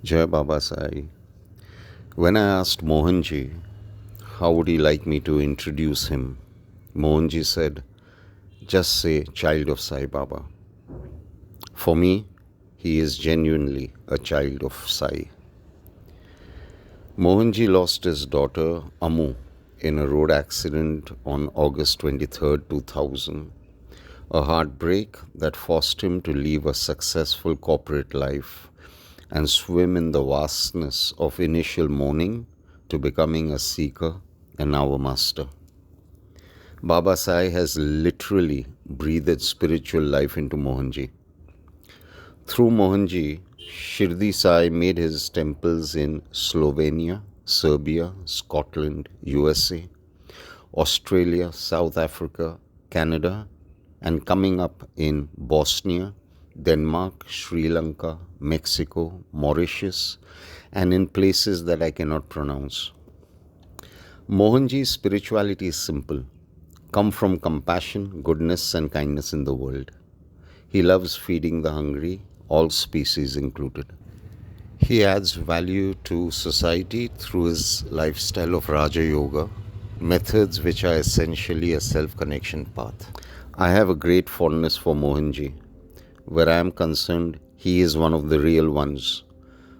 Jai Baba Sai. When I asked Mohanji how would he like me to introduce him, Mohanji said, just say child of Sai Baba. For me, he is genuinely a child of Sai. Mohanji lost his daughter Amu in a road accident on August 23rd, 2000, a heartbreak that forced him to leave a successful corporate life and swim in the vastness of initial mourning to becoming a seeker and now a master. Baba Sai has literally breathed spiritual life into Mohanji. Through Mohanji, Shirdi Sai made his temples in Slovenia, Serbia, Scotland, USA, Australia, South Africa, Canada, and coming up in Bosnia, Denmark, Sri Lanka, Mexico, Mauritius, and in places that I cannot pronounce. Mohanji's spirituality is simple: come from compassion, goodness, and kindness in the world. He loves feeding the hungry, all species included. He adds value to society through his lifestyle of Raja Yoga, methods which are essentially a self connection path. I have a great fondness for Mohanji. Where I am concerned, he is one of the real ones,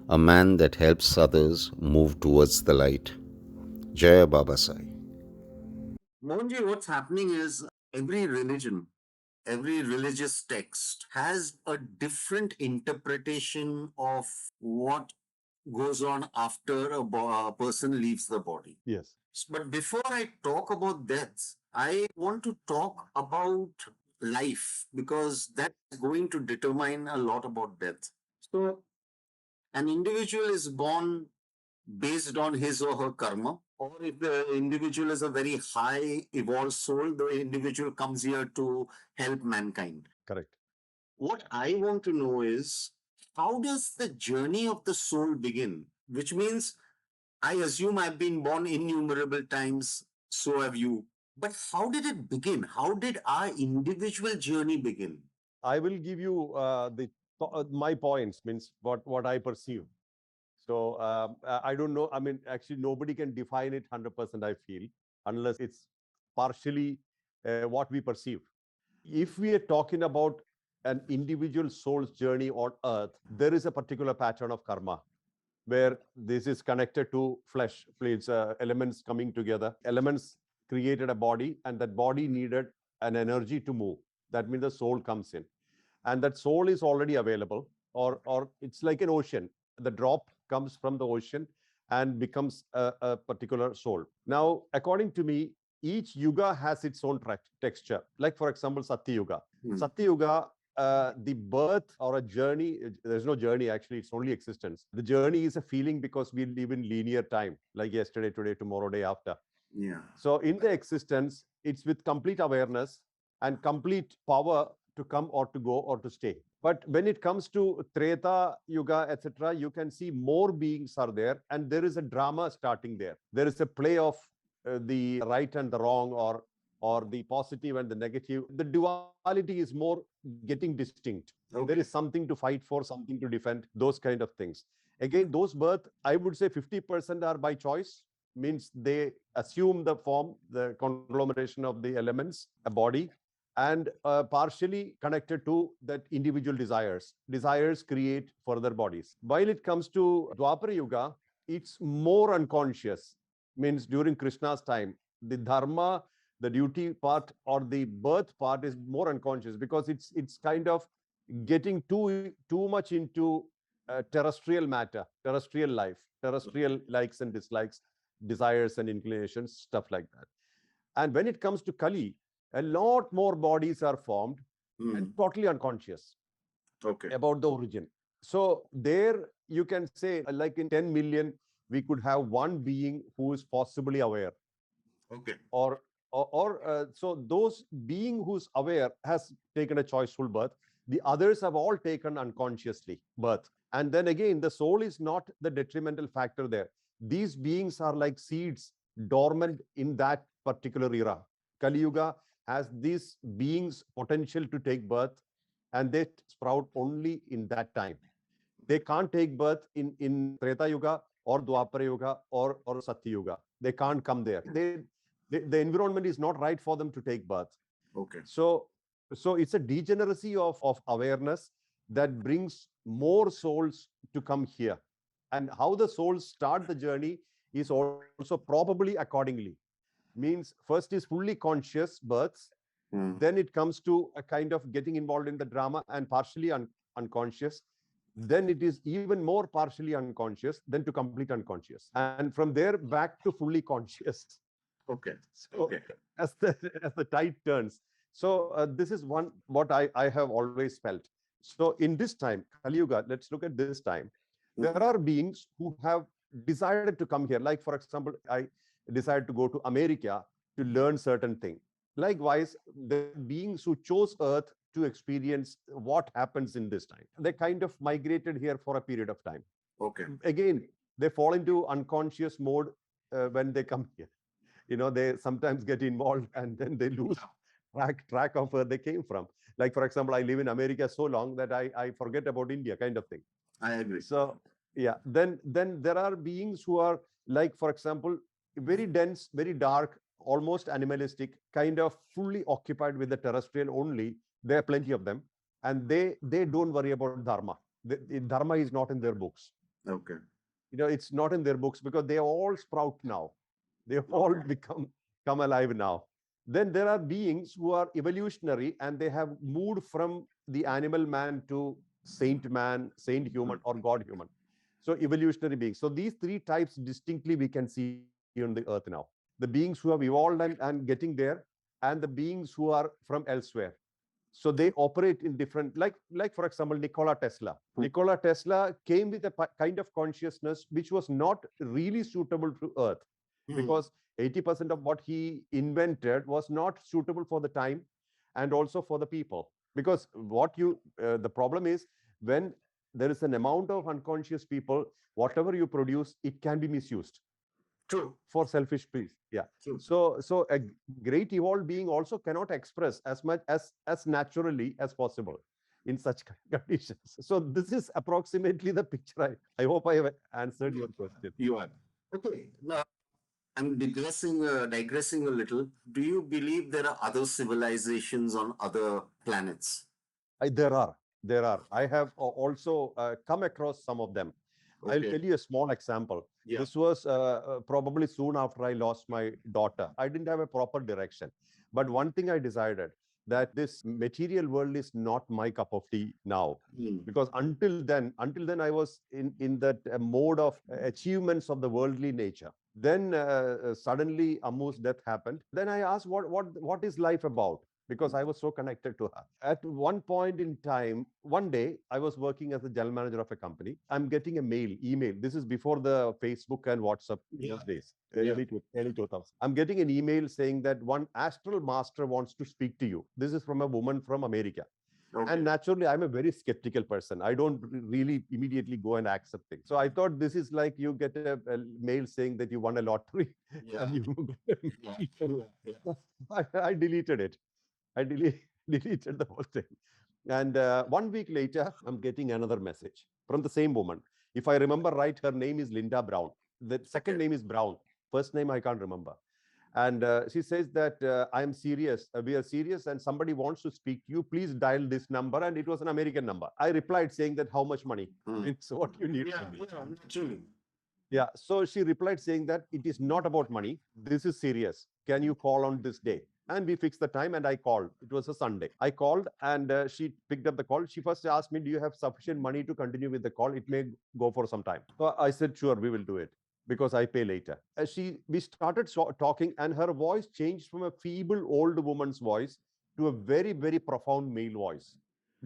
a man that helps others move towards the light. Jaya Baba Sai. Mohanji, what's happening is every religion, every religious text has a different interpretation of what goes on after a person leaves the body. Yes. But before I talk about death, I want to talk about life because that's going to determine a lot about death. So, an individual is born based on his or her karma, or if the individual is a very high evolved soul, the individual comes here to help mankind. Correct. What I want to know is how does the journey of the soul begin? Which means I assume I've been born innumerable times, so have you. But how did it begin? How did our individual journey begin? I will give you my points, means what I perceive. So I don't know. I mean, actually, nobody can define it 100%. I feel unless it's partially what we perceive. If we are talking about an individual soul's journey on earth, there is a particular pattern of karma where this is connected to flesh, plates, elements coming together. Elements created a body, and that body needed an energy to move. That means the soul comes in, and that soul is already available, or it's like an ocean. The drop comes from the ocean and becomes a particular soul. Now, according to me, each yuga has its own texture. Like, for example, Satya Yuga. Satya Yuga, the birth or a journey, there's no journey actually, it's only existence. The journey is a feeling because we live in linear time, like yesterday, today, tomorrow, day after. Yeah. So in the existence, it's with complete awareness and complete power to come or to go or to stay. But when it comes to Treta Yuga, etc., you can see more beings are there, and there is a drama starting there. There is a play of the right and the wrong, or the positive and the negative. The duality is more getting distinct. Okay. There is something to fight for, something to defend, those kind of things. Again, those birth, I would say 50% are by choice, means they assume the form, the conglomeration of the elements, a body, and partially connected to that individual desires. Desires create further bodies. While it comes to Dwapara Yuga, it's more unconscious. Means during Krishna's time, the dharma, the duty part or the birth part is more unconscious because it's kind of getting too much into terrestrial matter, terrestrial life, terrestrial likes and dislikes, desires and inclinations, stuff like that. And when it comes to Kali, a lot more bodies are formed and totally unconscious about the origin. So there you can say, like in 10 million, we could have one being who is possibly aware. Okay. So those being who's aware has taken a choiceful birth. The others have all taken unconsciously birth. And then again, the soul is not the detrimental factor there. These beings are like seeds dormant in that particular era. Kali Yuga has these beings potential to take birth, and they sprout only in that time. They can't take birth in Treta Yuga or Dwapara Yuga or Satya Yuga. They can't come there. The environment is not right for them to take birth. Okay. So it's a degeneracy of awareness that brings more souls to come here. And how the souls start the journey is also probably accordingly. Means first is fully conscious births, then it comes to a kind of getting involved in the drama and partially unconscious. Then it is even more partially unconscious, then to complete unconscious. And from there back to fully conscious. Okay. So Okay. as the tide turns. So this is what I have always felt. So in this time, Kali Yuga, let's look at this time. There are beings who have decided to come here. Like, for example, I decided to go to America to learn certain thing. Likewise, there are beings who chose Earth to experience what happens in this time. They kind of migrated here for a period of time. Okay. Again, they fall into unconscious mode when they come here. They sometimes get involved and then they lose track of where they came from. Like, for example, I live in America so long that I forget about India, kind of thing. I agree. So yeah, then there are beings who are, like, for example, very dense, very dark, almost animalistic, kind of fully occupied with the terrestrial only. There are plenty of them, and they don't worry about dharma. Dharma is not in their books. Okay. It's not in their books because they all sprout now. They all come alive now. Then there are beings who are evolutionary and they have moved from the animal man to saint man, saint human, or god human. So evolutionary beings. So these three types distinctly we can see on the earth now. The beings who have evolved and getting there, and the beings who are from elsewhere. So they operate in different, like for example, Nikola Tesla. Nikola Tesla came with a kind of consciousness which was not really suitable to Earth, because 80% of what he invented was not suitable for the time and also for the people. Because the problem is, when there is an amount of unconscious people, whatever you produce, it can be misused. True. For selfish please. Yeah. True. So a great evolved being also cannot express as much as naturally as possible in such conditions. So this is approximately the picture. I hope I have answered your question. You are. Okay. Now, I'm digressing a little. Do you believe there are other civilizations on other planets? There are. There are. I have also come across some of them. I'll Okay. tell you a small example. Yeah. This was probably soon after I lost my daughter. I didn't have a proper direction. But one thing I decided, that this material world is not my cup of tea now. Because until then I was in that mode of achievements of the worldly nature. Then suddenly Ammu's death happened. Then I asked, what is life about? Because I was so connected to her. At one point in time, one day, I was working as a general manager of a company. I'm getting a email. This is before the Facebook and WhatsApp days, early 2000. I'm getting an email saying that one astral master wants to speak to you. This is from a woman from America. Okay. And naturally, I'm a very skeptical person. I don't really immediately go and accept things. So I thought this is like you get a mail saying that you won a lottery. Yeah. And I deleted it. I deleted the whole thing. And 1 week later, I'm getting another message from the same woman. If I remember right, her name is Linda Brown. The second name is Brown. First name I can't remember. And she says that I'm serious. We are serious and somebody wants to speak to you. Please dial this number. And it was an American number. I replied saying that how much money? It's what you need. Naturally. Yeah. So she replied saying that it is not about money. This is serious. Can you call on this day? And we fixed the time and I called. It was a Sunday. I called and she picked up the call. She first asked me, do you have sufficient money to continue with the call? It may go for some time. So I said, sure, we will do it because I pay later. We started talking and her voice changed from a feeble old woman's voice to a very, very profound male voice,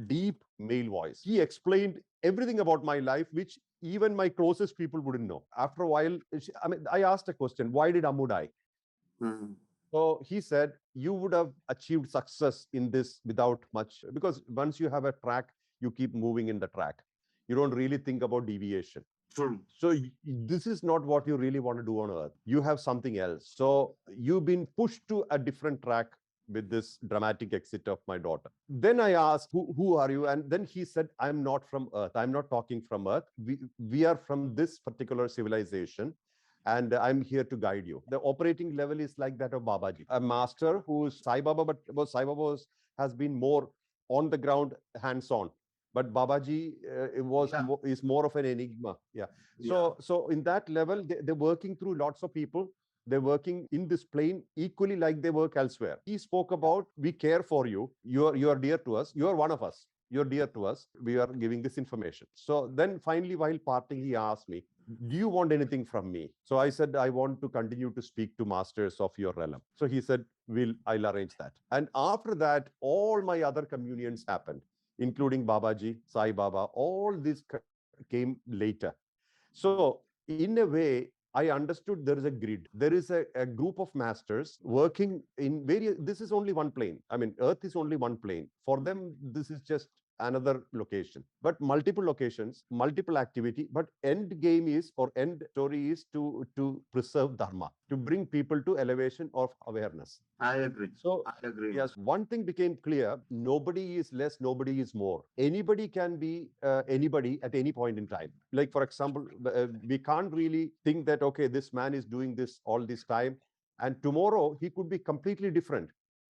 deep male voice. He explained everything about my life, which even my closest people wouldn't know. After a while, I asked a question, why did Ammu die? So he said, you would have achieved success in this without much, because once you have a track, you keep moving in the track. You don't really think about deviation. True. So this is not what you really want to do on Earth. You have something else. So you've been pushed to a different track with this dramatic exit of my daughter. Then I asked, who are you? And then he said, I'm not from Earth. I'm not talking from Earth. We are from this particular civilization, and I'm here to guide you. The operating level is like that of Babaji, a master who's Sai Baba, but Sai Baba has been more on the ground, hands on. But Babaji is more of an enigma. Yeah. So in that level, they're working through lots of people. They're working in this plane equally like they work elsewhere. He spoke about, we care for you. You are dear to us. You are one of us. You're dear to us. We are giving this information. So then finally, while parting, he asked me, do you want anything from me? So I said, I want to continue to speak to masters of your realm. So he said, I'll arrange that. And after that, all my other communions happened, including Babaji, Sai Baba. All this came later. So in a way, I understood there is a grid. There is a group of masters working in various. This is only one plane. I mean, Earth is only one plane. For them, this is just another location, but multiple locations, multiple activity. But end game is, or end story is, to preserve dharma, to bring people to elevation of awareness. I agree. So I agree. yes, one thing became clear: nobody is less, nobody is more. Anybody can be anybody at any point in time. Like for example, we can't really think that okay, this man is doing this all this time, and tomorrow he could be completely different.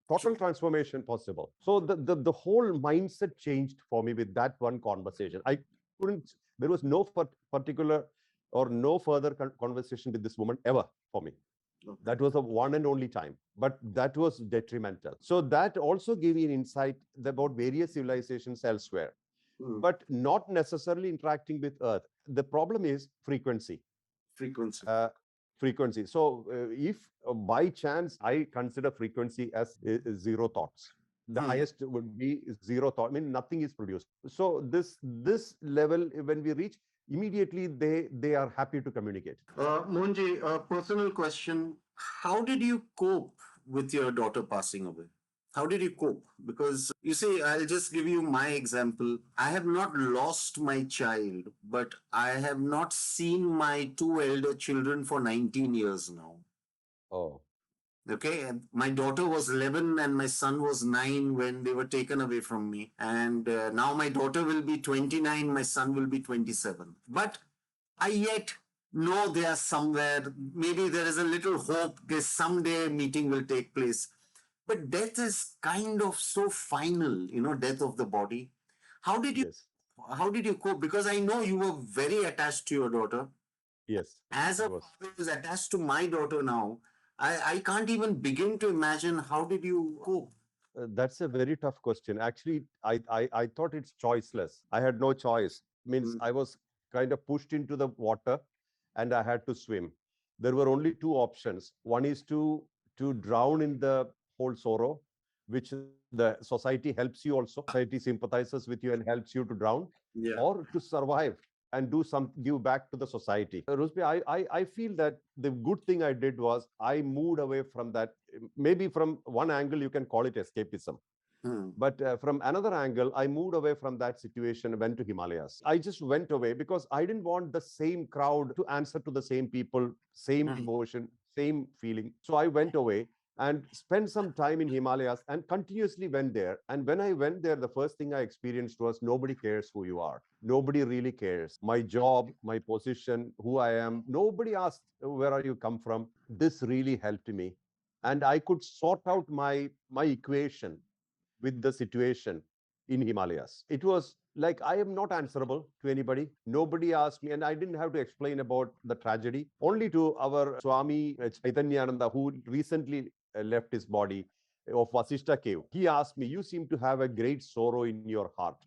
Total transformation possible. So the whole mindset changed for me with that one conversation. I couldn't. There was no particular or no further conversation with this woman ever for me. Okay. That was a one and only time, but that was detrimental. So that also gave me an insight about various civilizations elsewhere, but not necessarily interacting with Earth. The problem is frequency. Frequency. Frequency. So if by chance I consider frequency as zero thoughts, the highest would be zero thought. I mean, nothing is produced. So this level, when we reach, immediately they are happy to communicate. Mohanji, a personal question. How did you cope with your daughter passing away? How did you cope? Because you see, I'll just give you my example. I have not lost my child, but I have not seen my two elder children for 19 years now. Oh. Okay, and my daughter was 11 and my son was 9 when they were taken away from me. And now my daughter will be 29, my son will be 27. But I yet know they are somewhere. Maybe there is a little hope that someday a meeting will take place. But death is kind of so final, death of the body. How did you Yes. how did you cope? Because I know you were very attached to your daughter. Yes. As a father who is attached to my daughter now, I can't even begin to imagine how did you cope? That's a very tough question. Actually, I thought it's choiceless. I had no choice. Means I was kind of pushed into the water and I had to swim. There were only two options. One is to drown in the whole sorrow, which the society helps you also. Society sympathizes with you and helps you to drown, Yeah. or to survive and give back to the society. Ruzbeh, I feel that the good thing I did was I moved away from that. Maybe from one angle you can call it escapism. But from another angle, I moved away from that situation and went to Himalayas. I just went away because I didn't want the same crowd to answer to the same people, same devotion, same feeling. So I went away and spent some time in Himalayas and continuously went there. And when I went there, the first thing I experienced was nobody cares who you are. Nobody really cares. My job, my position, who I am, nobody asked, where are you come from? This really helped me. And I could sort out my equation with the situation in Himalayas. It was like I am not answerable to anybody. Nobody asked me, and I didn't have to explain about the tragedy. Only to our Swami Chaitanyananda, who recently left his body of Vasishta cave. He asked me, "You seem to have a great sorrow in your heart.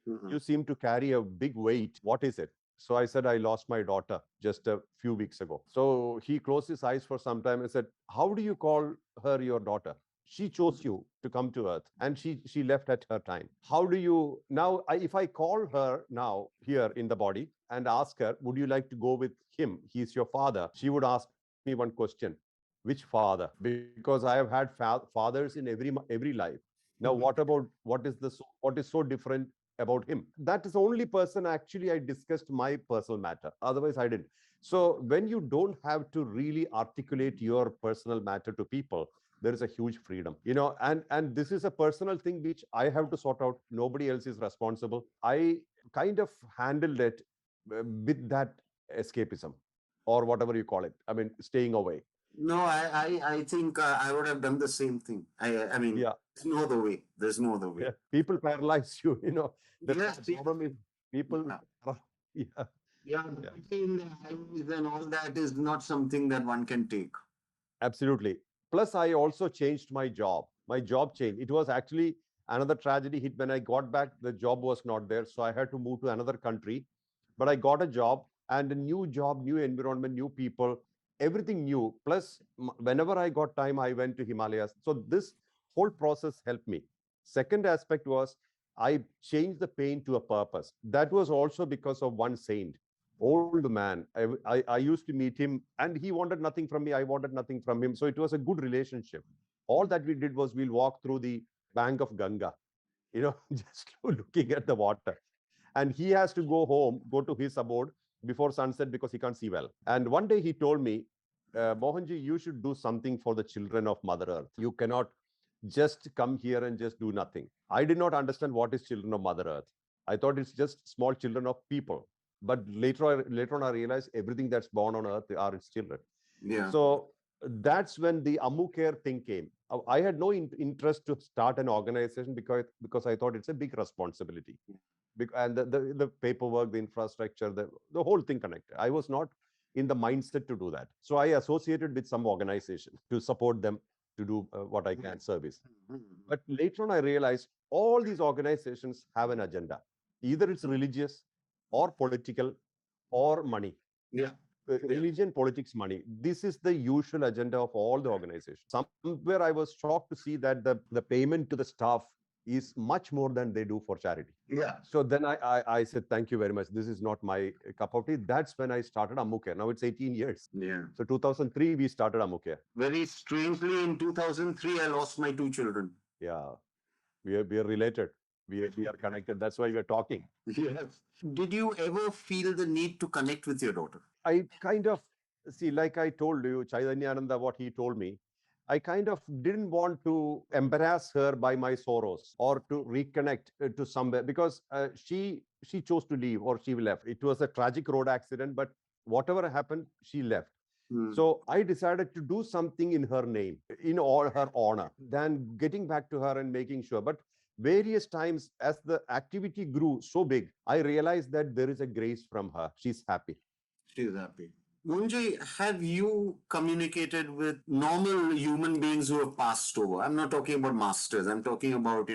You seem to carry a big weight. What is it?" So I said, I lost my daughter just a few weeks ago. So he closed his eyes for some time and said, how do you call her your daughter? She chose you to come to Earth, and she left at her time. How do you now? If I call her now here in the body and ask her, would you like to go with him? He's your father. She would ask me one question: which father? Because I have had fathers in every life. Now, what is so different about him? That is the only person actually I discussed my personal matter. Otherwise, I didn't. So when you don't have to really articulate your personal matter to people, there is a huge freedom, and this is a personal thing which I have to sort out. Nobody else is responsible. I kind of handled it with that escapism, or whatever you call it. I mean, staying away. No, I think I would have done the same thing. I mean, Yeah, there's no other way. There's no other way. yeah. People paralyze you. Yes, The problem is people. yeah, Yeah, yeah, yeah. in the eyes and all that is not something that one can take. Absolutely. Plus, I also changed my job. My job changed. It was actually another tragedy hit. When I got back, the job was not there. So I had to move to another country. But I got a job, and a new job, new environment, new people, everything new. Plus, whenever I got time, I went to Himalayas. So this whole process helped me. Second aspect was I changed the pain to a purpose. That was also because of one saint, old man. I used to meet him, and he wanted nothing from me. I wanted nothing from him. So it was a good relationship. All that we did was we'll walk through the bank of Ganga, just looking at the water. And he has to go home, go to his abode before sunset because he can't see well. And one day he told me, Mohanji, you should do something for the children of Mother Earth. You cannot just come here and just do nothing. I did not understand what is children of Mother Earth. I thought it's just small children of people. But later on, I realized everything that's born on Earth are its children. Yeah. So that's when the Ammu Care thing came. I had no interest to start an organization because I thought it's a big responsibility. And the paperwork, the infrastructure, the whole thing connected. I was not in the mindset to do that. So I associated with some organization to support them to do what I can service. But later on, I realized all these organizations have an agenda. Either it's religious or political or money. Yeah. Religion, politics, money. This is the usual agenda of all the organizations. Somewhere I was shocked to see that the payment to the staff is much more than they do for charity. Yeah. So then I said, thank you very much. This is not my cup of tea. That's when I started Ammu Care. Now it's 18 years. Yeah. So 2003, we started Ammu Care. Very strangely, in 2003, I lost my two children. Yeah, we are related. We are connected. That's why we are talking. Yes. Did you ever feel the need to connect with your daughter? I kind of see, like I told you, Chaitanyananda, what he told me, I kind of didn't want to embarrass her by my sorrows or to reconnect to somewhere because she chose to leave or she left. It was a tragic road accident, but whatever happened, she left. So I decided to do something in her name, in all her honor, than getting back to her and making sure. But various times, as the activity grew so big, I realized that there is a grace from her. She's happy. She's happy. Mohanji, have you communicated with normal human beings who have passed over? I'm not talking about masters. I'm talking about,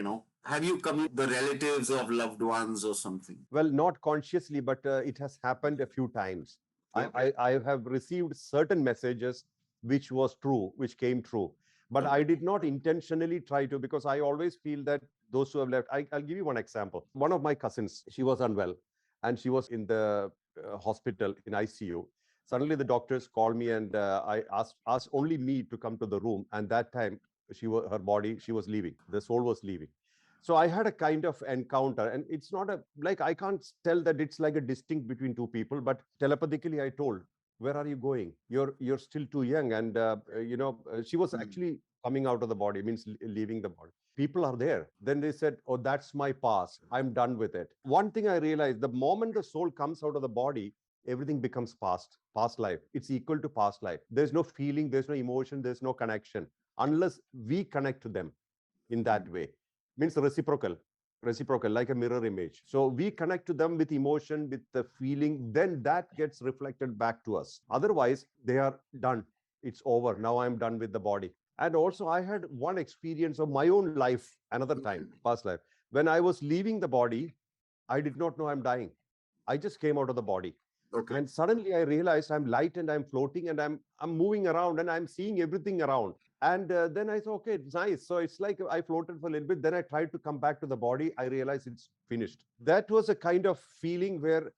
have you communicated the relatives of loved ones or something? Well, not consciously, but it has happened a few times. I have received certain messages which was true, which came true. But I did not intentionally try to, because I always feel that those who have left, I'll give you one example. One of my cousins, she was unwell and she was in the hospital in ICU. Suddenly the doctors called me and I asked only me to come to the room. And that time she was leaving. The soul was leaving. So I had a kind of encounter, and it's not I can't tell that it's like a distinct between two people, but telepathically I told, where are you going? You're still too young. And she was actually coming out of the body, means leaving the body. People are there. Then they said, oh, that's my past. I'm done with it. One thing I realized, the moment the soul comes out of the body, everything becomes past life. It's equal to past life. There's no feeling, there's no emotion, there's no connection unless we connect to them in that way. Means reciprocal, like a mirror image. So we connect to them with emotion, with the feeling, then that gets reflected back to us. Otherwise, they are done. It's over. Now I'm done with the body. And also, I had one experience of my own life, another time, past life. When I was leaving the body, I did not know I'm dying. I just came out of the body. Okay. And suddenly I realized I'm light and I'm floating and I'm moving around and I'm seeing everything around. And then I thought, okay, it's nice. So it's like I floated for a little bit. Then I tried to come back to the body. I realized it's finished. That was a kind of feeling where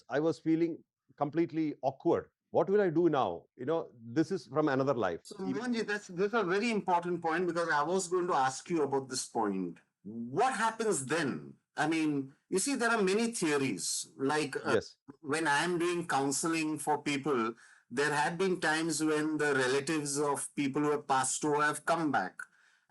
I was feeling completely awkward. What will I do now? This is from another life. So, Mohanji, that's a very important point because I was going to ask you about this point. What happens then? I mean, you see, there are many theories. Like Yes. when I'm doing counseling for people, there had been times when the relatives of people who have passed away have come back.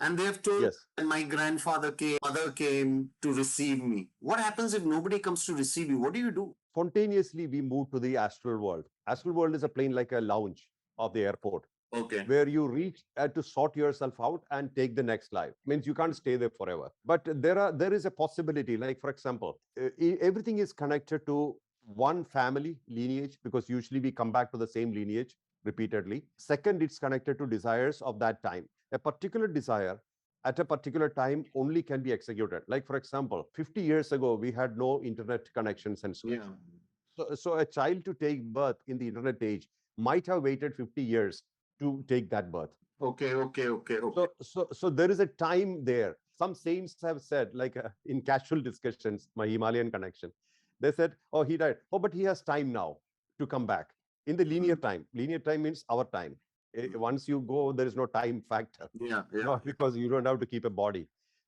And they have told Yes. that my grandfather came, mother came to receive me. What happens if nobody comes to receive you? What do you do? Spontaneously, we move to the astral world. Astral world is a plane like a lounge of the airport, Okay. where you reach to sort yourself out and take the next life. Means you can't stay there forever. But there is a possibility, like for example, everything is connected to one family lineage, because usually we come back to the same lineage repeatedly. Second, it's connected to desires of that time. A particular desire at a particular time only can be executed. Like for example, 50 years ago, we had no internet connections and such. Yeah. So a child to take birth in the internet age might have waited 50 years to take that birth. Okay, okay, okay, okay. So there is a time there. Some saints have said, like in casual discussions, my Himalayan connection, they said, "Oh, he died. Oh, but he has time now to come back in the linear time. Linear time means our time. Once you go, there is no time factor, Yeah, yeah. not because you don't have to keep a body.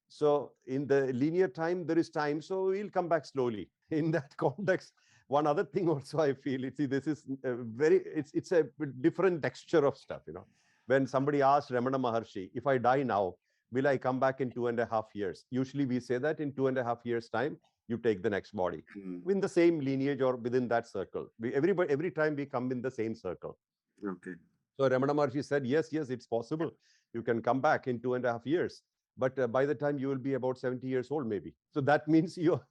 So in the linear time, there is time. So he'll come back slowly. In that context, one other thing also I feel, it's this is it's a different texture of stuff, you know. When somebody asked Ramana Maharshi, if I die now, will I come back in 2.5 years? Usually we say that in 2.5 years time, you take the next body in the same lineage or within that circle. Every time we come in the same circle. Okay. So Ramana Maharshi said, yes, it's possible. You can come back in 2.5 years. But by the time you will be about 70 years old, maybe. So that means you're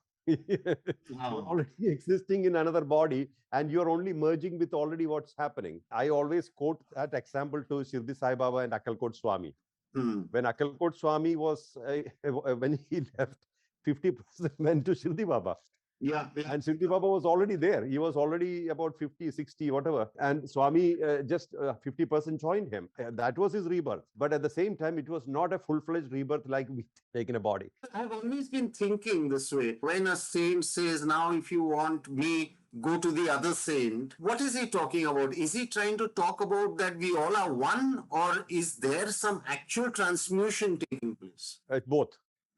already existing in another body and you're only merging with already what's happening. I always quote that example to Shirdi Sai Baba and Akkalkot Swami. When Akkalkot Swami was, when he left, 50% went to Shirdi Baba. Yeah, yeah. And Shirdi Baba was already there. He was already about 50, 60, whatever. And Swami just 50% joined him. That was his rebirth. But at the same time, it was not a full-fledged rebirth like we take in a body. I've always been thinking this way. When a saint says, now if you want me, go to the other saint, what is he talking about? Is he trying to talk about that we all are one, or is there some actual transmutation taking place?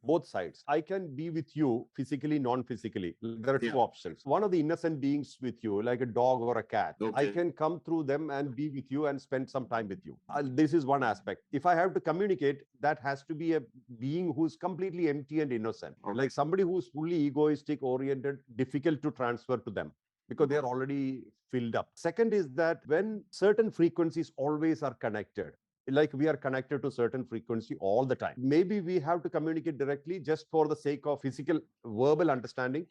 Both sides. I can be with you physically, non-physically. There are two options. One of the innocent beings with you, like a dog or a cat. I can come through them and be with you and spend some time with you. This is one aspect. If I have to communicate, that has to be a being who's completely empty and innocent. Like somebody who's fully egoistic, oriented, difficult to transfer to them, because they are already filled up. Second is that when certain frequencies always are connected, like we are connected to certain frequency all the time, maybe we have to communicate directly just for the sake of physical verbal understanding,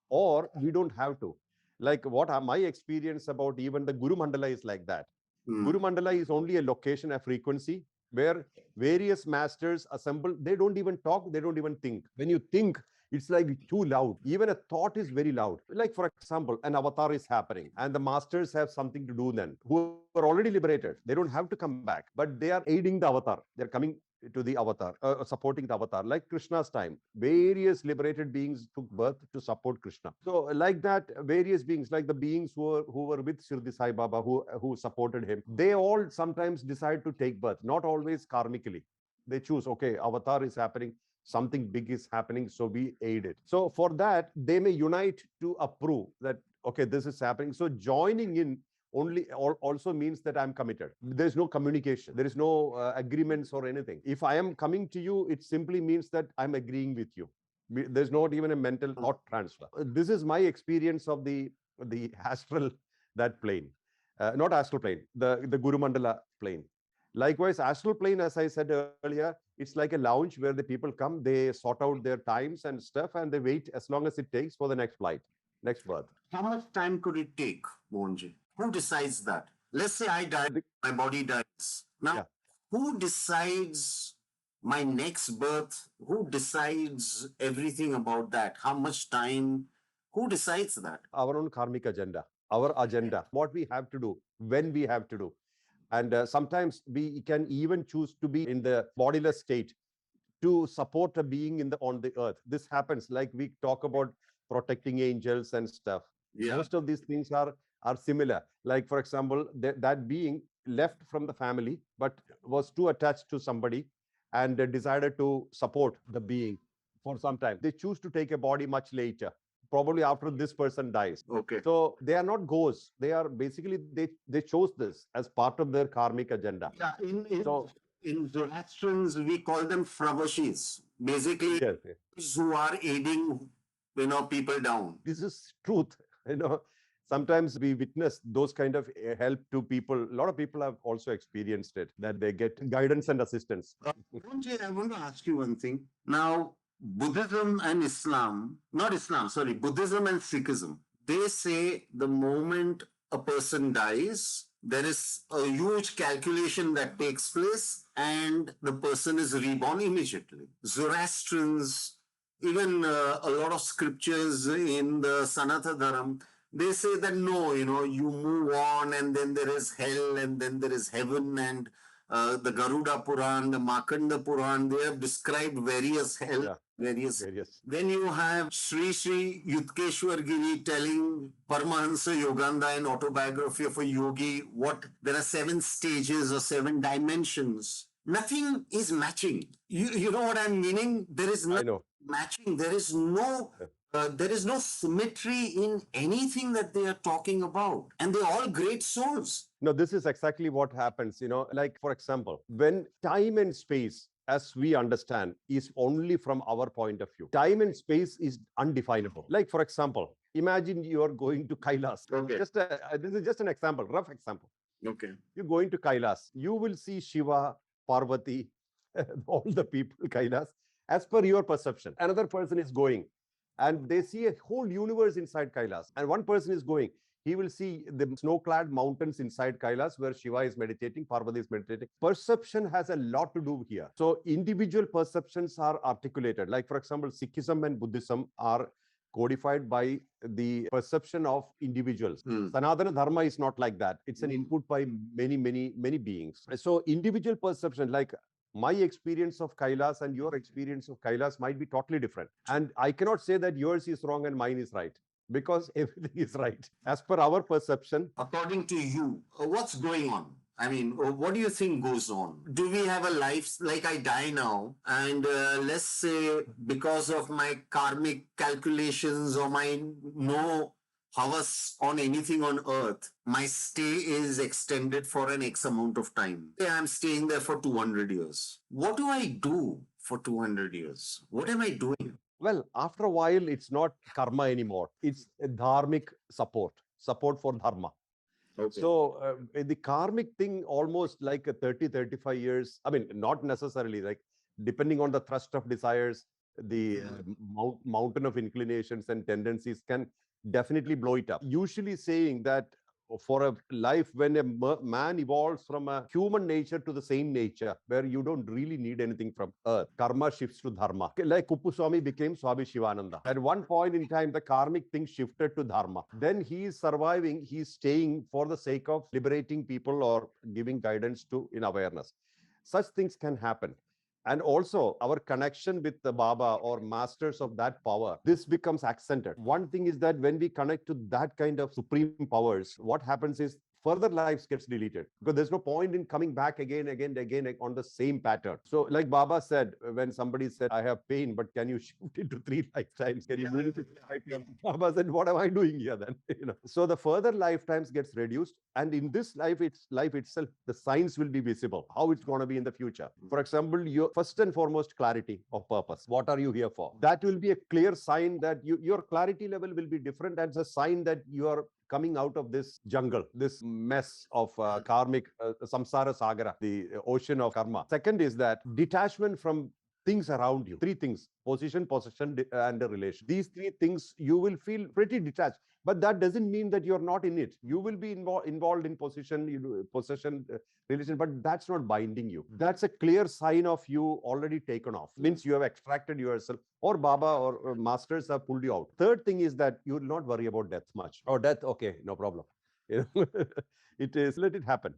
or we don't have to. Like what my experience about even the Guru Mandala is like that. Guru Mandala is only a location, a frequency where various masters assemble. They don't even talk, they don't even think. When you think, it's like too loud. Even a thought is very loud. Like, for example, an avatar is happening and the masters have something to do then, who are already liberated. They don't have to come back, but they are aiding the avatar. They're coming to the avatar, supporting the avatar. Like Krishna's time, various liberated beings took birth to support Krishna. So like that, various beings, like the beings who were with Shirdi Sai Baba, who supported him, they all sometimes decide to take birth, not always karmically. They choose, okay, avatar is happening, something big is happening, so we aid it. So for that, they may unite to approve that, okay, this is happening. So joining in only also means that I'm committed. There's no communication, there is no agreements or anything. If I am coming to you, it simply means that I'm agreeing with you. There's not even a mental thought transfer. This is my experience of the astral, that plane. Not astral plane, the Guru Mandala plane. Likewise, astral plane, as I said earlier, it's like a lounge where the people come, they sort out their times and stuff, and they wait as long as it takes for the next flight, next birth. How much time could it take, Mohanji? Who decides that? Let's say I die, my body dies. Now, who decides my next birth? Who decides everything about that? How much time? Who decides that? Our own karmic agenda, our agenda, what we have to do, when we have to do. And sometimes we can even choose to be in the bodiless state to support a being on the earth. This happens, like we talk about protecting angels and stuff. Most of these things are similar. Like, for example, that being left from the family, but was too attached to somebody and decided to support the being for some time. They choose to take a body much later probably after this person dies. Okay. So they are not ghosts. They are basically they chose this as part of their karmic agenda. Yeah, So in Zoroastrians, we call them fravashis. Basically, yes, yes. who are aiding, people down. This is truth. You know, sometimes we witness those kind of help to people. A lot of people have also experienced it, that they get guidance and assistance. Mohanji, I want to ask you one thing. Now, Buddhism and Islam, not Islam, sorry, Buddhism and Sikhism, they say the moment a person dies, there is a huge calculation that takes place and the person is reborn immediately. Zoroastrians, even a lot of scriptures in the Sanatana Dharam, they say that no, you move on and then there is hell and then there is heaven, and the Garuda Puran, the Markanda Puran, they have described various hell, Yeah, various. various. Then you have Sri Yutkeshwar Giri telling Paramahansa Yoganda, an autobiography of a yogi, what there are 7 stages or 7 dimensions. Nothing is matching. You know what I'm meaning? There is I nothing know. matching. There is no symmetry in anything that they are talking about, and they're all great souls. No, this is exactly what happens. Like, for example, when time and space, as we understand, is only from our point of view, time and space is undefinable. Like, for example, imagine you are going to Kailas. Okay. This is just an example, rough example. Okay. You're going to Kailas. You will see Shiva, Parvati, all the people, Kailas, as per your perception. Another person is going, and they see a whole universe inside Kailas. And one person is going, he will see the snow-clad mountains inside Kailas where Shiva is meditating, Parvati is meditating. Perception has a lot to do here. So individual perceptions are articulated. Like, for example, Sikhism and Buddhism are codified by the perception of individuals. Sanatana Dharma is not like that. It's an input by many, many, many beings. So individual perception, like my experience of Kailas and your experience of Kailas might be totally different. And I cannot say that yours is wrong and mine is right, because everything is right as per our perception. According to you, what's going on? I mean, what do you think goes on? Do we have a life, like I die now, and let's say because of my karmic calculations or my no havas on anything on earth, my stay is extended for an X amount of time. I'm staying there for 200 years. What do I do for 200 years? What am I doing? Well, after a while, it's not karma anymore. It's a dharmic support for dharma. Okay. So the karmic thing, almost like a 30, 35 years, I mean, not necessarily, like depending on the thrust of desires, the mountain of inclinations and tendencies can definitely blow it up. Usually saying that for a life when a man evolves from a human nature to the same nature, where you don't really need anything from earth, karma shifts to dharma. Like Kuppuswamy became Swami Shivananda. At one point in time, the karmic thing shifted to dharma. Then he is surviving, he is staying for the sake of liberating people or giving guidance in awareness. Such things can happen. And also our connection with the Baba or masters of that power, this becomes accented. One thing is that when we connect to that kind of supreme powers, what happens is further lives gets deleted, because there's no point in coming back again on the same pattern. So like Baba said, when somebody said, I have pain, but can you shift it to 3 lifetimes? Can you move it to 3 lifetimes? Baba said, what am I doing here then? So the further lifetimes gets reduced, and in this life itself, the signs will be visible, how it's going to be in the future. For example, your first and foremost clarity of purpose. What are you here for? That will be a clear sign that your clarity level will be different. That's a sign that you are coming out of this jungle, this mess of karmic samsara sagara, the ocean of karma. Second is that detachment from things around you. 3 things: position, possession, and relation. These 3 things you will feel pretty detached. But that doesn't mean that you're not in it. You will be involved in possession, relation, but that's not binding you. That's a clear sign of you already taken off. Means you have extracted yourself, or Baba or masters have pulled you out. Third thing is that you will not worry about death much. Or death, okay, no problem. It is, let it happen.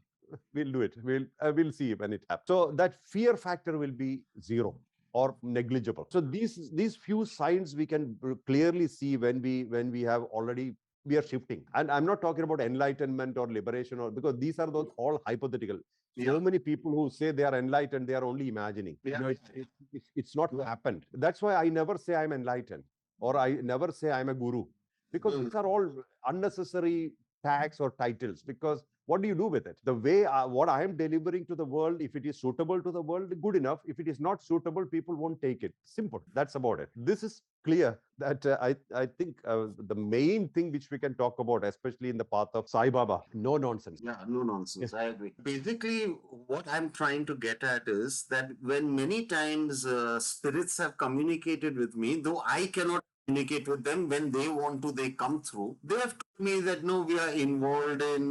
We'll do it. We'll see when it happens. So that fear factor will be 0 or negligible. So these few signs we can clearly see when we have already, we are shifting. And I'm not talking about enlightenment or liberation, or because these are those all hypothetical. So many people who say they are enlightened, they are only imagining. It's not happened. That's why I never say I'm enlightened. or I never say I'm a guru, because these are all unnecessary tags or titles. Because what do you do with it? The way what I am delivering to the world, if it is suitable to the world, good enough. If it is not suitable, people won't take it. Simple. That's about it. This is clear that I think the main thing which we can talk about, especially in the path of Sai Baba, no nonsense. Yeah, no nonsense. Yes. I agree. Basically, what I'm trying to get at is that when many times spirits have communicated with me, though I cannot communicate with them, when they want to, they come through. They have told me that no, we are involved in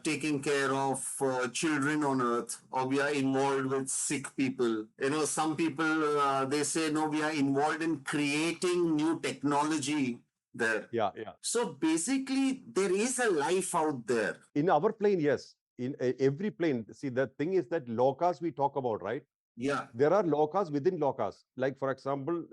taking care of children on earth, or we are involved with sick people. You know, some people they say no, we are involved in creating new technology there. Yeah, yeah. So basically, there is a life out there. In our plane, yes. In every plane, see, the thing is that lokas we talk about, right? Yeah. There are lokas within lokas. Like, for example,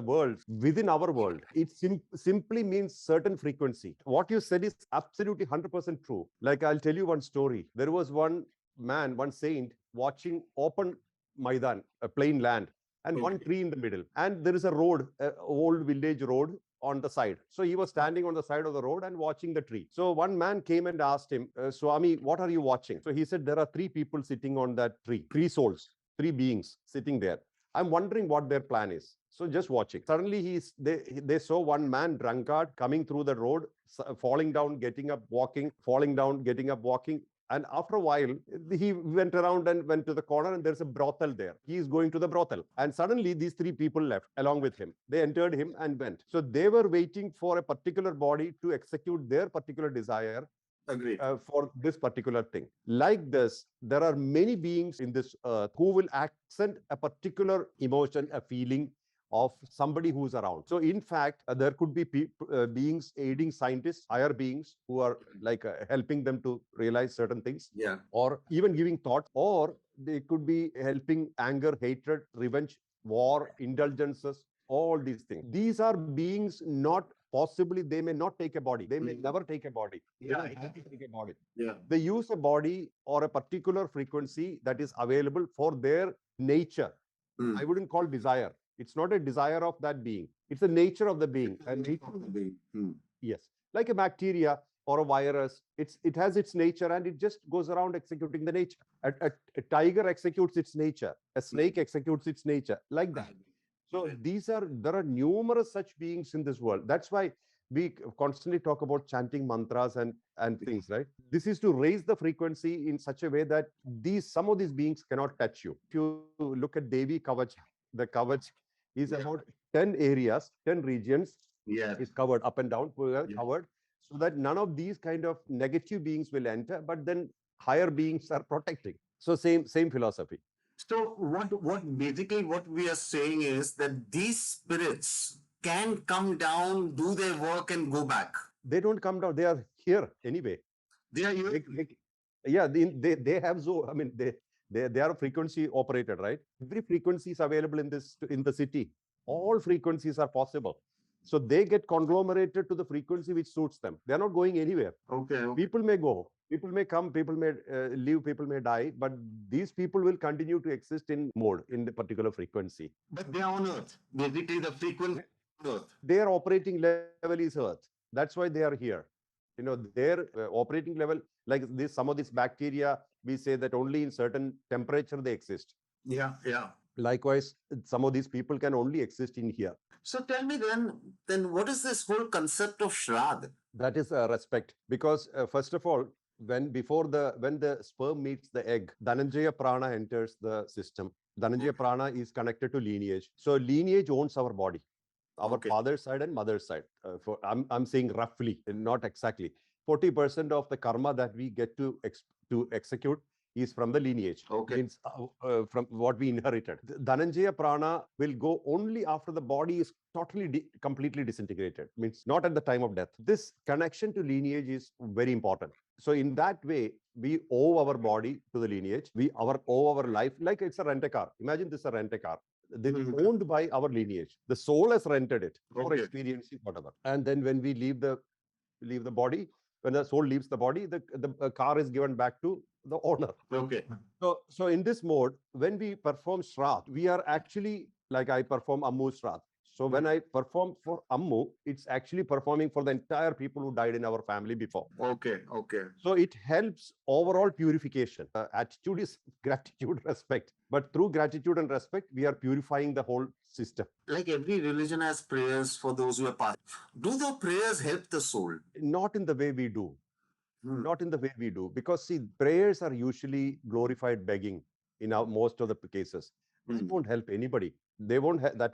worlds within our world. It simply means certain frequency. What you said is absolutely 100% true. Like, I'll tell you one story. There was one man, one saint, watching open Maidan, a plain land, and one tree in the middle. And there is a road, an old village road on the side. So he was standing on the side of the road and watching the tree. So one man came and asked him, Swami, what are you watching? So he said, there are three people sitting on that tree, three souls, three beings sitting there. I'm wondering what their plan is. So just watching. Suddenly they saw one man, drunkard, coming through the road, falling down, getting up, walking, falling down, getting up, walking. And after a while, he went around and went to the corner, and there's a brothel there. He is going to the brothel. And suddenly these three people left along with him. They entered him and went. So they were waiting for a particular body to execute their particular desire. Agreed. For this particular thing. Like this, there are many beings in this earth who will accent a particular emotion, a feeling of somebody who's around. So in fact, there could be beings aiding scientists, higher beings who are like helping them to realize certain things. Yeah. Or even giving thought, or they could be helping anger, hatred, revenge, war, indulgences, all these things. These are beings not possibly, they may not take a body. They may never take a body. Yeah. They don't have to take a body. Yeah. They use a body or a particular frequency that is available for their nature. I wouldn't call desire. It's not a desire of that being. It's the nature of the being. And yes, like a bacteria or a virus, it has its nature, and it just goes around executing the nature. A tiger executes its nature. A snake executes its nature, like that. So there are numerous such beings in this world. That's why we constantly talk about chanting mantras and things, right? This is to raise the frequency in such a way that some of these beings cannot touch you. If you look at Devi Kavach, the Kavach is about 10 areas, 10 regions. Yeah. Is covered up and down, covered, so that none of these kind of negative beings will enter, but then higher beings are protecting. So same philosophy. So what basically what we are saying is that these spirits can come down, do their work, and go back. They don't come down. They are here anyway. They are here. They have I mean, they are frequency operated, right? Every frequency is available in the city. All frequencies are possible. So they get conglomerated to the frequency which suits them. They're not going anywhere. Okay. People may go, people may come, people may leave, people may die, but these people will continue to exist in the particular frequency. But they are on Earth. Basically, the frequency on Earth. Their operating level is Earth. That's why they are here. You know, their operating level, like some of these bacteria, we say that only in certain temperature they exist. Yeah, yeah. Likewise, some of these people can only exist in here. So tell me then what is this whole concept of Shraddh? That is respect. Because first of all, when the sperm meets the egg, Dhananjaya Prana enters the system. Dhananjaya Prana is connected to lineage. So lineage owns our body, our father's side and mother's side. I'm saying roughly, not exactly. 40% of the karma that we get to execute is from the lineage. Means from what we inherited. Dhananjaya Prana will go only after the body is totally completely disintegrated. Means not at the time of death. This connection to lineage is very important. So in that way, we owe our body to the lineage. We owe our life, like it's a rent-a-car. Imagine this is a rent-a-car. This is owned by our lineage. The soul has rented it for experiencing whatever. And then when we leave the body, when the soul leaves the body, the car is given back to the owner. Okay. So in this mode, when we perform Shraddh, we are actually, like I perform Ammu Shraddh. So when I perform for Ammu, it's actually performing for the entire people who died in our family before. Okay, okay. So it helps overall purification. Attitude is gratitude, respect. But through gratitude and respect, we are purifying the whole system. Like every religion has prayers for those who are passed. Do the prayers help the soul? Not in the way we do. Hmm. Not in the way we do. Because see, prayers are usually glorified begging in our, most of the cases. That won't help anybody. That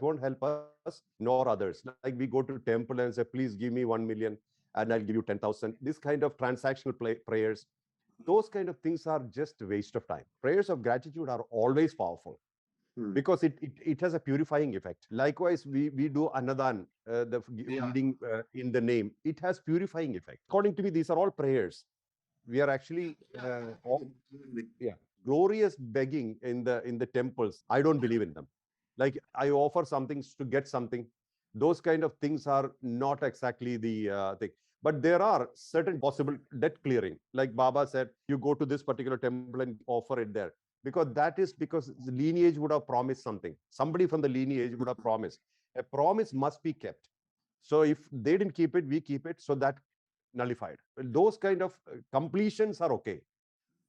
won't help us nor others. Like we go to temple and say, please give me 1 million and I'll give you 10,000. This kind of transactional prayers, those kind of things are just a waste of time. Prayers of gratitude are always powerful Hmm. because it has a purifying effect. Likewise, we do anadan, the Yeah. feeding in the name. It has purifying effect. According to me, these are all prayers. We are actually yeah, glorious begging in the temples. I don't believe in them. Like I offer something to get something. Those kind of things are not exactly the thing. But there are certain possible debt clearing. Like Baba said, you go to this particular temple and offer it there. Because that is because the lineage would have promised something. Somebody from the lineage would have promised. A promise must be kept. So if they didn't keep it, we keep it. So that nullified. Those kind of completions are okay.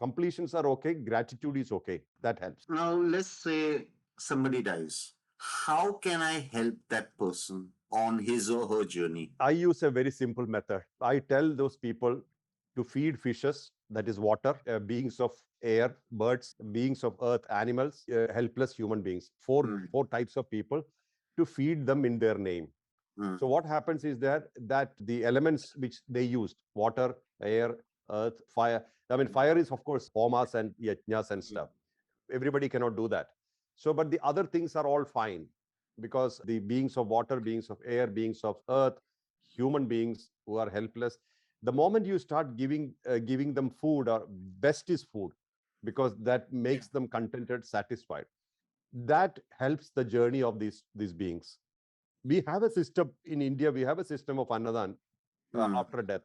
Completions are okay. Gratitude is okay. That helps. Now, let's say somebody dies. How can I help that person on his or her journey? I use a very simple method. I tell those people to feed fishes, that is water, beings of air, birds, beings of earth, animals, helpless human beings. Four types of people to feed them in their name. So what happens is that the elements which they used, water, air, earth, fire. I mean, fire is of course homas and yajnas and stuff. Everybody cannot do that. So, but the other things are all fine because the beings of water, beings of air, beings of earth, human beings who are helpless. The moment you start giving them food, or best is food, because that makes them contented, satisfied. That helps the journey of these beings. We have a system in India. We have a system of Annadan after death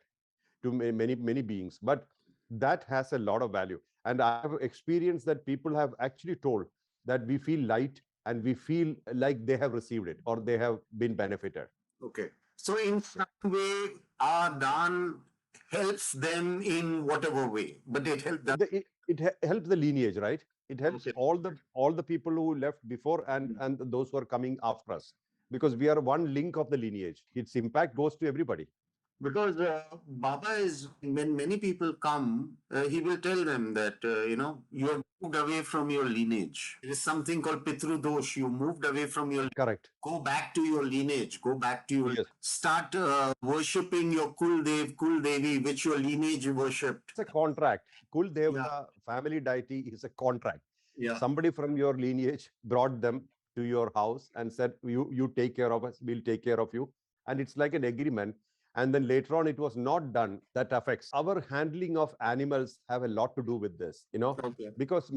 to many beings, but that has a lot of value. And I have experienced that people have actually told that we feel light and we feel like they have received it or they have been benefited. Okay. So, in some way, our Dan helps them in whatever way, but it helps them. It helps the lineage, right? It helps Okay. all the people who left before and those who are coming after us, because we are one link of the lineage. Its impact goes to everybody. Because Baba is, when many people come, he will tell them that, you have moved away from your lineage. There is something called Pitru Dosh. You moved away from your, Correct. go back to your lineage, go back to your, Yes. start worshipping your Kul Devi, which your lineage worshipped. It's a contract. Kul Yeah. Devata, family deity, is a contract. Yeah. Somebody from your lineage brought them to your house and said, you take care of us, we'll take care of you. And it's like an agreement. And then later on, it was not done. That affects our handling of animals. Have a lot to do with this, Okay. because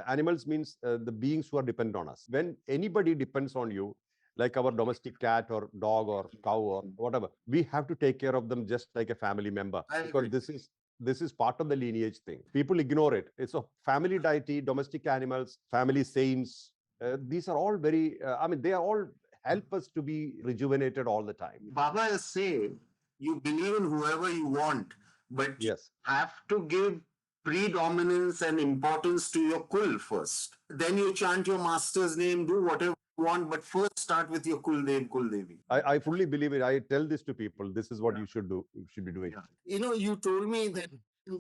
animals means the beings who are dependent on us. When anybody depends on you, like our domestic cat or dog or cow or whatever, we have to take care of them just like a family member, I because agree. this is part of the lineage thing. People ignore it. It's a family deity, domestic animals, family saints. These are all very, they are all help us to be rejuvenated all the time. Baba is saying you believe in whoever you want, but you Yes. have to give predominance and importance to your kul first. Then you chant your master's name, do whatever you want, but first start with your Kul Devi. I fully believe it. I tell this to people. This is what you should do. You should be doing. Yeah. You told me that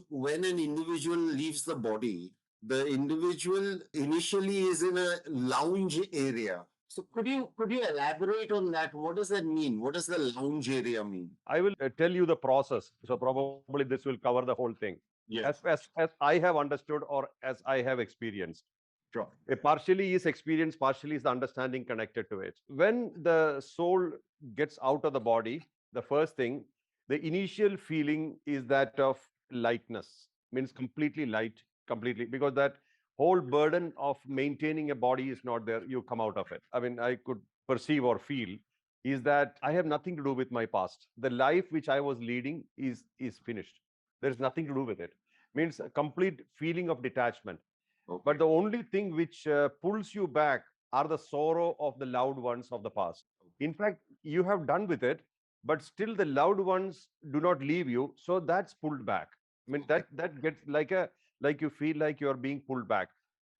when an individual leaves the body, the individual initially is in a lounge area. So could you elaborate on that? What does that mean? What does the lounge area mean? I will tell you the process. So probably this will cover the whole thing. Yes. As I have understood or as I have experienced. Sure. Partially is experience, partially is the understanding connected to it. When the soul gets out of the body, the first thing, the initial feeling is that of lightness, means completely light, completely, because that whole burden of maintaining a body is not there. You come out of it. I could perceive or feel is that I have nothing to do with my past. The life which I was leading is finished. There's nothing to do with it. Means a complete feeling of detachment. But the only thing which pulls you back are the sorrow of the loved ones of the past. In fact, you have done with it, but still the loved ones do not leave you. So that's pulled back. I mean, that gets like you feel like you're being pulled back,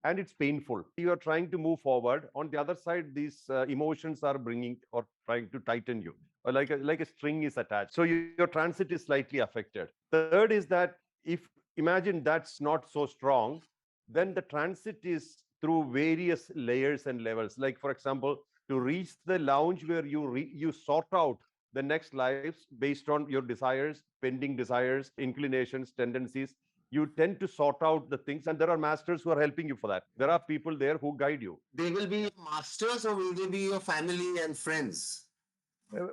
and it's painful. You are trying to move forward. On the other side, these emotions are bringing or trying to tighten you, or like a string is attached. So your transit is slightly affected. Third is that if imagine that's not so strong, then the transit is through various layers and levels. Like for example, to reach the lounge where you sort out the next lives based on your desires, pending desires, inclinations, tendencies. You tend to sort out the things, and there are masters who are helping you for that. There are people there who guide you. They will be masters or will they be your family and friends?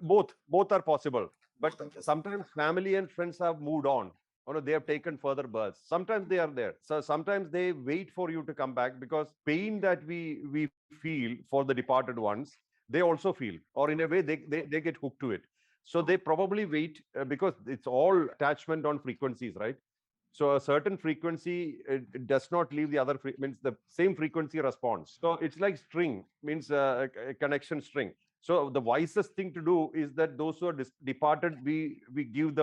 Both are possible, but sometimes family and friends have moved on, or they have taken further births. Sometimes they are there, so sometimes they wait for you to come back, because pain that we feel for the departed ones, they also feel, or in a way they get hooked to it. So they probably wait, because it's all attachment on frequencies, right? So a certain frequency, it does not leave the other means the same frequency response. So it's like string, means a connection string. So the wisest thing to do is that those who are departed, we give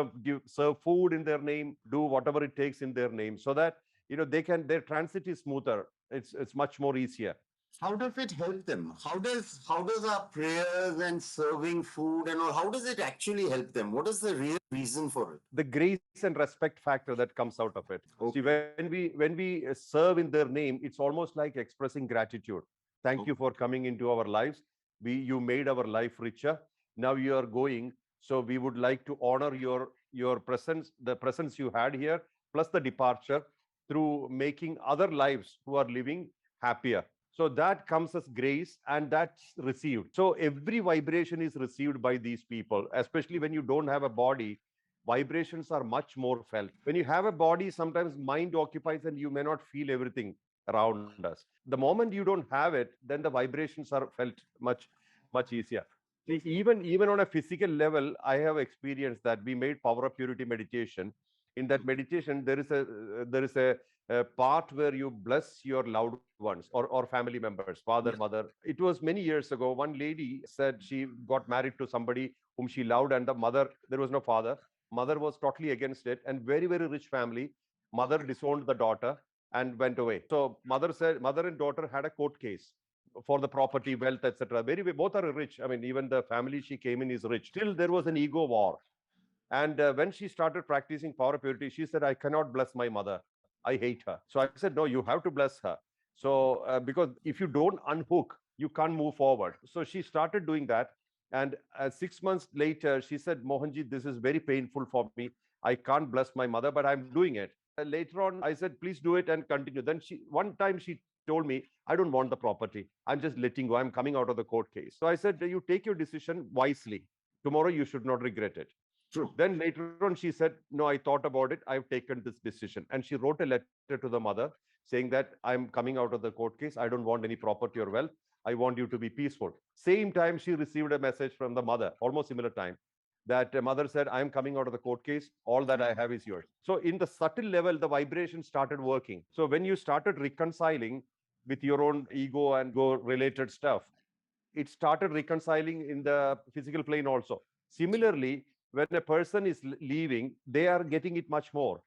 serve food in their name, do whatever it takes in their name, so that they can, their transit is smoother. It's much more easier. How does it help them? How does our prayers and serving food and all, how does it actually help them? What is the real reason for it? The grace and respect factor that comes out of it. See, Okay. when we serve in their name, it's almost like expressing gratitude. Thank you for coming into our lives. You made our life richer. Now you are going, so we would like to honor your presence, the presence you had here, plus the departure, through making other lives who are living happier. So that comes as grace, and that's received. So every vibration is received by these people, especially when you don't have a body. Vibrations are much more felt. When you have a body, sometimes mind occupies and you may not feel everything around us. The moment you don't have it, then the vibrations are felt much easier. See, even on a physical level, I have experienced that. We made power of purity meditation. In that meditation, there is a part where you bless your loved ones, or family members, father, Yeah. mother. It was many years ago. One lady said she got married to somebody whom she loved, and the mother, there was no father. Mother was totally against it, and very rich family. Mother disowned the daughter and went away. So mother and daughter had a court case for the property, wealth, etc. Both are rich. I mean, even the family she came in is rich. Still, there was an ego war. And when she started practicing power purity, she said, I cannot bless my mother. I hate her. So I said, no, you have to bless her. So, because if you don't unhook, you can't move forward. So she started doing that. And 6 months later, she said, Mohanji, this is very painful for me. I can't bless my mother, but I'm doing it. Later on, I said, please do it and continue. Then one time she told me, I don't want the property. I'm just letting go. I'm coming out of the court case. So I said, you take your decision wisely. Tomorrow, you should not regret it. True. Then later on, she said, no, I thought about it. I've taken this decision. And she wrote a letter to the mother saying that I'm coming out of the court case. I don't want any property or wealth. I want you to be peaceful. Same time, she received a message from the mother, almost similar time, that mother said, I'm coming out of the court case. All that I have is yours. So in the subtle level, the vibration started working. So when you started reconciling with your own ego and go related stuff, it started reconciling in the physical plane also. Similarly, when a person is leaving, they are getting it much more.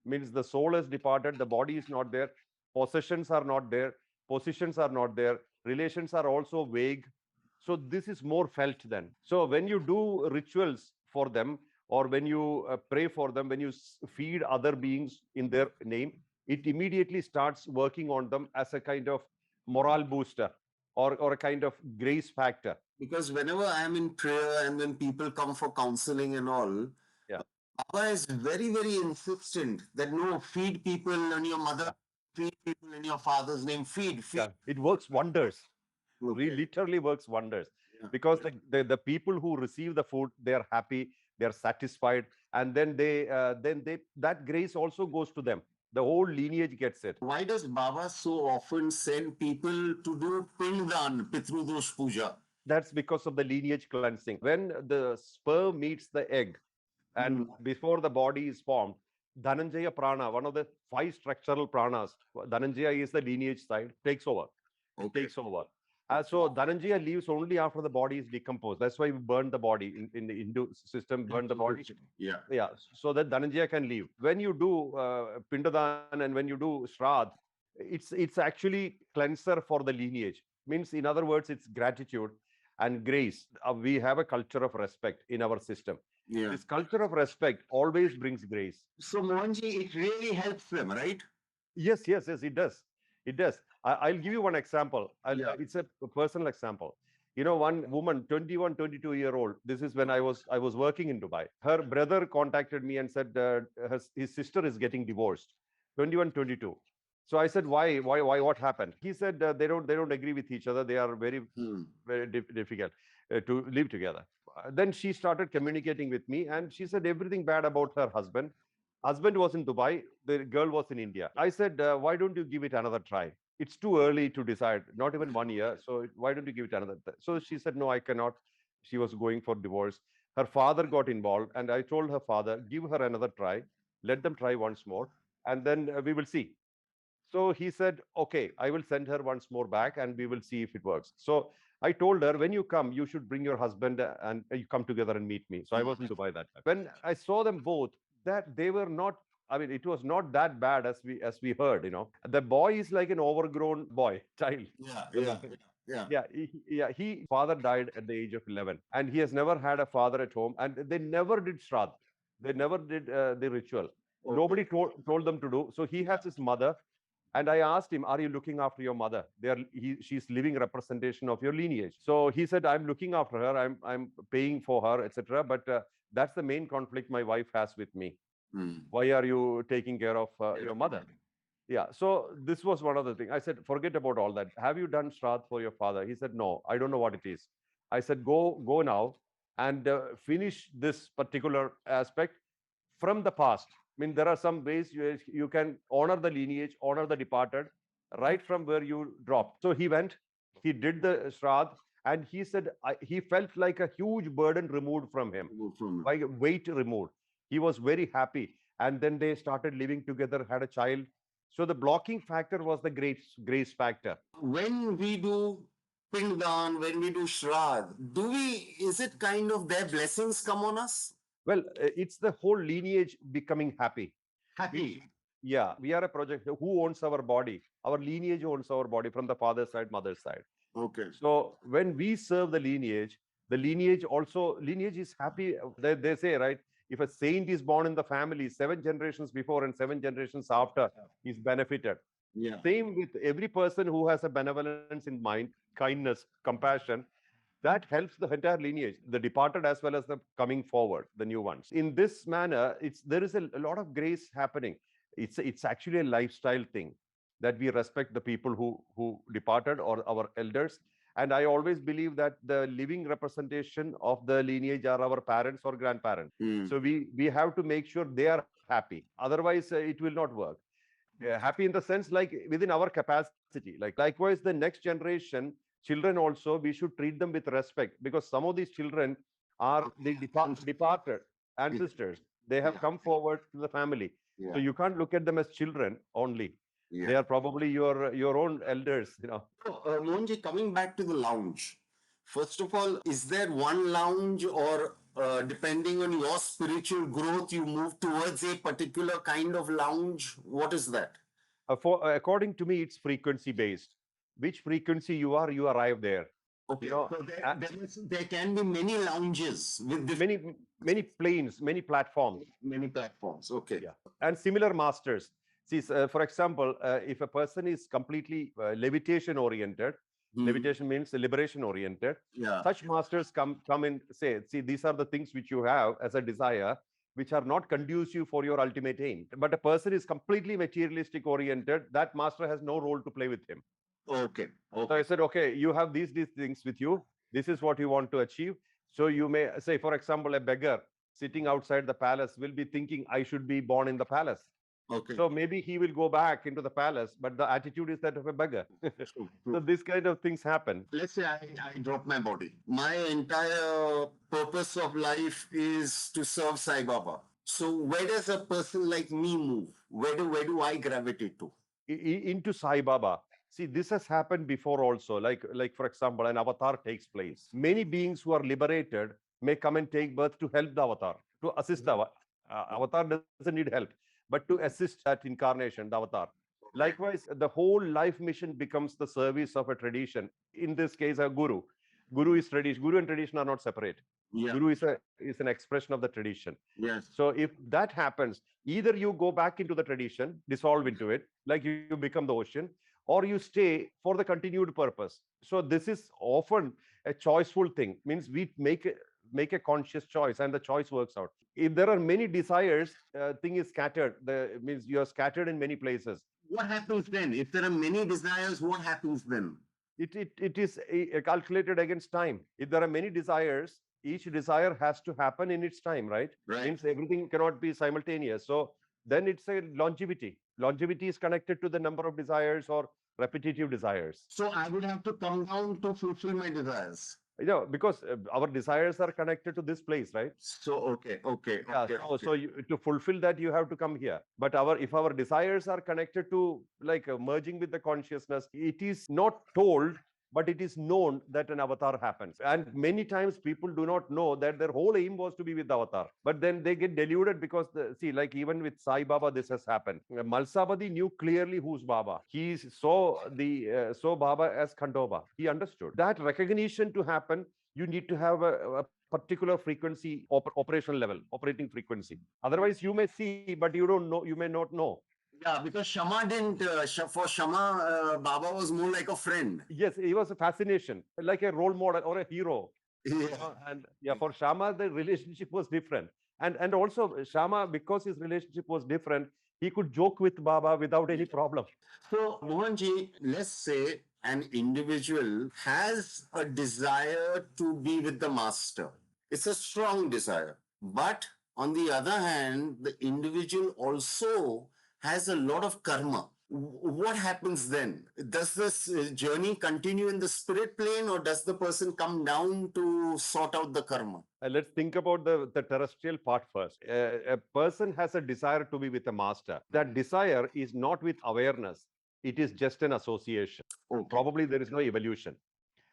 Means the soul has departed, the body is not there, possessions are not there, positions are not there, relations are also vague. So this is more felt then. So when you do rituals for them, or when you pray for them, when you feed other beings in their name, it immediately starts working on them as a kind of moral booster, or a kind of grace factor. Because whenever I'm in prayer and when people come for counseling and all, Yeah. Baba is very insistent that no, feed people and your mother, feed people in your father's name, feed. Yeah, it works wonders. Okay. Literally works wonders. Yeah. Because the people who receive the food, they are happy, they are satisfied, and then that grace also goes to them. The whole lineage gets it. Why does Baba so often send people to do Pindan, Pitrudosh Puja? That's because of the lineage cleansing. When the sperm meets the egg, and before the body is formed, Dhananjaya prana, one of the 5 structural pranas, Dhananjaya is the lineage side, takes over. It takes over. So Dhananjaya leaves only after the body is decomposed. That's why we burn the body in the Hindu system, burn the body. Yeah. Yeah, so that Dhananjaya can leave. When you do Pindadan and when you do Shraddh, it's actually cleanser for the lineage. Means, in other words, it's gratitude and grace. We have a culture of respect in our system. Yeah. This culture of respect always brings grace. So Mohanji, it really helps them, right? Yes, it does. It does. I'll give you one example. Yeah. It's a personal example. You know, one woman, 21, 22-year-old. This is when I was working in Dubai. Her brother contacted me and said his sister is getting divorced, 21, 22. So I said, why, what happened? He said they don't agree with each other. They are very very difficult to live together. Then she started communicating with me, and she said everything bad about her husband. Husband was in Dubai, the girl was in India. I said, why don't you give it another try? It's too early to decide, not even 1 year. So why don't you give it another? So she said, no, I cannot. She was going for divorce. Her father got involved, and I told her father, give her another try, let them try once more, and then we will see. So he said, okay, I will send her once more back and we will see if it works. So I told her, when you come, you should bring your husband and you come together and meet me. So I was in Dubai that time. When I saw them both, that they were not, I mean, it was not that bad as we heard, you know. The boy is like an overgrown boy, child. Yeah. He father died at the age of 11, and he has never had a father at home, and they never did Shraddh. They never did the ritual. Nobody told them to do. So he has his mother, and I asked him, are you looking after your mother? She's living representation of your lineage. So he said, I'm looking after her. I'm paying for her, etc. But that's the main conflict my wife has with me. Why are you taking care of your mother? Yeah. So this was one of the things. I said, forget about all that. Have you done Shraddh for your father? He said, no, I don't know what it is. I said, go now and finish this particular aspect from the past. I mean, there are some ways you can honor the lineage, honor the departed, right from where you dropped. So he went, he did the Shraddh, and he said he felt like a huge burden removed from him, like weight removed. He was very happy. And then they started living together, had a child. So the blocking factor was the grace factor. When we do Pindan, when we do Shraddh, is it kind of their blessings come on us? Well, it's the whole lineage becoming happy. Happy. Yeah, we are a project. Who owns our body? Our lineage owns our body from the father's side, mother's side. Okay. So when we serve the lineage is happy. They say, right? If a saint is born in the family, 7 generations before and 7 generations after, he's benefited. Yeah. Same with every person who has a benevolence in mind, kindness, compassion, that helps the entire lineage, the departed as well as the coming forward, the new ones. In this manner, there is a lot of grace happening. It's actually a lifestyle thing, that we respect the people who departed or our elders. And I always believe that the living representation of the lineage are our parents or grandparents. So we have to make sure they are happy. Otherwise, it will not work. Happy in the sense, like within our capacity. Like likewise, the next generation children also, we should treat them with respect, because some of these children are the departed ancestors. They have come forward to the family. So you can't look at them as children only. They are probably your own elders, you know. So, Mohanji, coming back to the lounge, first of all, is there one lounge, or depending on your spiritual growth, you move towards a particular kind of lounge? What is that? According to me, it's frequency based. Which frequency you are, you arrive there. Okay. You know, So there can be many lounges with many planes, many platforms. many platforms. Okay. Yeah. And similar masters. See, for example, if a person is completely levitation oriented, levitation means liberation oriented. Yeah. Such masters come and say, see, these are the things which you have as a desire, which are not conducive for your ultimate aim. But a person is completely materialistic oriented, that master has no role to play with him. Okay. So I said, okay, you have these things with you. This is what you want to achieve. So you may say, for example, a beggar sitting outside the palace will be thinking, I should be born in the palace. Okay. So maybe he will go back into the palace, but the attitude is that of a beggar. So this kind of things happen. Let's say I drop my body. My entire purpose of life is to serve Sai Baba. So where does a person like me move? Where do I gravitate to? Into Sai Baba. See, this has happened before also. Like for example, an avatar takes place. Many beings who are liberated may come and take birth to help the avatar, to assist the avatar doesn't need help, but to assist that incarnation, the avatar. Likewise, the whole life mission becomes the service of a tradition. In this case, a guru. Guru is tradition. Guru and tradition are not separate. Yeah. Guru is an expression of the tradition. Yes. So if that happens, either you go back into the tradition, dissolve into it, like you become the ocean, or you stay for the continued purpose. So this is often a choiceful thing. Means we make a conscious choice, and the choice works out. If there are many desires, thing is scattered. The means you are scattered in many places. What happens then? If there are many desires, what happens then? It is calculated against time. If there are many desires, each desire has to happen in its time, right? Right. Means everything cannot be simultaneous. So then it's a longevity. Longevity is connected to the number of desires or repetitive desires. So I would have to come down to fulfill my desires. Because our desires are connected to this place, right? So okay. Yeah, so to fulfill that, you have to come here. But if our desires are connected to like merging with the consciousness, it is not told, but it is known that an avatar happens. And many times people do not know that their whole aim was to be with the avatar. But then they get deluded because, see, like even with Sai Baba, this has happened. Malsabadi knew clearly who's Baba. He saw Baba as Khandoba. He understood. That recognition to happen, you need to have a particular frequency, operational level, operating frequency. Otherwise, you may see, but you don't know, you may not know. Yeah, because Shama didn't, for Shama, Baba was more like a friend. Yes, he was a fascination, like a role model or a hero. Yeah. And yeah, for Shama, the relationship was different. And also Shama, because his relationship was different, he could joke with Baba without any problem. So, Mohanji, let's say an individual has a desire to be with the master. It's a strong desire. But on the other hand, the individual also has a lot of karma. What happens then? Does this journey continue in the spirit plane, or does the person come down to sort out the karma? Let's think about the terrestrial part first. A person has a desire to be with a master. That desire is not with awareness. It is just an association. Okay. Probably there is no evolution.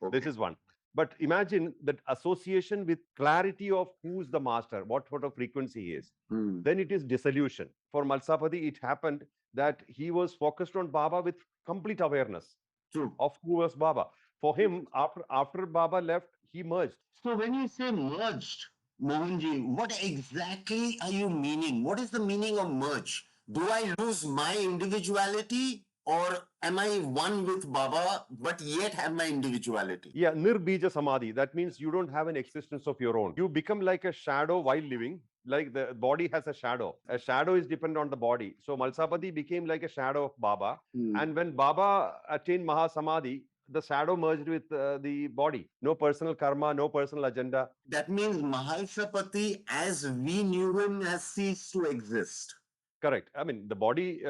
Okay. This is one. But imagine that association with clarity of who's the master, what sort of frequency he is. Then it is dissolution. For Malsapati, it happened that he was focused on Baba with complete awareness. True. Of who was Baba. For him, after Baba left, he merged. So when you say merged, Mohanji, what exactly are you meaning? What is the meaning of merge? Do I lose my individuality, or am I one with Baba but yet have my individuality? Yeah, nirbija samadhi. That means you don't have an existence of your own. You become like a shadow while living. Like the body has a shadow. A shadow is dependent on the body. So Malsapati became like a shadow of Baba. And when Baba attained Mahasamadhi, the shadow merged with the body. No personal karma, no personal agenda. That means Mahalsapati, as we knew him, has ceased to exist. Correct. I mean, the body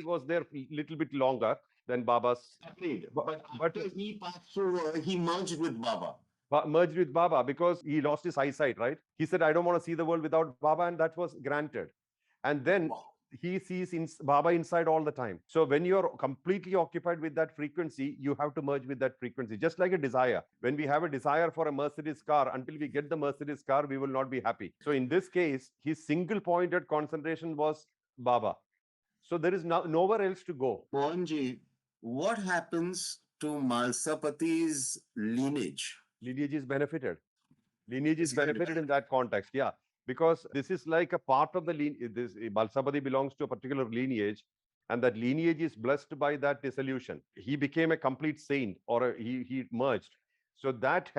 was there a little bit longer than Baba's. Agreed. But after he passed through, he merged with Baba. Merged with Baba because he lost his eyesight, right? He said, I don't want to see the world without Baba, and that was granted. And then he sees Baba inside all the time. So when you're completely occupied with that frequency, you have to merge with that frequency, just like a desire. When we have a desire for a Mercedes car, until we get the Mercedes car, we will not be happy. So in this case, his single pointed concentration was Baba. So there is nowhere else to go. Mohanji, what happens to Malsapati's lineage? Lineage is benefited. Lineage is benefited in that context, yeah. Because this is like a part of the lineage. This Malsapati belongs to a particular lineage, and that lineage is blessed by that dissolution. He became a complete saint, or he merged. So that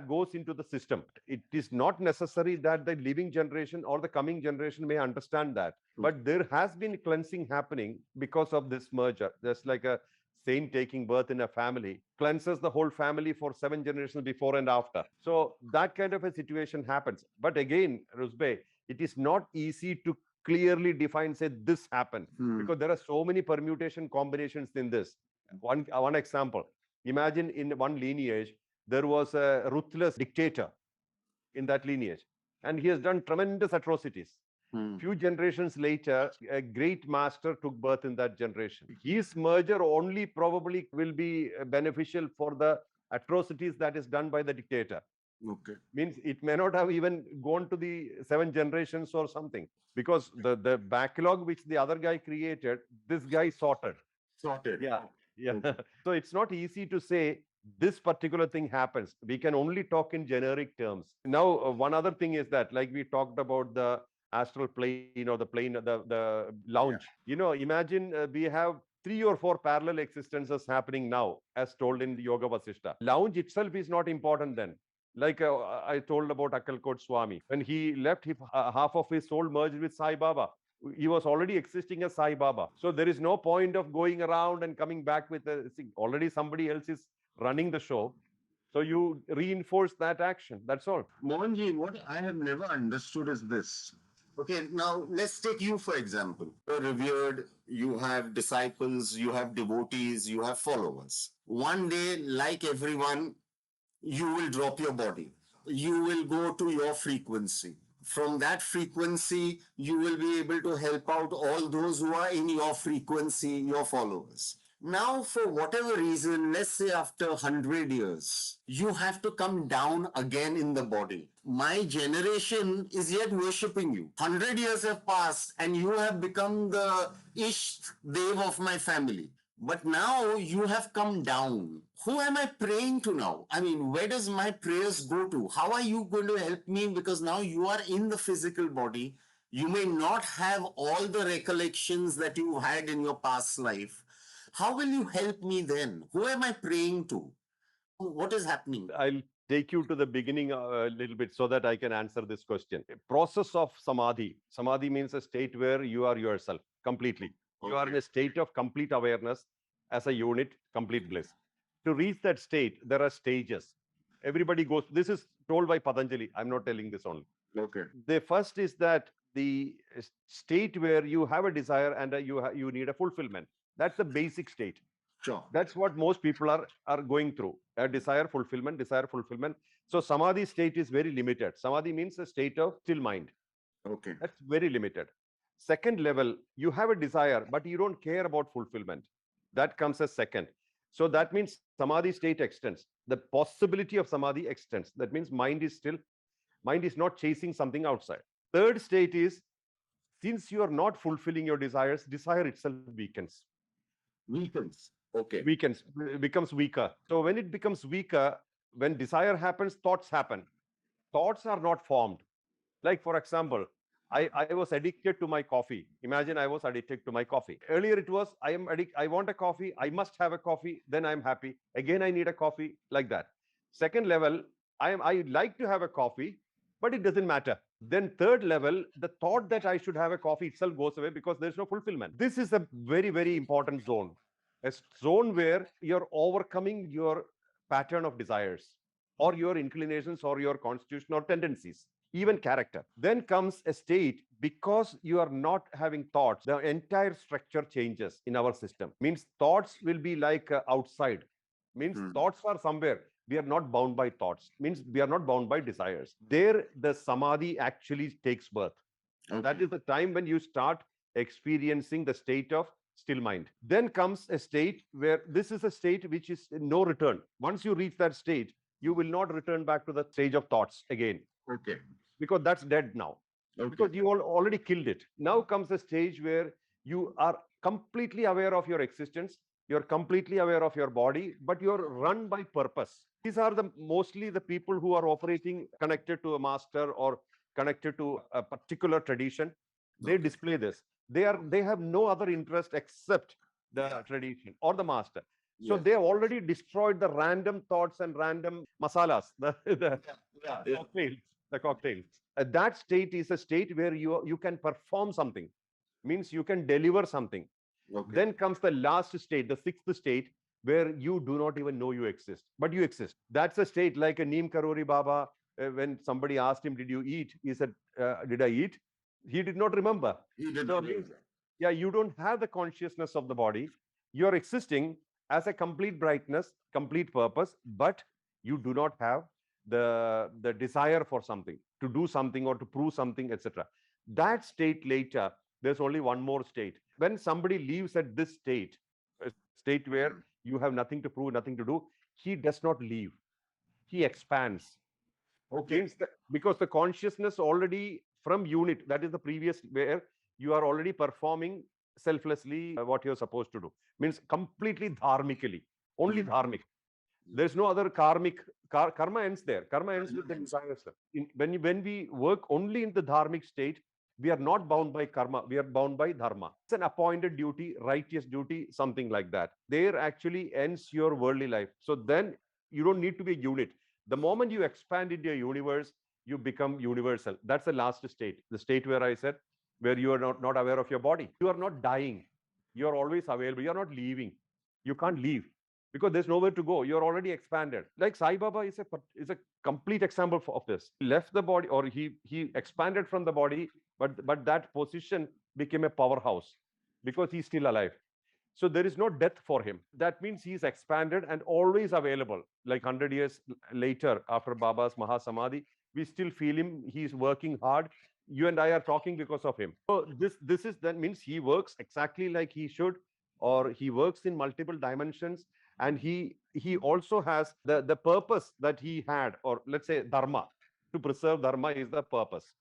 goes into the system. It is not necessary that the living generation or the coming generation may understand that. But there has been cleansing happening because of this merger. Just like a saint taking birth in a family cleanses the whole family for 7 generations before and after. So that kind of a situation happens. But again, Ruzbeh, it is not easy to clearly define, say this happened, because there are so many permutation combinations in this. One example, imagine in one lineage, there was a ruthless dictator in that lineage, and he has done tremendous atrocities. Few generations later, a great master took birth in that generation. His merger only probably will be beneficial for the atrocities that is done by the dictator. Okay. Means it may not have even gone to the 7 generations or something, because the backlog which the other guy created, this guy sorted. Sorted. Yeah. Yeah. Okay. So it's not easy to say this particular thing happens. We can only talk in generic terms. Now, one other thing is that, like we talked about the astral plane or the plane, the lounge. Yeah. Imagine we have 3 or 4 parallel existences happening now, as told in Yoga Vasishta. Lounge itself is not important then. Like I told about Akkalkot Swami, when he left, half of his soul merged with Sai Baba. He was already existing as Sai Baba. So there is no point of going around and coming back with already somebody else is running the show. So you reinforce that action. That's all. Mohanji, what I have never understood is this. Okay, now let's take you for example. You're revered, you have disciples, you have devotees, you have followers. One day, like everyone, you will drop your body. You will go to your frequency. From that frequency, you will be able to help out all those who are in your frequency, your followers. Now, for whatever reason, let's say after 100 years, you have to come down again in the body. My generation is yet worshipping you. 100 years have passed and you have become the Isht Dev of my family. But now you have come down. Who am I praying to now? I mean, where does my prayers go to? How are you going to help me? Because now you are in the physical body. You may not have all the recollections that you had in your past life. How will you help me then? Who am I praying to? What is happening? I'll take you to the beginning a little bit so that I can answer this question. Process of samadhi. Samadhi means a state where you are yourself completely. You are in a state of complete awareness as a unit, complete bliss. To reach that state, there are stages. Everybody goes, this is told by Patanjali. I'm not telling this only. Okay. The first is that the state where you have a desire and you need a fulfillment. That's the basic state. Sure. That's what most people are going through. A desire, fulfillment, desire, fulfillment. So samadhi state is very limited. Samadhi means a state of still mind. Okay. That's very limited. Second level, you have a desire, but you don't care about fulfillment. That comes as second. So that means samadhi state extends. The possibility of samadhi extends. That means mind is not chasing something outside. Third state is, since you are not fulfilling your desires, desire itself weakens. Weakens. Okay. Weakens, becomes weaker. So when it becomes weaker, when desire happens, thoughts happen. Thoughts are not formed. Like, for example, I was addicted to my coffee. Imagine I was addicted to my coffee. Earlier it was, I want a coffee, I must have a coffee, then I'm happy. Again, I need a coffee, like that. Second level, I like to have a coffee, but it doesn't matter. Then third level, the thought that I should have a coffee itself goes away because there's no fulfillment. This is a very, very important zone. A zone where you're overcoming your pattern of desires or your inclinations or your constitution or tendencies, even character. Then comes a state, because you are not having thoughts, the entire structure changes in our system. Means thoughts will be like outside. Means thoughts are somewhere. We are not bound by thoughts. Means we are not bound by desires. There, the samadhi actually takes birth. Okay. That is the time when you start experiencing the state of still mind. Then comes a state where this is a state which is no return. Once you reach that state, you will not return back to the stage of thoughts again. Okay. Because that's dead now. Okay. Because you already killed it. Now comes a stage where you are completely aware of your existence. You're completely aware of your body, but you're run by purpose. These are mostly the people who are operating connected to a master or connected to a particular tradition. They display this. They have no other interest except the tradition or the master. So they have already destroyed the random thoughts and random masalas, the cocktails. The cocktails. That state is a state where you can perform something. Means you can deliver something. Okay. Then comes the last state, the sixth state, where you do not even know you exist, but you exist. That's a state like a Neem Karori Baba. When somebody asked him, did you eat? He said, did I eat? He did not remember. He did not remember. Yeah, you don't have the consciousness of the body. You're existing as a complete brightness, complete purpose, but you do not have the desire for something, to do something or to prove something, etc. That state later, there's only one more state. When somebody leaves at this state, a state where you have nothing to prove, nothing to do, he does not leave. He expands. Okay. Means that because the consciousness already from unit, that is the previous where you are already performing selflessly what you're supposed to do. Means completely dharmically, only dharmic. There's no other karmic. Karma ends there. Karma ends with the desires. When we work only in the dharmic state, we are not bound by karma. We are bound by dharma. It's an appointed duty, righteous duty, something like that. There actually ends your worldly life. So then you don't need to be a unit. The moment you expand into a universe, you become universal. That's the last state. The state where I said, where you are not aware of your body. You are not dying. You are always available. You are not leaving. You can't leave because there's nowhere to go. You're already expanded. Like Sai Baba is a complete example of this. He left the body, or he expanded from the body, but that position became a powerhouse because he's still alive. So there is no death for him. That means he's expanded and always available. Like 100 years later, after Baba's Mahasamadhi, we still feel him. He's working hard. You and I are talking because of him. So this is that means he works exactly like he should, or he works in multiple dimensions, and he also has the purpose that he had, or let's say dharma. To preserve dharma is the purpose.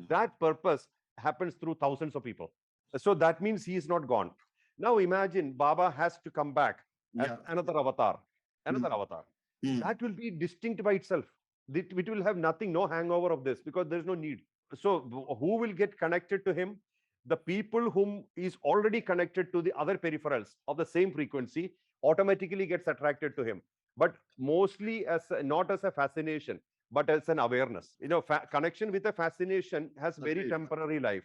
That purpose happens through thousands of people. So that means he is not gone. Now imagine Baba has to come back as another avatar, another avatar. That will be distinct by itself. It will have nothing, no hangover of this because there's no need. So who will get connected to him? The people whom is already connected to the other peripherals of the same frequency automatically gets attracted to him. But mostly as not as a fascination, but as an awareness. Connection with a fascination has very temporary life,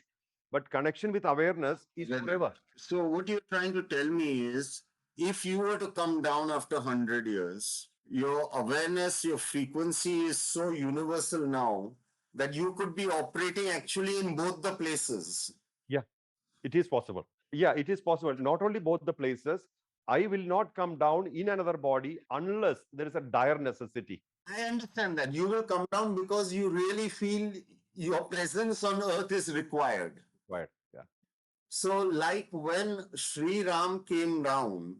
but connection with awareness is forever. So what you're trying to tell me is, if you were to come down after 100 years, your awareness, your frequency is so universal now that you could be operating actually in both the places. Yeah, it is possible. Yeah, it is possible. Not only both the places, I will not come down in another body unless there is a dire necessity. I understand that. You will come down because you really feel your presence on earth is required. Right. Yeah. So, like when Sri Ram came down,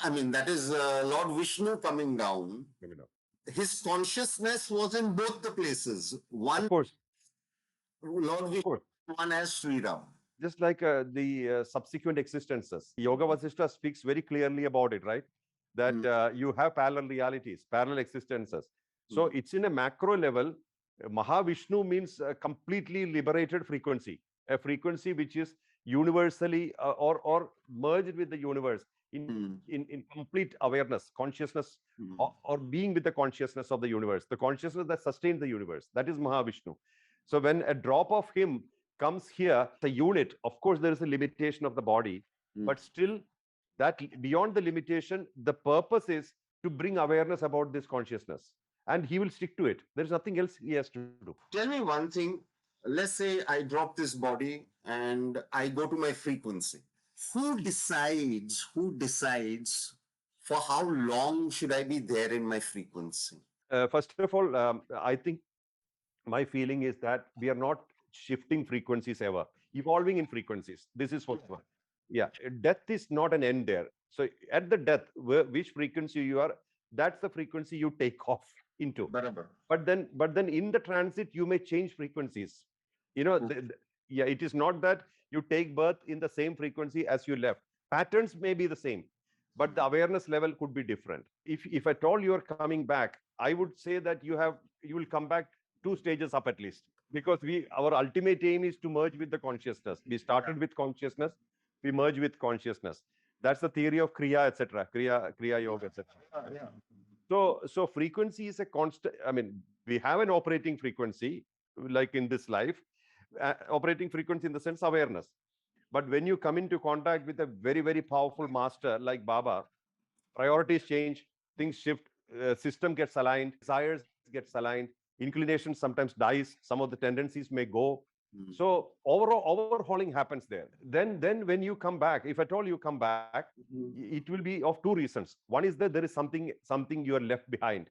I mean, that is Lord Vishnu coming down, his consciousness was in both the places. One, of course, Lord Vishnu, one as Sri Ram. Just like the subsequent existences. Yoga Vasishtha speaks very clearly about it, right? That you have parallel realities, parallel existences. So it's in a macro level. Mahavishnu means a completely liberated frequency, a frequency which is universally or merged with the universe in complete awareness, consciousness, or being with the consciousness of the universe, the consciousness that sustains the universe. That is Mahavishnu. So when a drop of him comes here, the unit, of course, there is a limitation of the body, but still, that beyond the limitation, the purpose is to bring awareness about this consciousness, and he will stick to it. There is nothing else he has to do. Tell me one thing. Let's say I drop this body and I go to my frequency. Who decides? Who decides for how long should I be there in my frequency? First of all, I think my feeling is that we are not shifting frequencies ever, evolving in frequencies. This is first one. Yeah, death is not an end there. So at the death, which frequency you are, that's the frequency you take off into. But then in the transit, you may change frequencies. Yeah, it is not that you take birth in the same frequency as you left. Patterns may be the same, but the awareness level could be different. If at all you are coming back, I would say that you will come back 2 stages up at least, because our ultimate aim is to merge with the consciousness. We started with consciousness, we merge with consciousness. That's the theory of kriya, etc. Kriya yoga, etc. So frequency is a constant. I mean, we have an operating frequency, like in this life, operating frequency in the sense awareness. But when you come into contact with a very, very powerful master like Baba, priorities change, things shift, system gets aligned, desires gets aligned, inclination sometimes dies, some of the tendencies may go. So overhauling happens there. Then when you come back, if at all you come back, it will be of 2 reasons. One is that there is something you are left behind,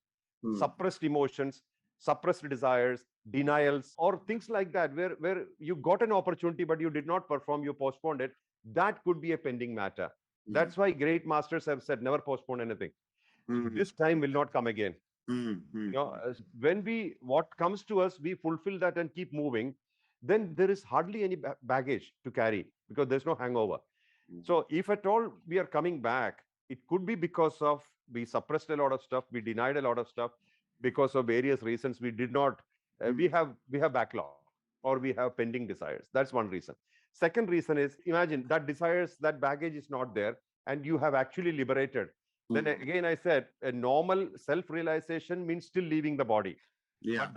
suppressed emotions, suppressed desires, denials, or things like that, where you got an opportunity but you did not perform, you postponed it. That could be a pending matter. Mm, That's why great masters have said, never postpone anything. mm, This time will not come again. mm, mm, When what comes to us, we fulfill that and keep moving, then there is hardly any baggage to carry because there's no hangover. mm, So if at all we are coming back, it could be because of we suppressed a lot of stuff, we denied a lot of stuff because of various reasons. We did not. mm. We have backlog or we have pending desires. That's one reason. Second reason is, imagine that desires, that baggage is not there, and you have actually liberated. Then Mm. again, I said a normal self-realization means still leaving the body. Yeah, But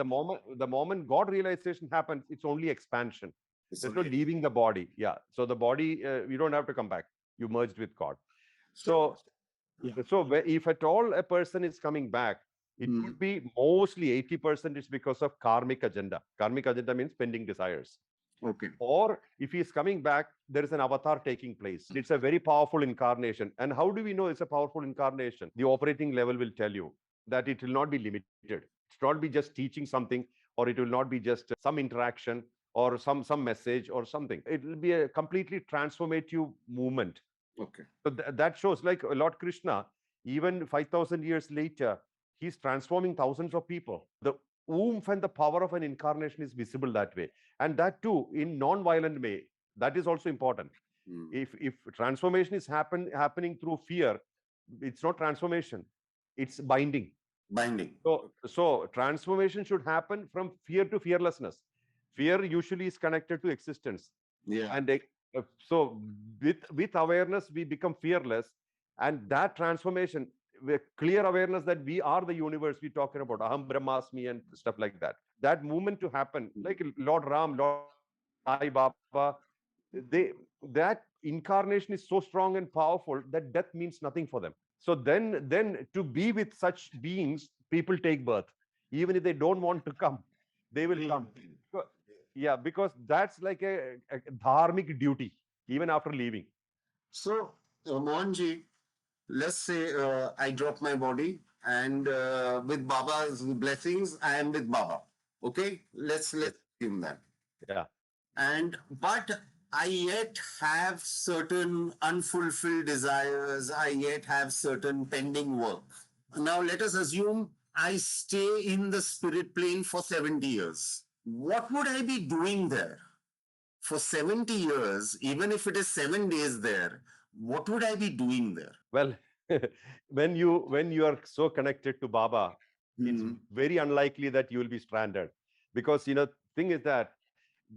the moment God realization happens, it's only expansion. it's There's no okay. leaving the body. Yeah. So the body, you don't have to come back. You merged with God. So, So, yeah. if at all a person is coming back, it Mm. could be mostly 80% is because of karmic agenda. Karmic agenda means pending desires. Okay. Or if he is coming back, there is an avatar taking place. It's a very powerful incarnation. And how do we know it's a powerful incarnation? The operating level will tell you that it will not be limited. It's not be just teaching something, or it will not be just some interaction or some message or something. It will be a completely transformative movement. Okay. So that shows, like Lord Krishna, even 5,000 years later, he's transforming thousands of people. The oomph and the power of an incarnation is visible that way. And that too, in non-violent way. That is also important. Mm. If transformation is happening through fear, it's not transformation, it's binding. Binding. So transformation should happen from fear to fearlessness. Fear usually is connected to existence, Yeah. and so with awareness we become fearless, and that transformation with clear awareness that we are the universe, we talking about aham brahmasmi and stuff like that. That movement to happen, like Lord Ram, Lord Sai Baba, they that incarnation is so strong and powerful that death means nothing for them. So then to be with such beings, people take birth even if they don't want to come, they will come. Mm. So, yeah, because that's like a dharmic duty even after leaving. So, Mohanji, let's say I drop my body and with Baba's blessings, I am with Baba. Okay, let's Yes. assume that. Yeah. And but I yet have certain unfulfilled desires. I yet have certain pending work. Now let us assume I stay in the spirit plane for 70 years. What would I be doing there? For 70 years, even if it is 7 days there, what would I be doing there? Well, when you are so connected to Baba, it's Hmm. very unlikely that you will be stranded, because thing is that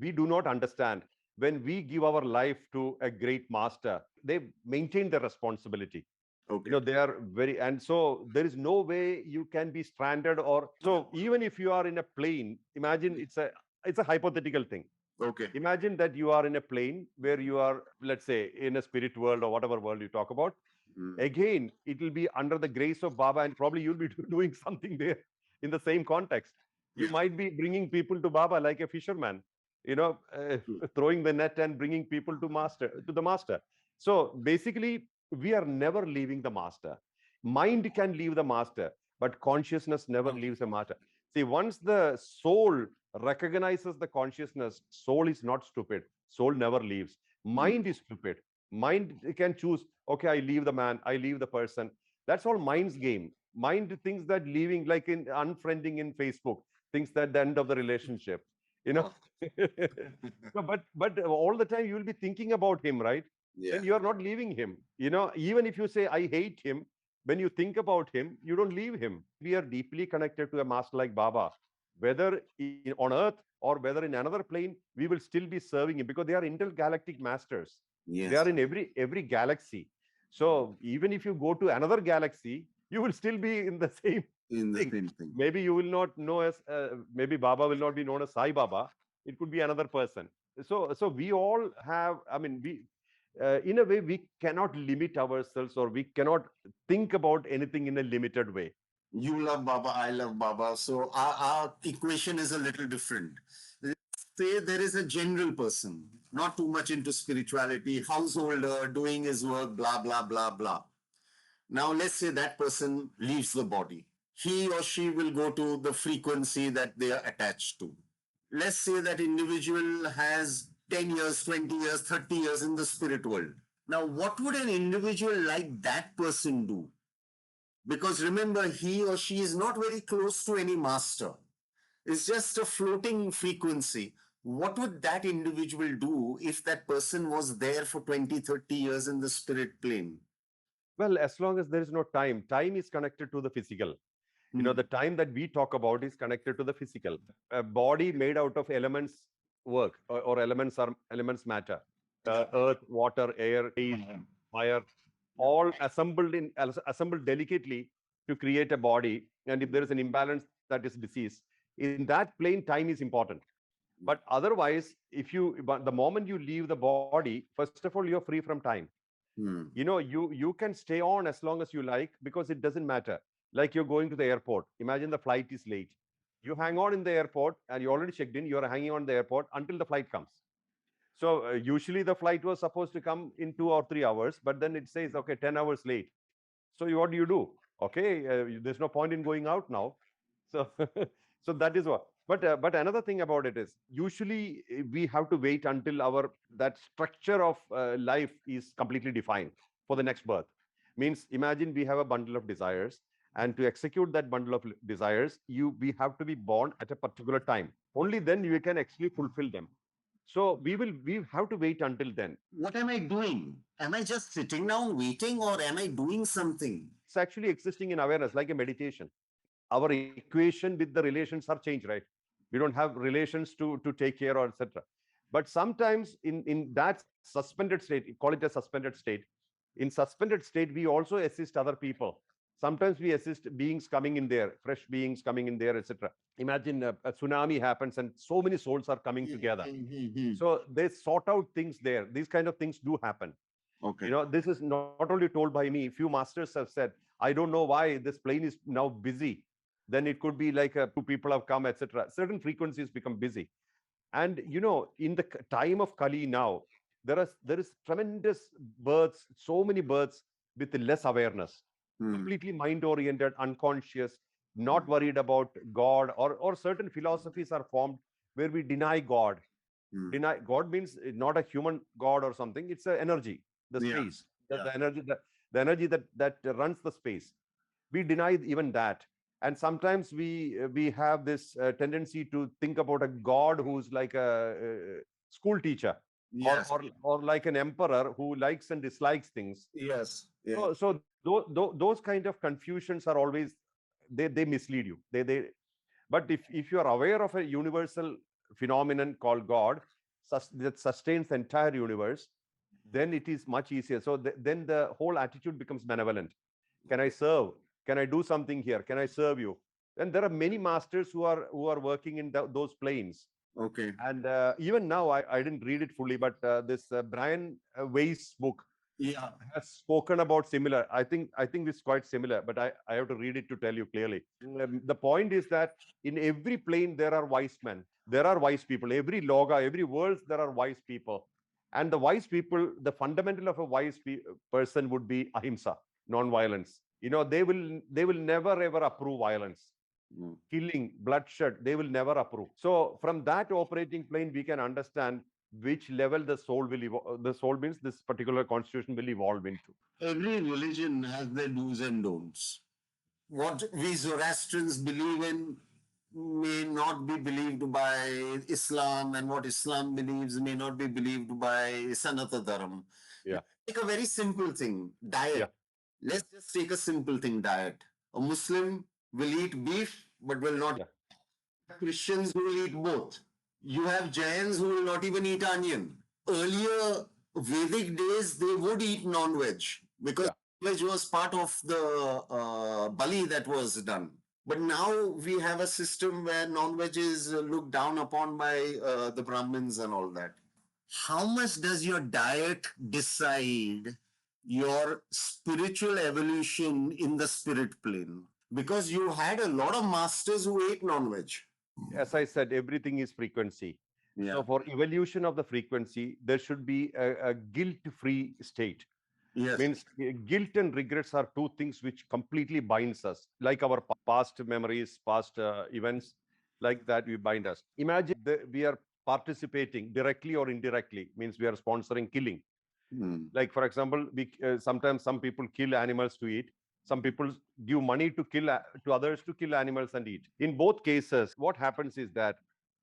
we do not understand, when we give our life to a great master, they maintain the responsibility. Okay. They are very, and so there is no way you can be stranded. Or so even if you are in a plane, imagine it's a hypothetical thing. Okay. Imagine that you are in a plane where you are, let's say, in a spirit world or whatever world you talk about. Hmm. Again, it will be under the grace of Baba, and probably you'll be doing something there in the same context. You Yeah. might be bringing people to Baba like a fisherman, True. throwing the net and bringing people to the master. So basically, we are never leaving the master. Mind can leave the master, but consciousness never leaves the master. See, once the soul recognizes the consciousness, soul is not stupid. Soul never leaves. Hmm. Mind is stupid. Mind can choose, okay, I leave the man, I leave the person. That's all mind's game. Mind thinks that leaving, like in unfriending in Facebook, thinks that the end of the relationship. You know, Oh, No, but all the time you will be thinking about him, right? yeah. Then you are not leaving him. Even if you say I hate him, when you think about him, you don't leave him. We are deeply connected to a master like Baba, whether on earth or whether in another plane, we will still be serving him, because they are intergalactic masters. They Yes. are in every galaxy. So even if you go to another galaxy, you will still be in the same In the thing. same thing. Maybe you will not know as maybe Baba will not be known as Sai Baba. It could be another person. So we all have. I mean, we in a way we cannot limit ourselves, or we cannot think about anything in a limited way. You love Baba, I love Baba. So our equation is a little different. Let's say there is a general person, not too much into spirituality, householder, doing his work, blah, blah, blah, blah. Now, let's say that person leaves the body. he or she will go to the frequency that they are attached to. Let's say that individual has 10 years, 20 years, 30 years in the spirit world. Now, what would an individual like that person do? Because remember, he or she is not very close to any master. It's just a floating frequency. What would that individual do if that person was there for 20, 30 years in the spirit plane? Well, as long as there is no time, time is connected to the physical. The time that we talk about is connected to the physical. A body made out of elements work, or elements matter. Earth, water, air, fire, all assembled delicately to create a body. And if there is an imbalance, that is disease. In that plane, time is important. But otherwise, but the moment you leave the body, first of all, you're free from time. Hmm. You can stay on as long as you like, because it doesn't matter. Like you're going to the airport, imagine the flight is late, you hang on in the airport, and you already checked in, you're hanging on the airport until the flight comes. So usually the flight was supposed to come in 2 or 3 hours, but then it says, okay, 10 hours late. So what do? Okay, there's no point in going out now. So so that is what. But another thing about it is, usually we have to wait until our that structure of life is completely defined for the next birth. Means, imagine we have a bundle of desires, and to execute that bundle of desires, we have to be born at a particular time. Only then you can actually fulfill them. So we have to wait until then. What am I doing? Am I just sitting down waiting, or am I doing something? It's actually existing in awareness, like a meditation. Our equation with the relations are changed, right? We don't have relations to take care, or etc. But sometimes in that suspended state, call it a suspended state, in suspended state we also assist other people. Sometimes we assist beings coming in there, fresh beings coming in there, etc. Imagine a tsunami happens and so many souls are coming together. So they sort out things there. These kind of things do happen. Okay. This is not only told by me. Few masters have said, I don't know why this plane is now busy. Then it could be like two people have come, etc. Certain frequencies become busy. And in the time of Kali now, there is tremendous births, so many births with less awareness, completely mind oriented, unconscious, not worried about God, or certain philosophies are formed where we deny God. Deny God means not a human God or something. It's an energy, the Yeah. space, the energy, the energy that runs the space. We deny even that. And sometimes we have this tendency to think about a God who's like a school teacher, Yes. or like an emperor who likes and dislikes things. Yes. Yeah. So those kind of confusions are always, they mislead you. But if you are aware of a universal phenomenon called God, that sustains the entire universe, then it is much easier. So then the whole attitude becomes benevolent. Can I serve? Can I do something here? Can I serve you? And there are many masters who are working in those planes. Okay. And even now, I didn't read it fully, but this Brian Weiss book Yeah. has spoken about similar. I think it's quite similar, but I have to read it to tell you clearly. The point is that in every plane there are wise men, there are wise people. Every loga, every world, there are wise people. And the wise people, the fundamental of a wise person would be ahimsa, non-violence. They will never ever approve violence, killing, bloodshed. They will never approve. So from that operating plane, we can understand which level the soul will evolve. The soul means this particular constitution will evolve into. Every religion has their do's and don'ts. What we Zoroastrians believe in may not be believed by Islam, and what Islam believes may not be believed by Sanatana Dharma. Yeah. Take a very simple thing, diet. Yeah. Let's just take a simple thing, diet. A Muslim will eat beef but will not. Yeah. Christians who will eat both. You have Jains who will not even eat onion. Earlier Vedic days, they would eat non-veg because veg was part of the bali that was done. But now we have a system where non-veg is looked down upon by the Brahmins and all that. How much does your diet decide your spiritual evolution in the spirit plane? Because you had a lot of masters who ate non-veg. As I said, everything is frequency. Yeah. So for evolution of the frequency, there should be a guilt-free state. Yes. Means guilt and regrets are two things which completely binds us, like our past memories, past events, like that we bind us. Imagine we are participating directly or indirectly, means we are sponsoring killing. Mm. Like for example, we sometimes some people kill animals to eat, some people give money to kill to others to kill animals and eat. In both cases, what happens is that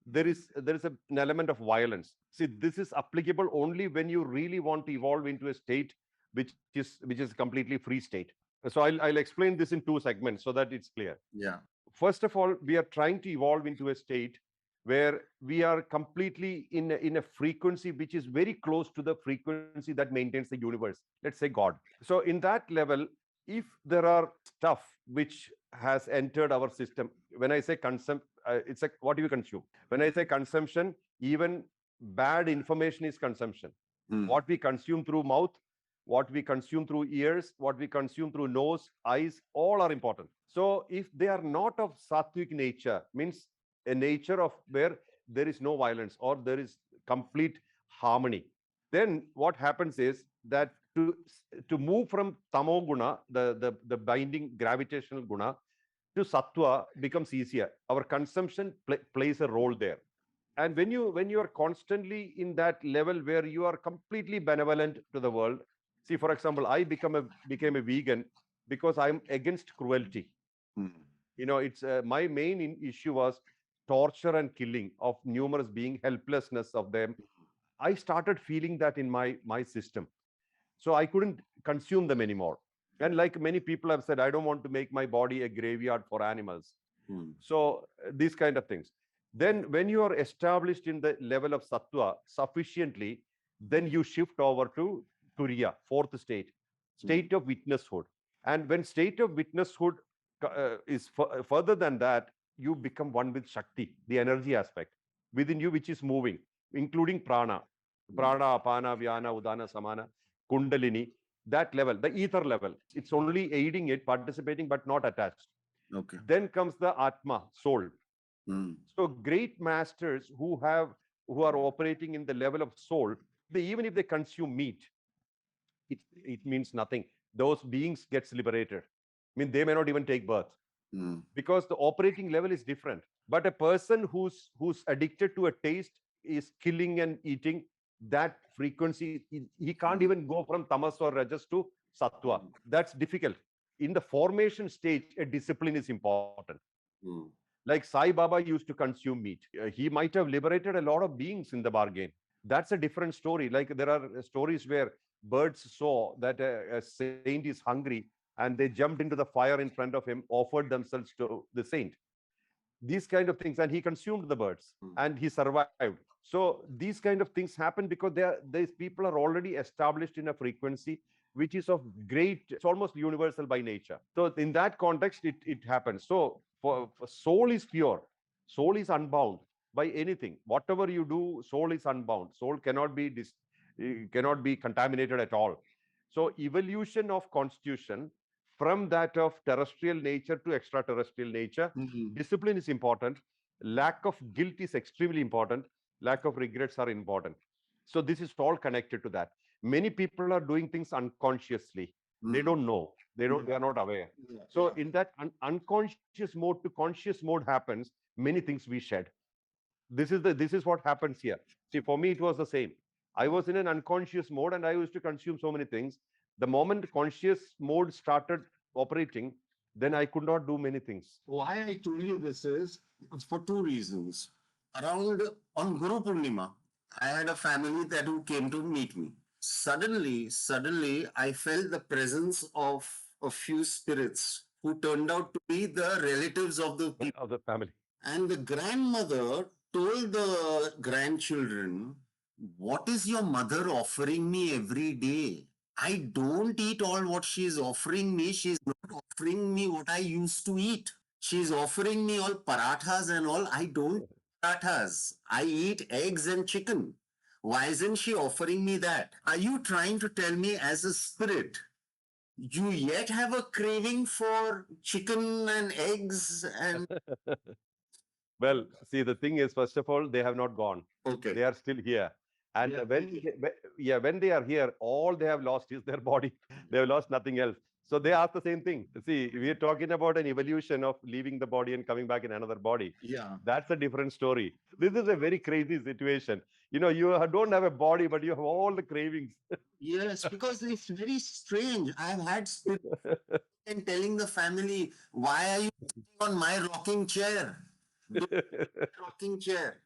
there is an element of violence. See, this is applicable only when you really want to evolve into a state which is completely free state. So I'll explain this in two segments so that it's clear. Yeah. First of all, we are trying to evolve into a state where we are completely in a frequency which is very close to the frequency that maintains the universe. Let's say God. So in that level, if there are stuff which has entered our system, when I say consume, it's like what do you consume? When I say consumption, even bad information is consumption. Mm. What we consume through mouth, what we consume through ears, what we consume through nose, eyes, all are important. So if they are not of sattvic nature, means a nature of where there is no violence or there is complete harmony, then what happens is that to move from tamo guna, the binding gravitational guna, to sattva becomes easier. Our consumption plays a role there. And when you are constantly in that level where you are completely benevolent to the world. See, for example, I became a vegan because I'm against cruelty. Mm. It's my main issue was torture and killing of numerous being, helplessness of them. I started feeling that in my system, so I couldn't consume them anymore. And like many people have said, I don't want to make my body a graveyard for animals. Mm. So these kind of things. Then when you are established in the level of sattva sufficiently, then you shift over to turiya, fourth state of witnesshood. And when state of witnesshood is further than that, you become one with shakti, the energy aspect within you which is moving, including prana, apana, vyana, udana, samana, kundalini, that level, the ether level. It's only aiding it, participating, but not attached. Okay. Then comes the atma, soul. Mm. So great masters who are operating in the level of soul, they even if they consume meat, it means nothing. Those beings gets liberated. I mean, they may not even take birth Mm. because the operating level is different. But a person who's addicted to a taste is killing and eating, that frequency, he can't even go from tamas or rajas to sattva. That's difficult. In the formation stage, a discipline is important. Mm. Like Sai Baba used to consume meat. He might have liberated a lot of beings in the bargain. That's a different story. Like there are stories where birds saw that a saint is hungry and they jumped into the fire in front of him, offered themselves to the saint. These kind of things, and he consumed the birds and he survived. So these kind of things happen because these people are already established in a frequency which is of great, it's almost universal by nature. So in that context, it happens. So for soul is pure, soul is unbound by anything. Whatever you do, soul is unbound. Soul cannot be contaminated at all. So evolution of constitution from that of terrestrial nature to extraterrestrial nature, Mm. discipline is important. Lack of guilt is extremely important. Lack of regrets are important. So this is all connected to that. Many people are doing things unconsciously. They Mm. don't know. They are not aware. Yeah. So in that unconscious mode to conscious mode happens, many things we shed. This is what happens here. See, for me, it was the same. I was in an unconscious mode and I used to consume so many things. The moment conscious mode started operating, then I could not do many things. Why I told you this is for two reasons. Around on Guru Purnima, I had a family that who came to meet me. Suddenly, I felt the presence of a few spirits who turned out to be the relatives of the people. Of the family. And the grandmother told the grandchildren, "What is your mother offering me every day? I don't eat all what she is offering me. She's not offering me what I used to eat. She's offering me all parathas and all. I don't eat parathas. I eat eggs and chicken. Why isn't she offering me that? Are you trying to tell me as a spirit you yet have a craving for chicken and eggs and Well, see, the thing is, first of all, they have not gone. okay. They are still here. And when they are here, all they have lost is their body. They have lost nothing else. So they ask the same thing. See, we are talking about an evolution of leaving the body and coming back in another body. Yeah. That's a different story. This is a very crazy situation. You don't have a body, but you have all the cravings. Yes, because it's very strange. I've had spirits and telling the family, why are you sitting on my rocking chair? Don't rocking chair.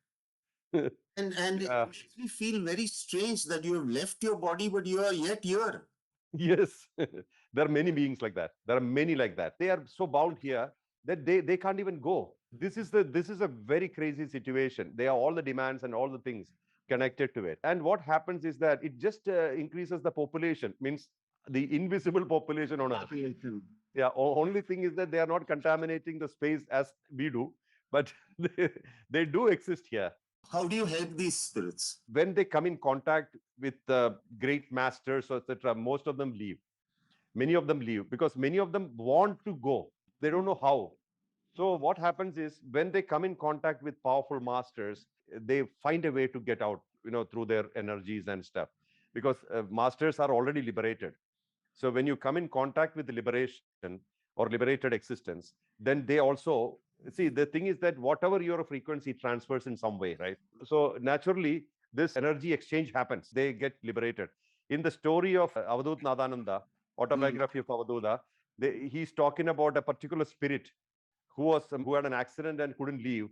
And it Yeah. makes me feel very strange that you have left your body, but you are yet here. Yes, there are many beings like that. There are many like that. They are so bound here that they can't even go. This is a very crazy situation. They are all the demands and all the things connected to it. And what happens is that it just increases the population, means the invisible population on Earth. Population. Yeah, only thing is that they are not contaminating the space as we do, but they do exist here. How do you help these spirits? When they come in contact with great masters, etc., most of them leave. Many of them leave because many of them want to go. They don't know how. So what happens is when they come in contact with powerful masters, they find a way to get out, through their energies and stuff, because masters are already liberated. So when you come in contact with liberation or liberated existence, then they also see, the thing is that whatever your frequency transfers in some way, right? So naturally, this energy exchange happens. They get liberated. In the story of Avadut Nadananda, autobiography of Avaduta, he's talking about a particular spirit who had an accident and couldn't leave,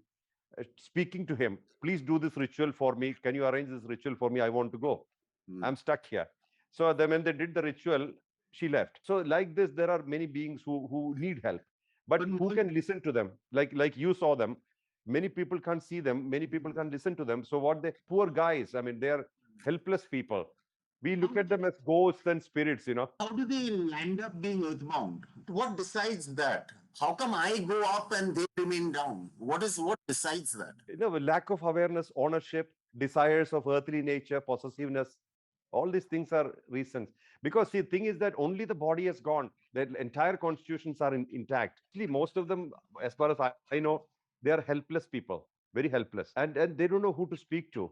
speaking to him, please do this ritual for me. Can you arrange this ritual for me? I want to go. I'm stuck here. So then when they did the ritual, she left. So like this, there are many beings who need help, but who can listen to them? Like you saw them. Many people can't see them. Many people can't listen to them. So what they poor guys? I mean, they are helpless people. We look at them as ghosts and spirits. How do they end up being earthbound? What decides that? How come I go up and they remain down? What decides that? Lack of awareness, ownership, desires of earthly nature, possessiveness, all these things are reasons. Because the thing is that only the body has gone, the entire constitutions are intact. Actually, most of them, as far as I know, they are helpless people, very helpless, and they don't know who to speak to.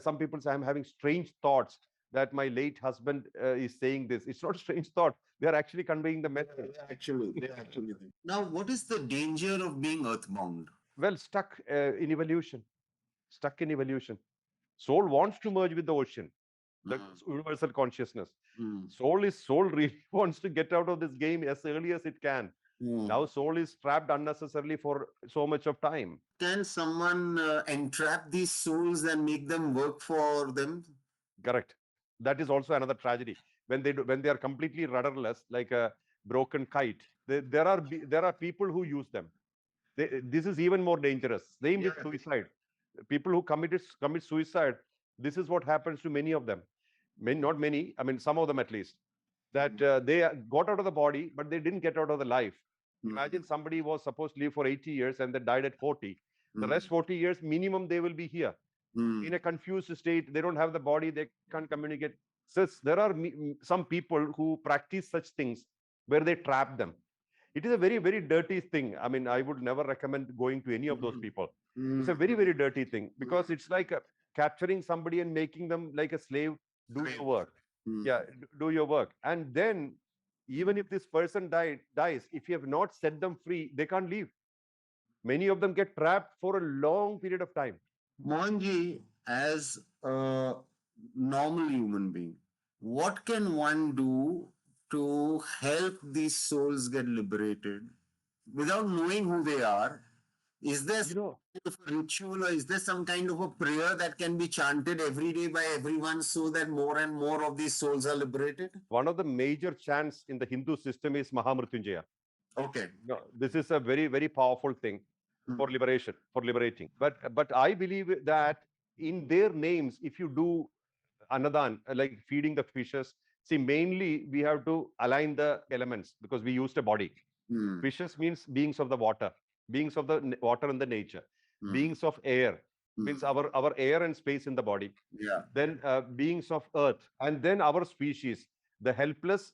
Some people say I'm having strange thoughts that my late husband is saying this. It's not a strange thought. They are actually conveying the message. They actually. Now, what is the danger of being earthbound? Well, stuck in evolution. Soul wants to merge with the ocean, the universal consciousness. Soul really wants to get out of this game as early as it can. Now soul is trapped unnecessarily for so much of time. Can someone entrap these souls and make them work for them? Correct. That is also another tragedy. When they are completely rudderless, like a broken kite, there are people who use them. This is even more dangerous. Same with suicide. People who commit suicide, this is what happens to many of them. Not many, I mean, some of them at least, that they got out of the body, but they didn't get out of the life. Imagine somebody was supposed to live for 80 years and they died at 40. The rest 40 years, minimum, they will be here in a confused state. They don't have the body, they can't communicate. So there are some people who practice such things where they trap them. It is a very, very dirty thing. I mean, I would never recommend going to any of those people. It's a very, very dirty thing because it's like capturing somebody and making them like a slave. Do your work. Yeah, do your work. And then, even if this person dies, if you have not set them free, they can't leave. Many of them get trapped for a long period of time. Mohanji, as a normal human being, what can one do to help these souls get liberated without knowing who they are? Is there some kind of a ritual or is there some kind of a prayer that can be chanted every day by everyone so that more and more of these souls are liberated? One of the major chants in the Hindu system is Mahamrityunjaya. Okay. No, this is a very, very powerful thing for liberation, for liberating. But I believe that in their names, if you do anadan, like feeding the fishes, see, mainly we have to align the elements because we used a body. Fishes means beings of the water, beings of the water and the nature, beings of air means our air and space in the body. Yeah. Then beings of earth, and then our species, the helpless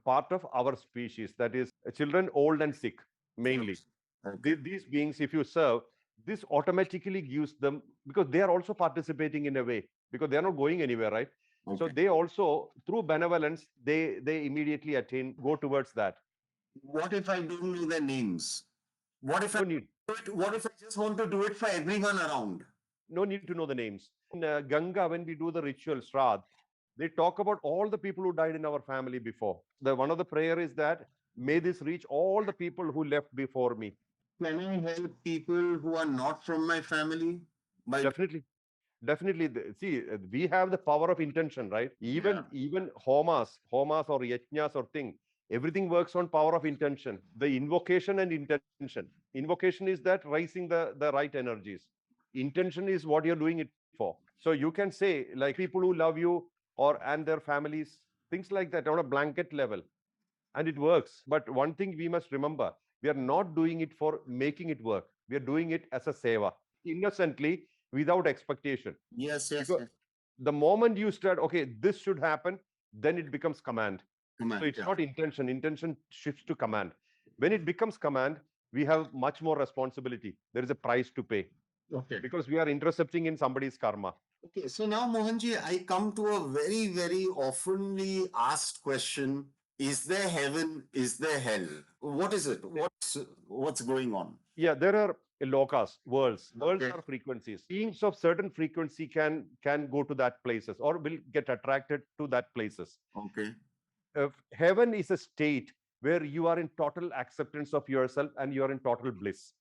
part of our species, that is children, old and sick, mainly. These beings, if you serve, this automatically gives them, because they are also participating in a way. because they are not going anywhere, right? So Okay. they also, through benevolence, they immediately attain, go towards that. What if I don't know their names? What if I No need. do it? What if I just want to do it for everyone around? No need to know the names. In Ganga, when we do the ritual Shraddh, they talk about all the people who died in our family before. The one of the prayer is that may this reach all the people who left before me. Can I help people who are not from my family? By Definitely. Definitely. See, we have the power of intention, right? yeah. Even homas or yajnas or thing, everything works on power of intention. The invocation and intention. Invocation is that raising the right energies. Intention is what you're doing it for. So you can say like people who love you or and their families, things like that on a blanket level, and it works. But one thing we must remember, we are not doing it for making it work. We are doing it as a seva, innocently, without expectation. Yes, yes, Because yes. the moment you start, okay, this should happen, then it becomes command. So Command. it's Yeah. not intention. Intention shifts to command. When it becomes command, we have much more responsibility. There is a price to pay Okay. because we are intercepting in somebody's karma. Okay. So now, Mohanji, I come to a very, very oftenly asked question: is there heaven? Is there hell? What is it? What's going on? Yeah, there are lokas, worlds. Worlds Okay. are frequencies. Beings of certain frequency can go to that places or will get attracted to that places. Okay. Heaven is a state where you are in total acceptance of yourself and you are in total bliss.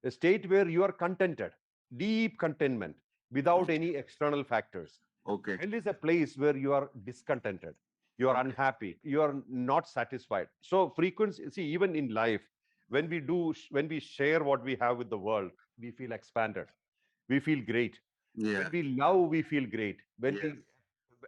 A state where you are contented, deep contentment without any external factors. Okay. Hell is a place where you are discontented, you are unhappy, you are not satisfied. So frequency, see, even in life, when we share what we have with the world, we feel expanded, we feel great. Yeah. When we love, we feel great. When Yeah. we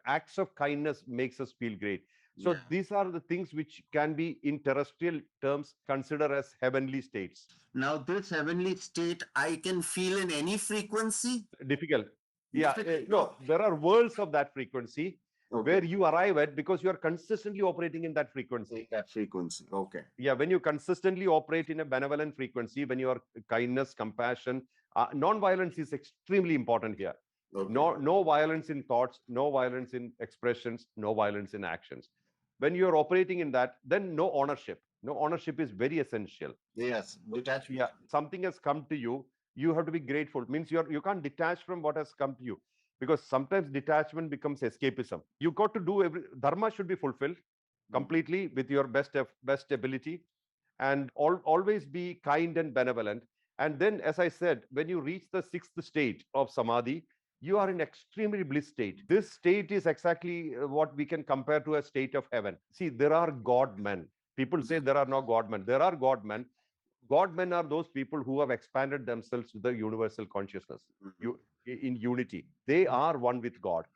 acts of kindness makes us feel great. So Yeah. these are the things which can be in terrestrial terms considered as heavenly states. Now, this heavenly state I can feel in any frequency. Difficult. Yeah, Difficult. no, there are worlds of that frequency Okay. where you arrive at because you are consistently operating in that frequency. In that frequency. Okay. Yeah, when you consistently operate in a benevolent frequency, when you are kindness, compassion, non-violence is extremely important here. Okay. No violence in thoughts, no violence in expressions, no violence in actions. When you are operating in that, then no ownership. No ownership is very essential. Yes. Detachment. Yeah, something has come to you, you have to be grateful. Means you can't detach from what has come to you, because sometimes detachment becomes escapism. You got to do every dharma should be fulfilled completely with your best ability, and always be kind and benevolent. And then, as I said, when you reach the sixth state of samadhi, you are in extremely bliss state. This state is exactly what we can compare to a state of heaven. See, there are god men. People say there are no god men. There are god men. God men are those people who have expanded themselves with the universal consciousness, Mhm. you, in unity. They are one with God,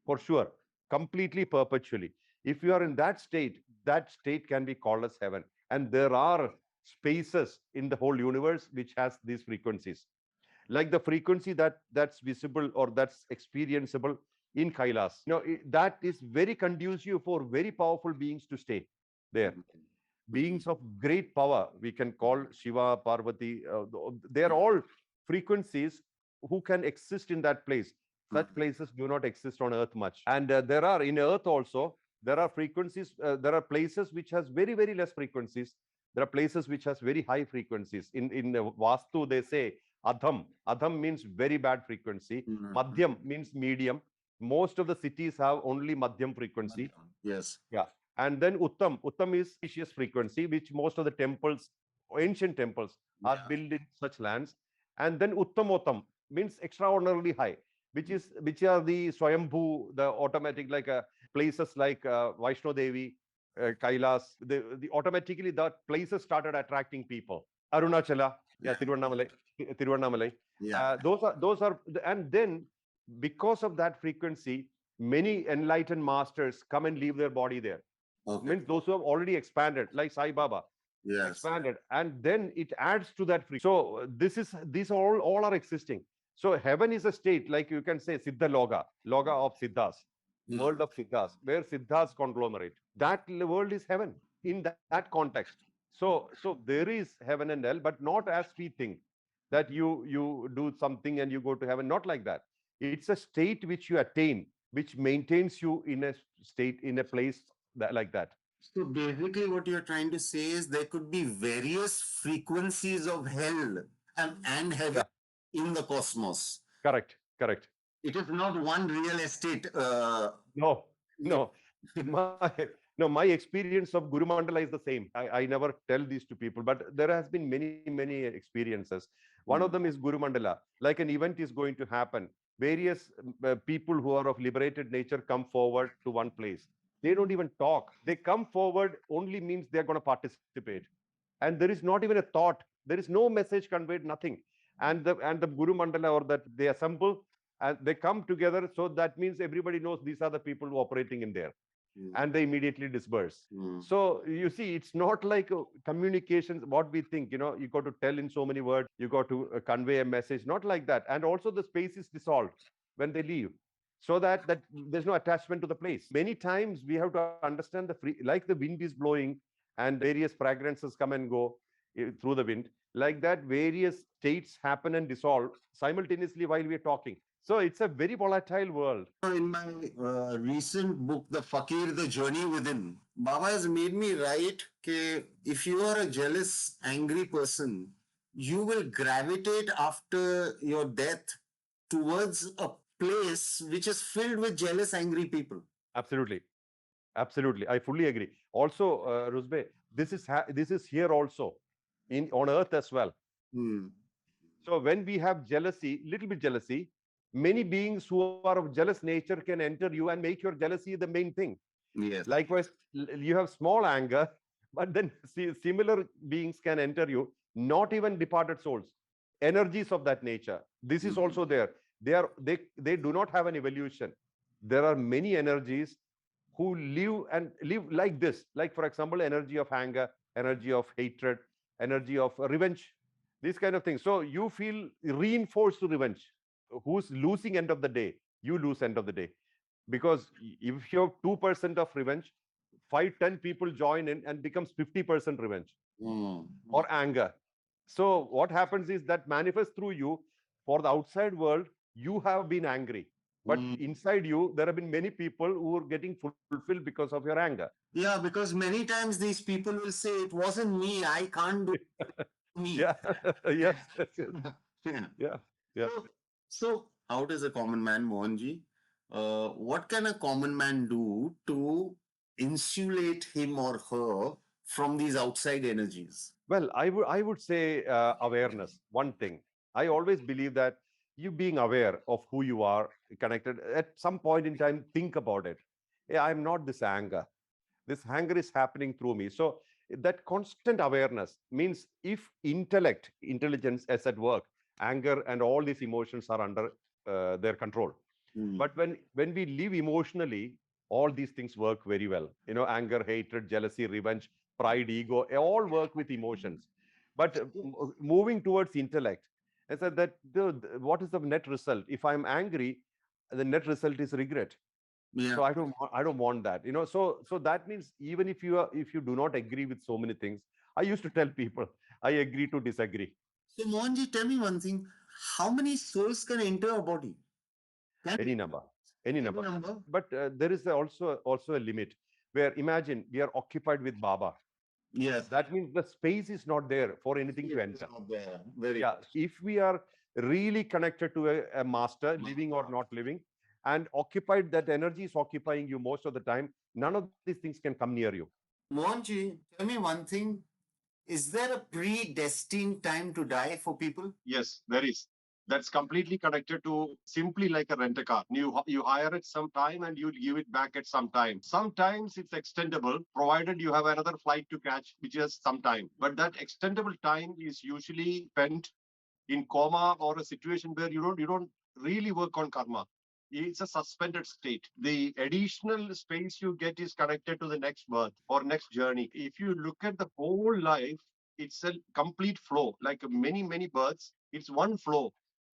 for sure, completely perpetually. If you are in that state can be called as heaven. And there are spaces in the whole universe which has these frequencies, like the frequency that's visible or that's experienceable in Kailas. That is very conducive for very powerful beings to stay there. Mhm. Mhm. Beings of great power, we can call Shiva, Parvati, they are all frequencies who can exist in that place. Such Mhm. places do not exist on earth much. And there are in earth also, there are frequencies, there are places which has very, very less frequencies. There are places which has very high frequencies. In Vastu, they say Adham means very bad frequency. Mhm. Madhyam means medium. Most of the cities have only Madhyam frequency. Yes. Yeah. And then Uttam is species frequency, which most of the temples, ancient temples, are Yeah. built in such lands. And then Uttamotam means extraordinarily high, which are the Swayambhu, the automatic places like Vaishno Devi, Kailas. Automatically the places started attracting people. Arunachala, yeah, Yeah. Tiruvannamalai. Yeah. Those are, and then because of that frequency, many enlightened masters come and leave their body there. Okay. Means those who have already expanded, like Sai Baba, Yes. expanded, and then it adds to that frequency. So these all are existing. So heaven is a state, like you can say Siddha Loga of Siddhas, world Mhm. of Siddhas, where Siddhas conglomerate. That world is heaven in that context. So there is heaven and hell, but not as we think that you do something and you go to heaven. Not like that. It's a state which you attain, which maintains you in a state, in a place like that. So basically, what you're trying to say is there could be various frequencies of hell and heaven Yeah, in the cosmos. correct, correct. It is not one real estate. No, Yeah. no. My no, my experience of Guru Mandala is the same. I never tell these to people, but there has been many experiences. One of them Mm, is Guru Mandala. Like an event is going to happen. Various people who are of liberated nature come forward to one place. They don't even talk. They come forward only means they're going to participate. And there is not even a thought. There is no message conveyed, nothing. And the Guru Mandala, or that they assemble and they come together. So that means everybody knows these are the people who are operating in there, mm, and they immediately disperse. mm. So you see, it's not like communications, what we think, you got to tell in so many words, you got to convey a message, not like that. And also the space is dissolved when they leave, so that there's no attachment to the place. Many times we have to understand the free, like the wind is blowing and various fragrances come and go through the wind, like that various states happen and dissolve simultaneously while we're talking. So it's a very volatile world. In my recent book, The Fakir, The Journey Within, Baba has made me write that if you are a jealous, angry person, you will gravitate after your death towards a place which is filled with jealous, angry people. Absolutely. Absolutely, I fully agree. Also, Ruzbeh, this is here also in on Earth as well. Hmm. So when we have jealousy, little bit jealousy, many beings who are of jealous nature can enter you and make your jealousy the main thing. Yes. Likewise, you have small anger, but then similar beings can enter you, not even departed souls, energies of that nature. This is Mhm. also there. They do not have an evolution. There are many energies who live like this. Like, for example, energy of anger, energy of hatred, energy of revenge, these kind of things. So you feel reinforced to revenge. Who's losing end of the day? You lose end of the day, because if you have 2% of revenge, 5-10 people join in and becomes 50% revenge Mm. or anger. So what happens is that manifests through you. For the outside world, you have been angry, but Mm. inside you there have been many people who are getting fulfilled because of your anger. Yeah, because many times these people will say, it wasn't me, I can't do me. Yeah. Yes, yes, yes. Yeah. Yeah, yeah. So how does a common man, Mohanji, what can a common man do to insulate him or her from these outside energies? Well, I would say awareness. One thing I always believe that you being aware of who you are, connected at some point in time, think about it. Yeah, I'm not this anger. This anger is happening through me. So that constant awareness means if intelligence is at work, anger and all these emotions are under their control. Mm. But when we live emotionally, all these things work very well. Anger, hatred, jealousy, revenge, pride, ego, all work with emotions. But moving towards intellect, I said that what is the net result? If I'm angry, the net result is regret. Yeah. So I don't want that. So that means even if you do not agree with so many things, I used to tell people, I agree to disagree. So Mohanji, tell me one thing. How many souls can enter a body? Can Any number, any any number. number? But there is also a limit, where imagine we are occupied with Baba. Yes. That means the space is not there for anything to Yes, it's enter. not there. Very. Yeah, if we are really connected to a master, living or not living, and occupied, that energy is occupying you most of the time, none of these things can come near you. Mohanji, tell me one thing. Is there a predestined time to die for people? Yes, there is. That's completely connected to simply like a rent a car. You hire it sometime and you give it back at some time. Sometimes it's extendable, provided you have another flight to catch, which is some time. But that extendable time is usually spent in coma or a situation where you don't really work on karma. It's a suspended state. The additional space you get is connected to the next birth or next journey. If you look at the whole life, it's a complete flow, like many births. It's one flow,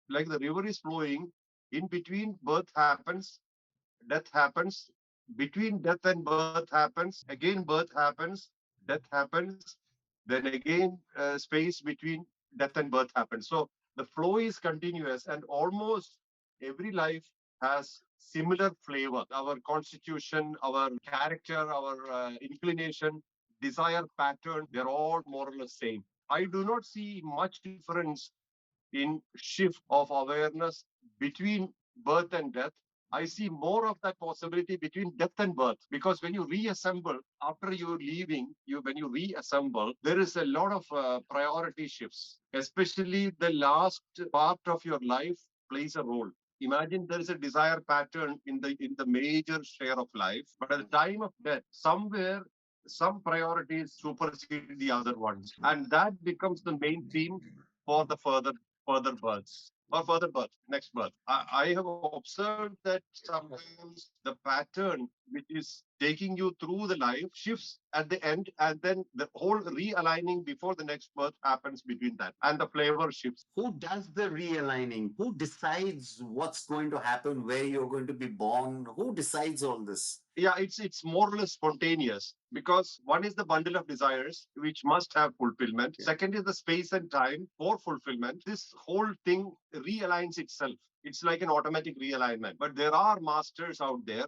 like the river is flowing. In between, birth happens, death happens. Between death and birth happens, again birth happens, death happens, then again space between death and birth happens. So the flow is continuous, and almost every life has similar flavor. Our constitution, our character, our inclination, desire pattern, they're all more or less same. I do not see much difference in shift of awareness between birth and death. I see more of that possibility between death and birth, because when you reassemble after you're leaving, when you reassemble, there is a lot of priority shifts, especially the last part of your life plays a role. Imagine there is a desire pattern in the major share of life, but at the time of death, somewhere some priorities supersede the other ones, and that becomes the main theme for the further births or further birth, next birth. I have observed that sometimes the pattern which is taking you through the life shifts at the end, and then the whole realigning before the next birth happens between that, and the flavor shifts. Who does the realigning? Who decides what's going to happen, where you're going to be born? Who decides all this? Yeah, it's more or less spontaneous, because one is the bundle of desires which must have fulfillment. Yeah. Second is the space and time for fulfillment. This whole thing realigns itself. It's like an automatic realignment. But there are masters out there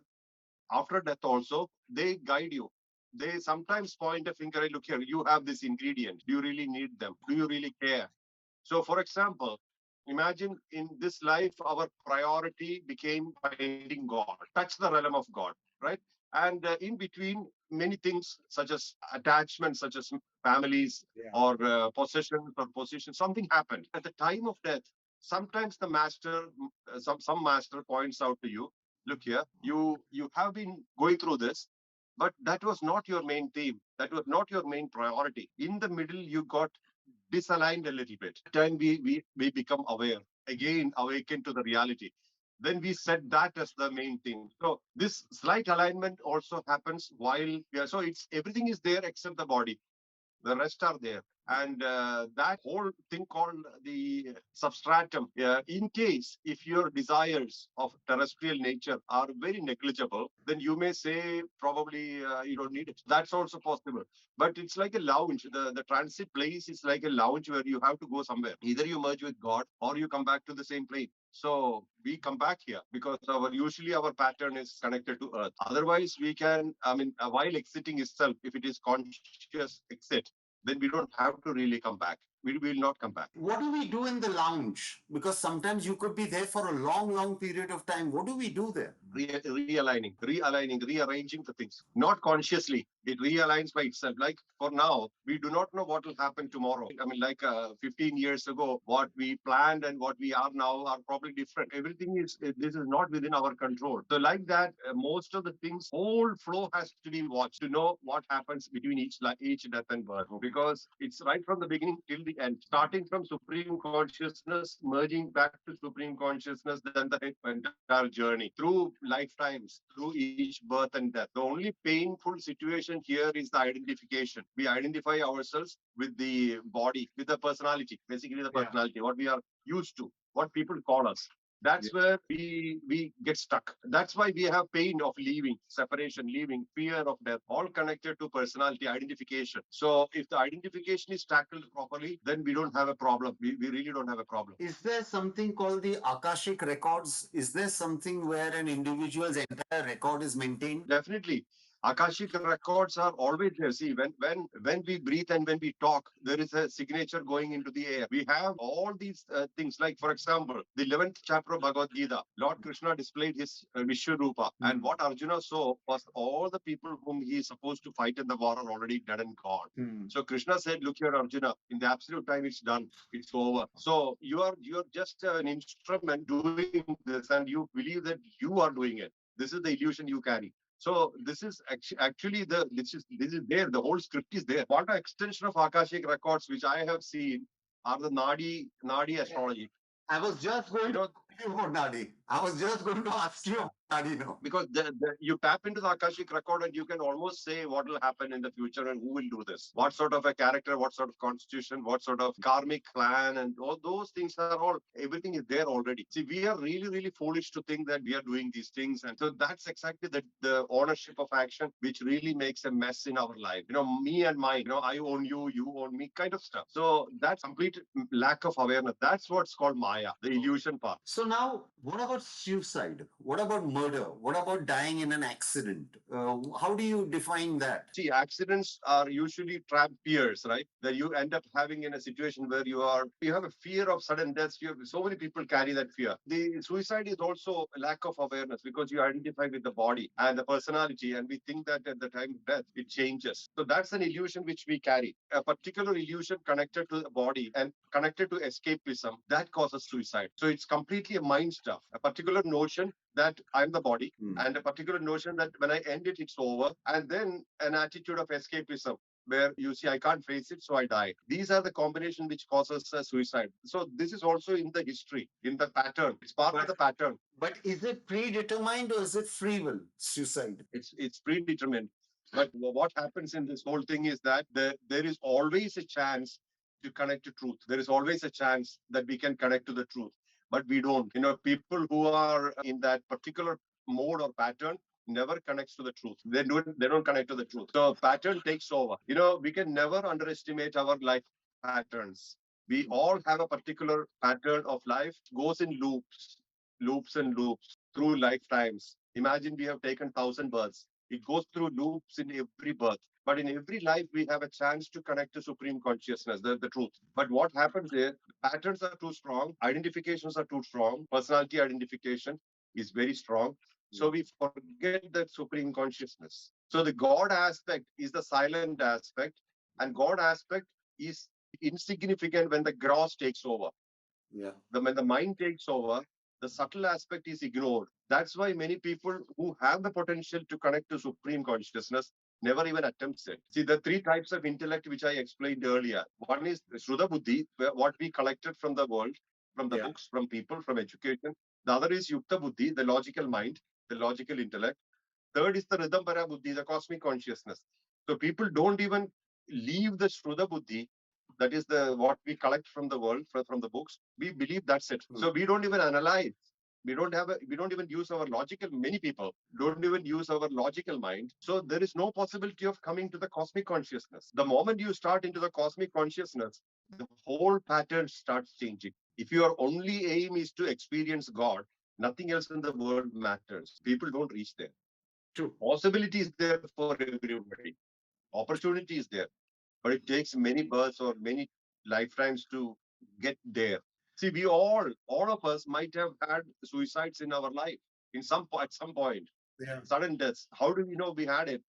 after death also. They guide you. They sometimes point a finger, "Hey, look here, you have this ingredient. Do you really need them? Do you really care?" So, for example, imagine in this life, our priority became finding God, touch the realm of God, right? And in between, many things such as attachments, such as families, yeah, or possessions or positions, something happened. At the time of death, sometimes the master, some master points out to you, "Look here, you have been going through this, but that was not your main theme. That was not your main priority. In the middle, you got disaligned a little bit. Then we become aware, again awaken to the reality. Then we set that as the main thing. So this slight alignment also happens while we are. So it's everything is there except the body. The rest are there. And that whole thing called the substratum, in case if your desires of terrestrial nature are very negligible, then you may say probably you don't need it. That's also possible. But it's like a lounge. The transit place is like a lounge where you have to go somewhere. Either you merge with God or you come back to the same plane. So we come back here because usually our pattern is connected to Earth. Otherwise, we can, while exiting itself, if it is conscious exit, then we don't have to really come back. We will not come back. What do we do in the lounge? Because sometimes you could be there for a long, long period of time. What do we do there? Realigning, rearranging the things. Not consciously. It realigns by itself. Like for now, we do not know what will happen tomorrow. I mean, like 15 years ago, what we planned and what we are now are probably different. Everything is, this is not within our control. So like that, most of the things, whole flow has to be watched to know what happens between each death and birth. Because it's right from the beginning till the end, starting from supreme consciousness, merging back to supreme consciousness, then the entire journey through lifetimes, through each birth and death. The only painful situation here is the identification. We identify ourselves with the body, with the personality, basically the personality, what we are used to, what people call us. That's where we get stuck. That's why we have pain of leaving, separation, leaving, fear of death, all connected to personality identification. So if the identification is tackled properly, then we don't have a problem. We really don't have a problem. Is there something called the Akashic records? Is there something where an individual's entire record is maintained? Definitely. Akashic records are always there. See, when we breathe and when we talk, there is a signature going into the air. We have all these things. Like, for example, the 11th chapter of Bhagavad Gita, Lord Krishna displayed his Vishwarupa. And what Arjuna saw was all the people whom he is supposed to fight in the war are already dead and gone. So Krishna said, "Look here, Arjuna, in the absolute time, it's done. It's over." So you're just an instrument doing this, and you believe that you are doing it. This is the illusion you carry. So this is actually this is there. The whole script is there. What an extension of Akashic records, which I have seen, are the Nadi astrology. I was just going to ask you about Nadi. I was just going to ask you about Nadi now. Because you tap into the Akashic record and you can almost say what will happen in the future and who will do this. What sort of a character, what sort of constitution, what sort of karmic plan, and all those things are all, everything is there already. See, we are really, really foolish to think that we are doing these things. And so that's exactly the ownership of action, which really makes a mess in our life. Me and mine, I own you, you own me kind of stuff. So that's complete lack of awareness. That's what's called Maya, the illusion part. So now, what about about suicide? What about murder? What about dying in an accident? How do you define that? See, accidents are usually trap fears, right? That you end up having in a situation where you have a fear of sudden deaths. So many people carry that fear. The suicide is also a lack of awareness because you identify with the body and the personality, and we think that at the time of death it changes. So that's an illusion which we carry. A particular illusion connected to the body and connected to escapism that causes suicide. So it's completely a mind stuff. A particular notion that I'm the body, and a particular notion that when I end it, it's over, and then an attitude of escapism where you see I can't face it, so I die. These are the combination which causes suicide. So this is also in the history, in the pattern. It's part of the pattern. But is it predetermined or is it free will suicide? It's predetermined. But what happens in this whole thing is that there is always a chance to connect to truth. There is always a chance that we can connect to the truth, but we don't. People who are in that particular mode or pattern never connects to the truth. They don't connect to the truth. So pattern takes over. We can never underestimate our life patterns. We all have a particular pattern of life, goes in loops and loops through lifetimes. Imagine we have taken 1,000 births. It goes through loops in every birth. But in every life, we have a chance to connect to supreme consciousness, the truth. But what happens there, patterns are too strong, identifications are too strong, personality identification is very strong. So we forget that supreme consciousness. So the God aspect is the silent aspect, and God aspect is insignificant when the gross takes over. Yeah. When the mind takes over, the subtle aspect is ignored. That's why many people who have the potential to connect to supreme consciousness never even attempts it. See, the three types of intellect which I explained earlier. One is Shruta Buddhi, what we collected from the world, from the books, from people, from education. The other is Yukta Buddhi, the logical mind, the logical intellect. Third is the Ridambara Buddhi, the cosmic consciousness. So people don't even leave the Shruta Buddhi, that is the what we collect from the world, from the books. We believe that's it. So we don't even analyze. We don't even use our logical, many people don't even use our logical mind. So there is no possibility of coming to the cosmic consciousness. The moment you start into the cosmic consciousness, the whole pattern starts changing. If your only aim is to experience God, nothing else in the world matters. People don't reach there. True. Possibility is there for everybody. Opportunity is there, but it takes many births or many lifetimes to get there. See, all of us might have had suicides in our life at some point. Yeah. Sudden deaths. How do we know we had it?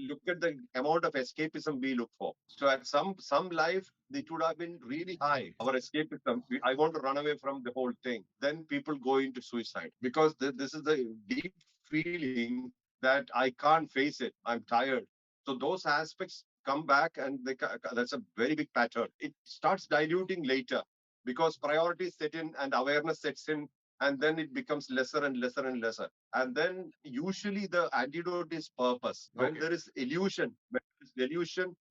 Look at the amount of escapism we look for. So at some life, it would have been really high. Our escapism, I want to run away from the whole thing. Then people go into suicide because this is the deep feeling that I can't face it. I'm tired. So those aspects come back, and that's a very big pattern. It starts diluting later because priorities set in and awareness sets in, and then it becomes lesser and lesser and lesser. And then usually the antidote is purpose. When there is illusion,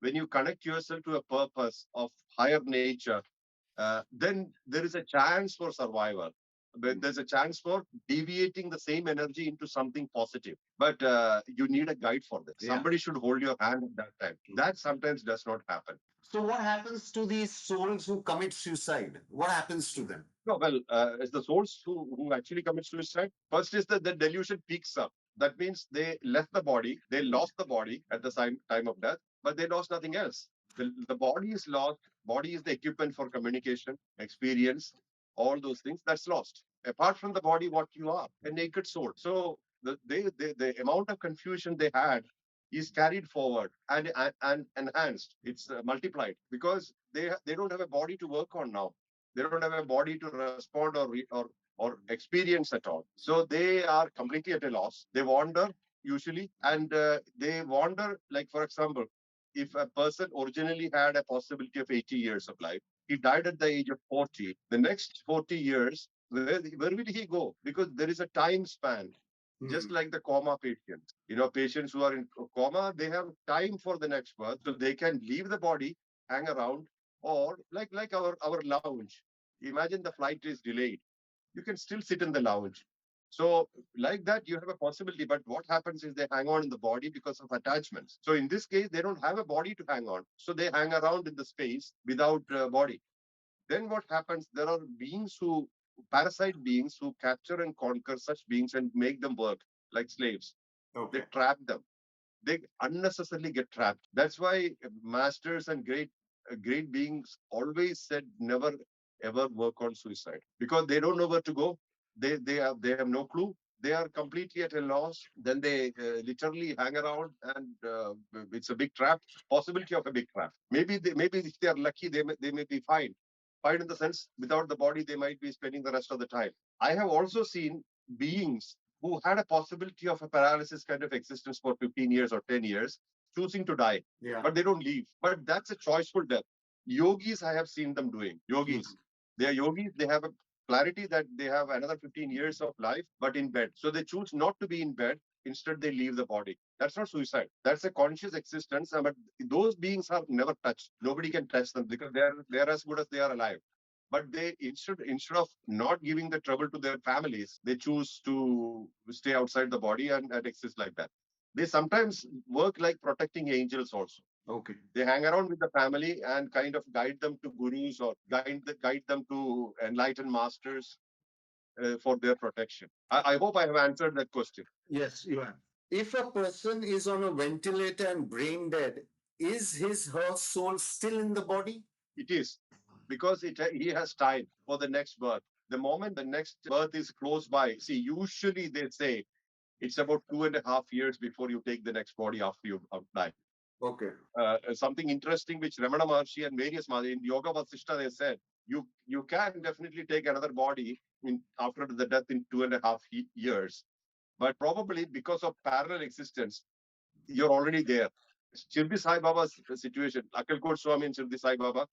when you connect yourself to a purpose of higher nature, then there is a chance for survival. But there's a chance for deviating the same energy into something positive. But you need a guide for this. Yeah. Somebody should hold your hand at that time. That sometimes does not happen. So what happens to these souls who commit suicide? What happens to them? No, well, it's the souls who actually commit suicide. First is that the delusion peaks up. That means they left the body, they lost the body at the time of death, but they lost nothing else. The body is lost. Body is the equipment for communication, experience, all those things. That's lost. Apart from the body, what you are, a naked soul. So the amount of confusion they had is carried forward and enhanced. It's multiplied because they don't have a body to work on now. They don't have a body to respond or experience at all. So they are completely at a loss. They wander usually, and they wander, like, for example, if a person originally had a possibility of 80 years of life, he died at the age of 40. The next 40 years, where will he go? Because there is a time span, just like the coma patients. Patients who are in coma, they have time for the next birth, so they can leave the body, hang around, or like our lounge. Imagine the flight is delayed. You can still sit in the lounge. So like that, you have a possibility. But what happens is they hang on in the body because of attachments. So in this case, they don't have a body to hang on. So they hang around in the space without body. Then what happens? There are beings who parasite beings who capture and conquer such beings and make them work like slaves. They Okay. trap them. They unnecessarily get trapped. That's why masters and great beings always said never ever work on suicide, because they don't know where to go. They have no clue. They are completely at a loss. Then they literally hang around, and it's a big trap. Possibility of a big trap. Maybe if they are lucky, they may be fine. Fine in the sense, without the body, they might be spending the rest of the time. I have also seen beings who had a possibility of a paralysis kind of existence for 15 years or 10 years, choosing to die, Yeah. but they don't leave. But that's a choiceful death. Yogis, I have seen them doing. Yogis. They are yogis. They have a clarity that they have another 15 years of life, but in bed. So they choose not to be in bed. Instead, they leave the body. That's not suicide. That's a conscious existence. But those beings are never touched. Nobody can touch them because they're as good as they are alive. But they instead of not giving the trouble to their families, they choose to stay outside the body and exist like that. They sometimes work like protecting angels also. Okay. They hang around with the family and kind of guide them to gurus or guide them to enlightened masters for their protection. I hope I have answered that question. Yes, you have. If a person is on a ventilator and brain dead, is his her soul still in the body? It is, because he has time for the next birth. The moment the next birth is close by, see, usually they say it's about 2.5 years before you take the next body after you die. Okay. Something interesting which Ramana Maharshi and various in Yoga Vasishta they said, you can definitely take another body after the death in 2.5 years, but probably because of parallel existence, you're already there. Shirdi Sai Baba's situation, Akalkot Swami and Shirdi Sai Baba,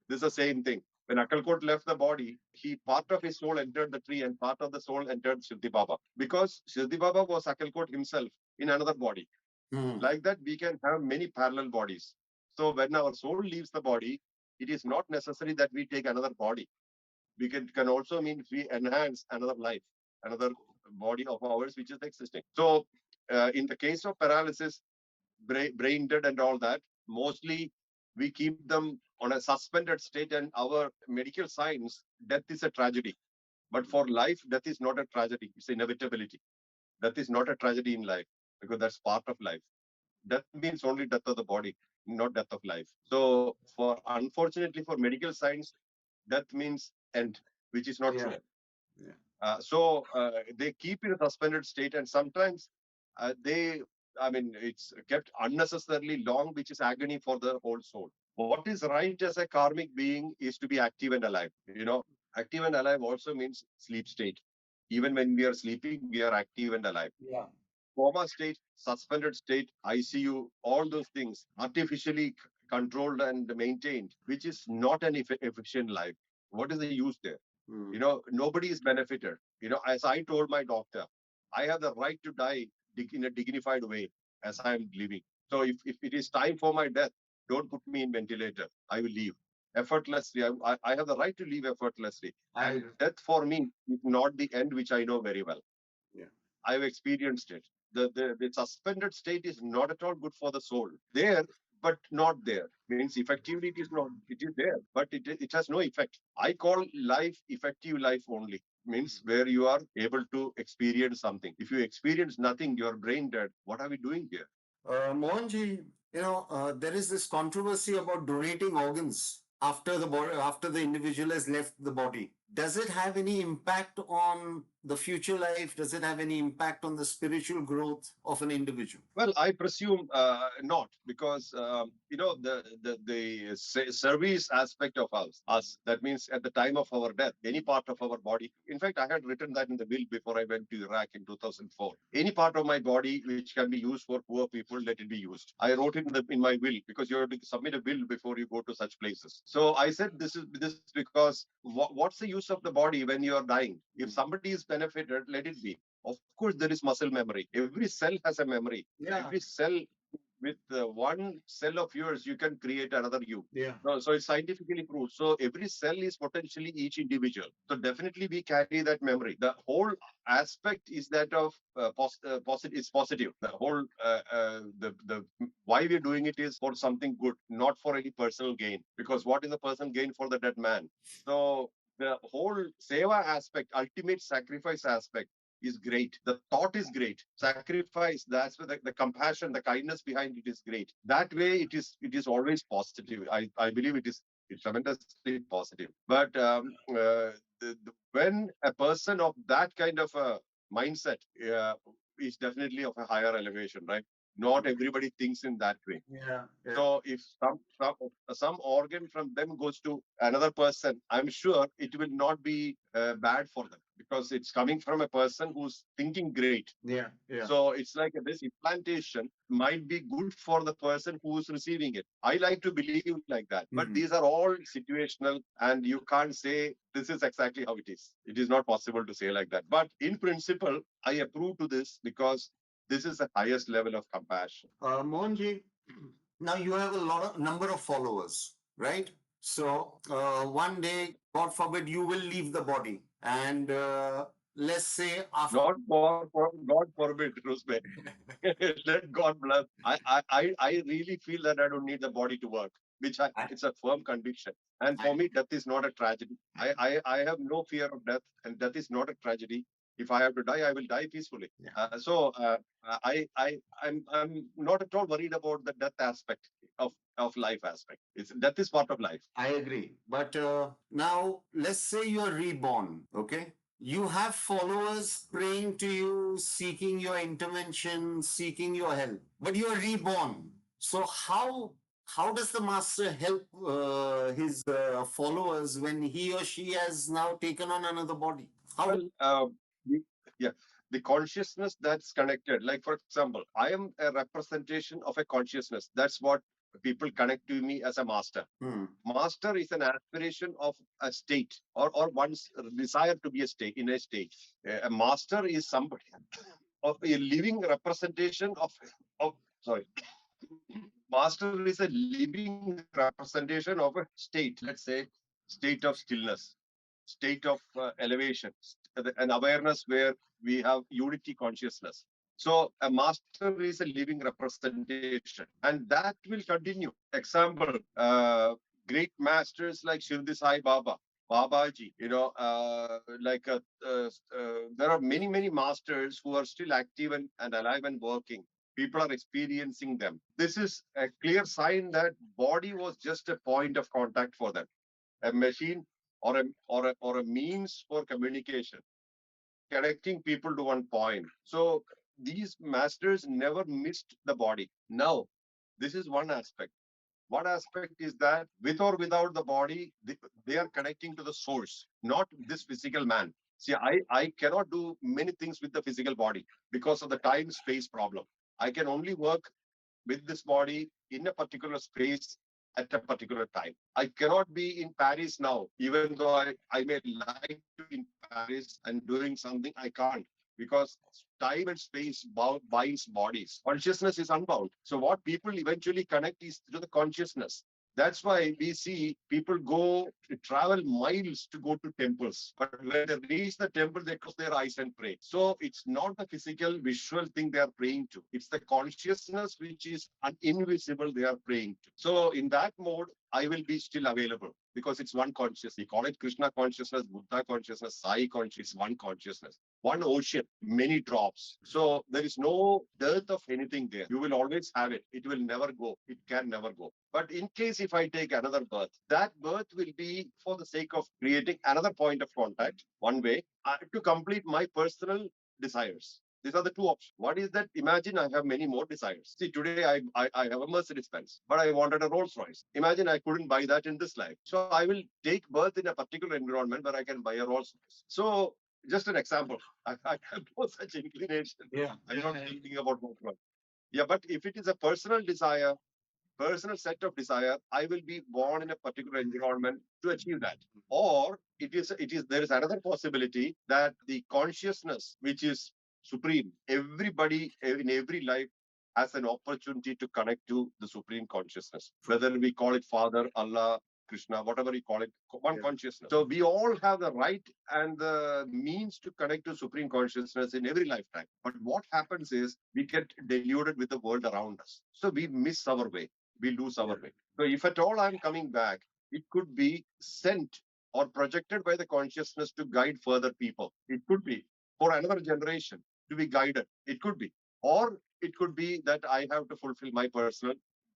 this is the same thing. When Akalkot left the body, part of his soul entered the tree and part of the soul entered Shirdi Baba, because Shirdi Baba was Akalkot himself in another body. Like that, we can have many parallel bodies. So when our soul leaves the body, it is not necessary that we take another body. We can also mean we enhance another life, another body of ours which is existing. So in the case of paralysis, brain dead and all that, mostly we keep them on a suspended state, and our medical science, death is a tragedy. But for life, death is not a tragedy. It's inevitability. Death is not a tragedy in life because that's part of life. Death means only death of the body, not death of life. So, for unfortunately for medical science, death means end, which is not true. Yeah. So they keep in a suspended state, and sometimes it's kept unnecessarily long, which is agony for the whole soul. What is right as a karmic being is to be active and alive. Active and alive also means sleep state. Even when we are sleeping, we are active and alive. Yeah. Coma state, suspended state, ICU, all those things artificially controlled and maintained, which is not an efficient life. What is the use there? Nobody is benefited. As I told my doctor, I have the right to die in a dignified way as I am living. So if it is time for my death, don't put me in ventilator. I will leave effortlessly. I have the right to leave effortlessly. And death for me is not the end, which I know very well. Yeah. I've experienced it. The suspended state is not at all good for the soul. There, but not there. Means effectively it is not. It is there, but it has no effect. I call life effective life only. Means where you are able to experience something. If you experience nothing, you are brain dead. What are we doing here? Mohanji, there is this controversy about donating organs after the body, after the individual has left the body. Does it have any impact on the future life? Does it have any impact on the spiritual growth of an individual? Well, I presume not, because the service aspect of us. That means at the time of our death, any part of our body. In fact, I had written that in the will before I went to Iraq in 2004. Any part of my body which can be used for poor people, let it be used. I wrote it in my will, because you have to submit a will before you go to such places. So I said this because what's the use of the body when you are dying? If somebody is benefited, let it be. Of course, there is muscle memory. Every cell has a memory. Yeah. Every cell, with one cell of yours, you can create another you. Yeah. So it's scientifically proved. So every cell is potentially each individual. So definitely we carry that memory. The whole aspect is that of positive. Is positive. The whole the why we're doing it is for something good, not for any personal gain. Because what is the personal gain for the dead man? So the whole seva aspect, ultimate sacrifice aspect is great. The thought is great. Sacrifice, that's where the compassion, the kindness behind it is great. That way, it is always positive. I believe it's tremendously positive. But when a person of that kind of a mindset uh, is definitely of a higher elevation, right? Not everybody thinks in that way. Yeah, yeah. So if some organ from them goes to another person, I'm sure it will not be bad for them because it's coming from a person who's thinking great. Yeah, yeah. So it's like this implantation might be good for the person who's receiving it. I like to believe like that. But these are all situational, and you can't say this is exactly how it is. It is not possible to say like that. But in principle, I approve to this because this is the highest level of compassion. Mohanji, now you have a lot of number of followers, right? So one day, God forbid, you will leave the body, and let's say after. Not God forbid, Ruzbeh. Let God bless. I really feel that I don't need the body to work, which it's a firm conviction. And for me, death is not a tragedy. I have no fear of death, and death is not a tragedy. If I have to die, I will die peacefully. Yeah. I'm not at all worried about the death aspect of life aspect. Death is part of life. I agree. But now, let's say you're reborn, okay? You have followers praying to you, seeking your intervention, seeking your help, but you're reborn. So how does the master help his followers when he or she has now taken on another body? How? Well, the, yeah, the consciousness that's connected. Like, for example, I am a representation of a consciousness. That's what people connect to me as a master. Master is an aspiration of a state, or one's desire to be a state in a state. A master is somebody of a living representation of sorry. Master is a living representation of a state. Let's say state of stillness, state of elevation, an awareness where we have unity consciousness. So a master is a living representation, and that will continue. Example, great masters like Shirdi Sai Baba, Babaji, there are many masters who are still active and alive and working. People are experiencing them. This is a clear sign that body was just a point of contact for them, a machine or a means for communication, connecting people to one point. So these masters never missed the body. Now, this is one aspect. One aspect is that with or without the body, they are connecting to the source, not this physical man. See, I cannot do many things with the physical body because of the time space problem. I can only work with this body in a particular space at a particular time. I cannot be in Paris now, even though I may like to be in Paris and doing something. I can't because time and space binds bodies. Consciousness is unbound. So what people eventually connect is to the consciousness. That's why we see people travel miles to go to temples. But when they reach the temple, they close their eyes and pray. So it's not the physical, visual thing they are praying to. It's the consciousness which is invisible they are praying to. So in that mode, I will be still available because it's one consciousness. We call it Krishna consciousness, Buddha consciousness, Sai consciousness, one consciousness. One ocean, many drops. So there is no dearth of anything there. You will always have it. It will never go. It can never go. But in case if I take another birth, that birth will be for the sake of creating another point of contact, one way, to complete my personal desires. These are the two options. What is that? Imagine I have many more desires. See, today I have a Mercedes Benz, but I wanted a Rolls Royce. Imagine I couldn't buy that in this life. So I will take birth in a particular environment where I can buy a Rolls Royce. So just an example. I have no such inclination. Yeah. I'm not thinking about what one. Yeah, but if it is a personal desire, personal set of desire, I will be born in a particular environment to achieve that. Or it is there is another possibility that the consciousness, which is supreme, everybody in every life has an opportunity to connect to the supreme consciousness. Whether we call it Father, Allah, Krishna, whatever we call it, one consciousness. So we all have the right and the means to connect to supreme consciousness in every lifetime. But what happens is we get deluded with the world around us. So we miss our way. We lose our way. So if at all I'm coming back, it could be sent or projected by the consciousness to guide further people. It could be for another generation to be guided. It could be. Or it could be that I have to fulfill my personal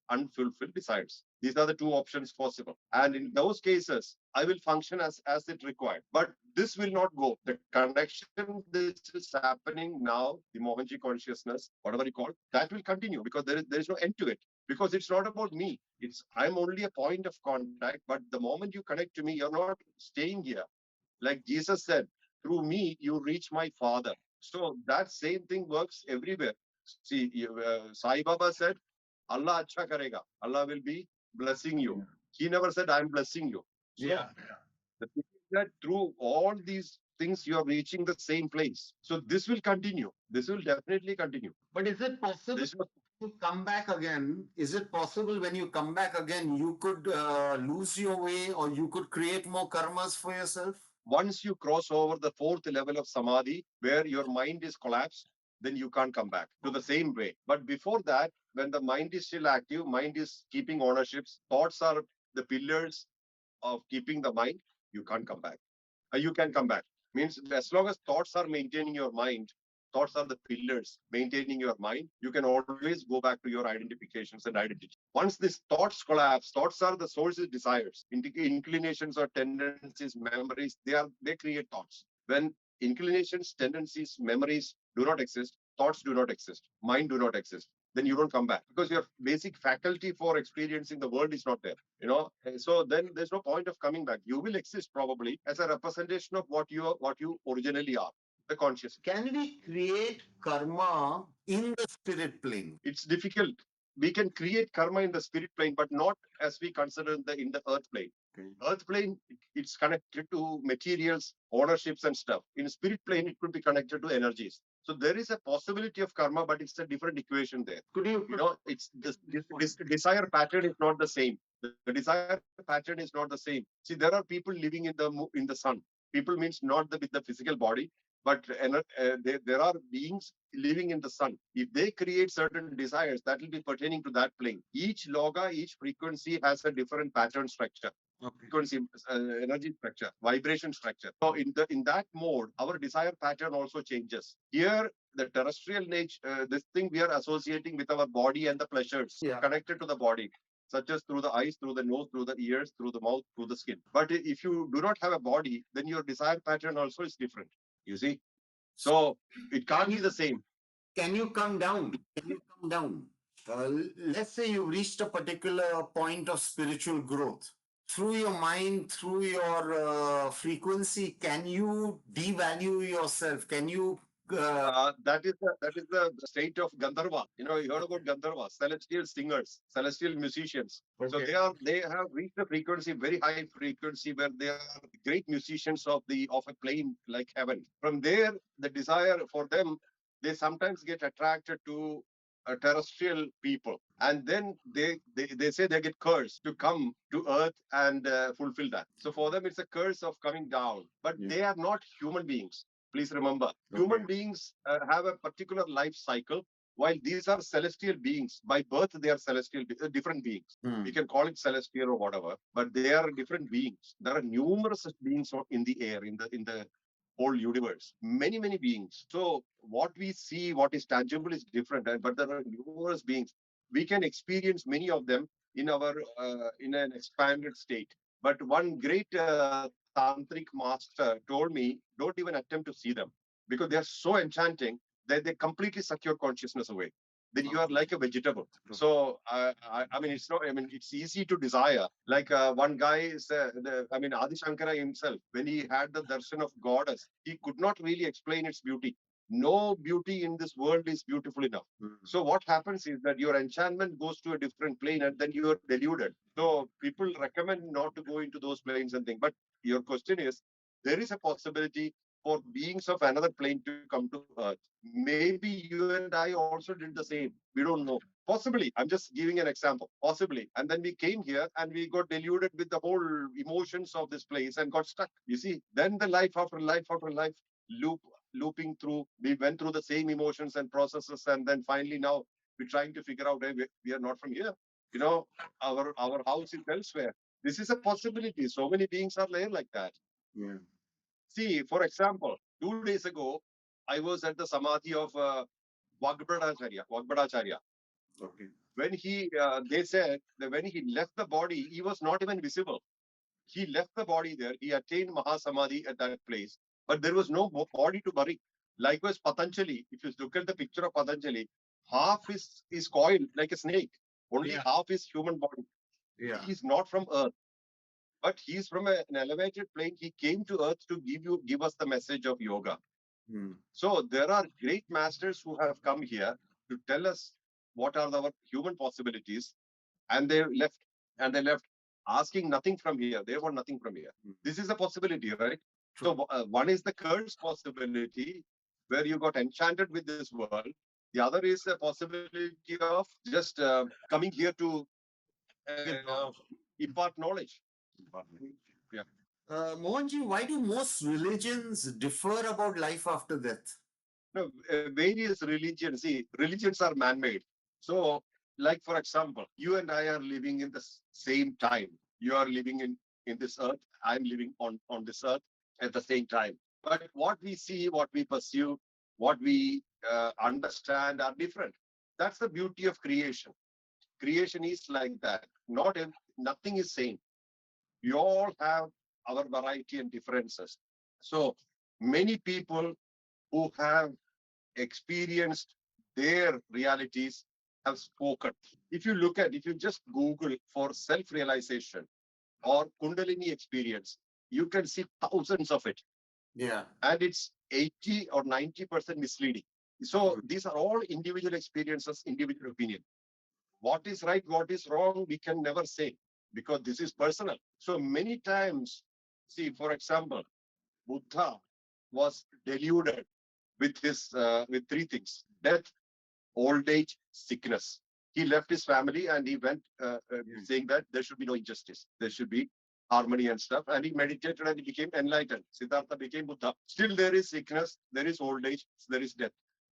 unfulfilled desires. These are the two options possible. And in those cases, I will function as it required. But this will not go. The connection this is happening now, the Mohanji consciousness, whatever you call, that will continue because there is no end to it. Because it's not about me. I'm only a point of contact, but the moment you connect to me, you're not staying here. Like Jesus said, through me you reach my Father. So that same thing works everywhere. See, Sai Baba said, Allah acha karega. Allah will be blessing you. He never said, I'm blessing you. So the thing is that through all these things, you are reaching the same place. So this will continue. This will definitely continue. But is it possible This was to come back again? Is it possible when you come back again, you could lose your way or you could create more karmas for yourself? once you cross over the fourth level of samadhi, where your mind is collapsed, then you can't come back to the same way. But before that, when the mind is still active, mind is keeping ownerships, thoughts are the pillars of keeping the mind, you can't come back. You can come back. Means as long as thoughts are maintaining your mind, thoughts are the pillars maintaining your mind, you can always go back to your identifications and identity. Once these thoughts collapse, thoughts are the sources, desires, inclinations or tendencies, memories, they create thoughts. When inclinations, tendencies, memories do not exist, thoughts do not exist, mind do not exist, then you don't come back because your basic faculty for experiencing the world is not there. So then there's no point of coming back. You will exist probably as a representation of what you originally are, the conscious. Can we create karma in the spirit plane? It's difficult. We can create karma in the spirit plane, but not as we consider in the earth plane. Okay. Earth plane, it's connected to materials, ownerships, and stuff. In spirit plane, it could be connected to energies. So there is a possibility of karma, but it's a different equation there. It's this desire pattern is not the same. The desire pattern is not the same. See, there are people living in the sun. People means not with the physical body, but there are beings living in the sun. If they create certain desires, that will be pertaining to that plane. Each loga, each frequency has a different pattern structure. Okay. Frequency, energy structure, vibration structure. So in that mode, our desire pattern also changes. Here, the terrestrial nature, this thing we are associating with our body and the pleasures connected to the body, such as through the eyes, through the nose, through the ears, through the mouth, through the skin. But if you do not have a body, then your desire pattern also is different. You see? So it can't be the same. Can you come down? Can you come down? Let's say you reached a particular point of spiritual growth. Through your mind, through your frequency, can you devalue yourself? Can you that is the state of Gandharva. You heard about Gandharva, celestial singers, celestial musicians. Okay. So they have reached a frequency, very high frequency, where they are great musicians of a plane like heaven. From there, the desire for them, they sometimes get attracted to terrestrial people, and then they say they get cursed to come to earth and fulfill that. So for them, it's a curse of coming down. But they are not human beings. Please remember, human beings have a particular life cycle, while these are celestial beings. By birth, they are celestial, different beings. We can call it celestial or whatever, but they are different beings. There are numerous beings in the air, in the whole universe. Many, many beings. So what we see, what is tangible is different, but there are numerous beings. We can experience many of them in an expanded state. But one great tantric master told me, don't even attempt to see them because they are so enchanting that they completely suck your consciousness away. Then you are like a vegetable. So I mean, it's not. I mean, it's easy to desire. Like one guy is, Adi Shankara himself, when he had the darshan of goddess, he could not really explain its beauty. No beauty in this world is beautiful enough. So what happens is that your enchantment goes to a different plane, and then you are deluded. So people recommend not to go into those planes and things. But your question is, there is a possibility for beings of another plane to come to Earth. Maybe you and I also did the same. We don't know. Possibly. I'm just giving an example. Possibly. And then we came here and we got deluded with the whole emotions of this place and got stuck. You see, then the life after life after life looping through. We went through the same emotions and processes, and then finally now we're trying to figure out, hey, we are not from here. Our house is elsewhere. This is a possibility. So many beings are there like that. Yeah. See, for example, 2 days ago, I was at the Samadhi of Vagbhadacharya. Okay. When they said that when he left the body, he was not even visible. He left the body there. He attained Mahasamadhi at that place, but there was no body to bury. Likewise, Patanjali, if you look at the picture of Patanjali, half is coiled like a snake. Only Yeah. half is human body. Yeah. He is not from Earth, but he is from an elevated plane. He came to Earth to give us the message of yoga. Hmm. So there are great masters who have come here to tell us what are our human possibilities, and they left asking nothing from here. They want nothing from here. This is a possibility, right? True. So one is the curse possibility, where you got enchanted with this world. The other is a possibility of just coming here to Get knowledge. impart knowledge. Important. Yeah. Mohanji, why do most religions differ about life after death? No, various religions. See, religions are man-made. So, like for example, you and I are living in the same time. You are living in this earth. I'm living on this earth at the same time. But what we see, what we pursue, what we understand are different. That's the beauty of creation. Creation is like that. Nothing is same. We all have our variety and differences. So many people who have experienced their realities have spoken. If you just Google for self realization or Kundalini experience, you can see thousands of it. Yeah. And it's 80 or 90% misleading. So these are all individual experiences, individual opinion. What is right, what is wrong, we can never say, because this is personal. So many times, see, for example, Buddha was deluded with three things: death, old age, sickness. He left his family and he went saying that there should be no injustice. There should be harmony and stuff. And he meditated and he became enlightened. Siddhartha became Buddha. Still, there is sickness, there is old age, there is death.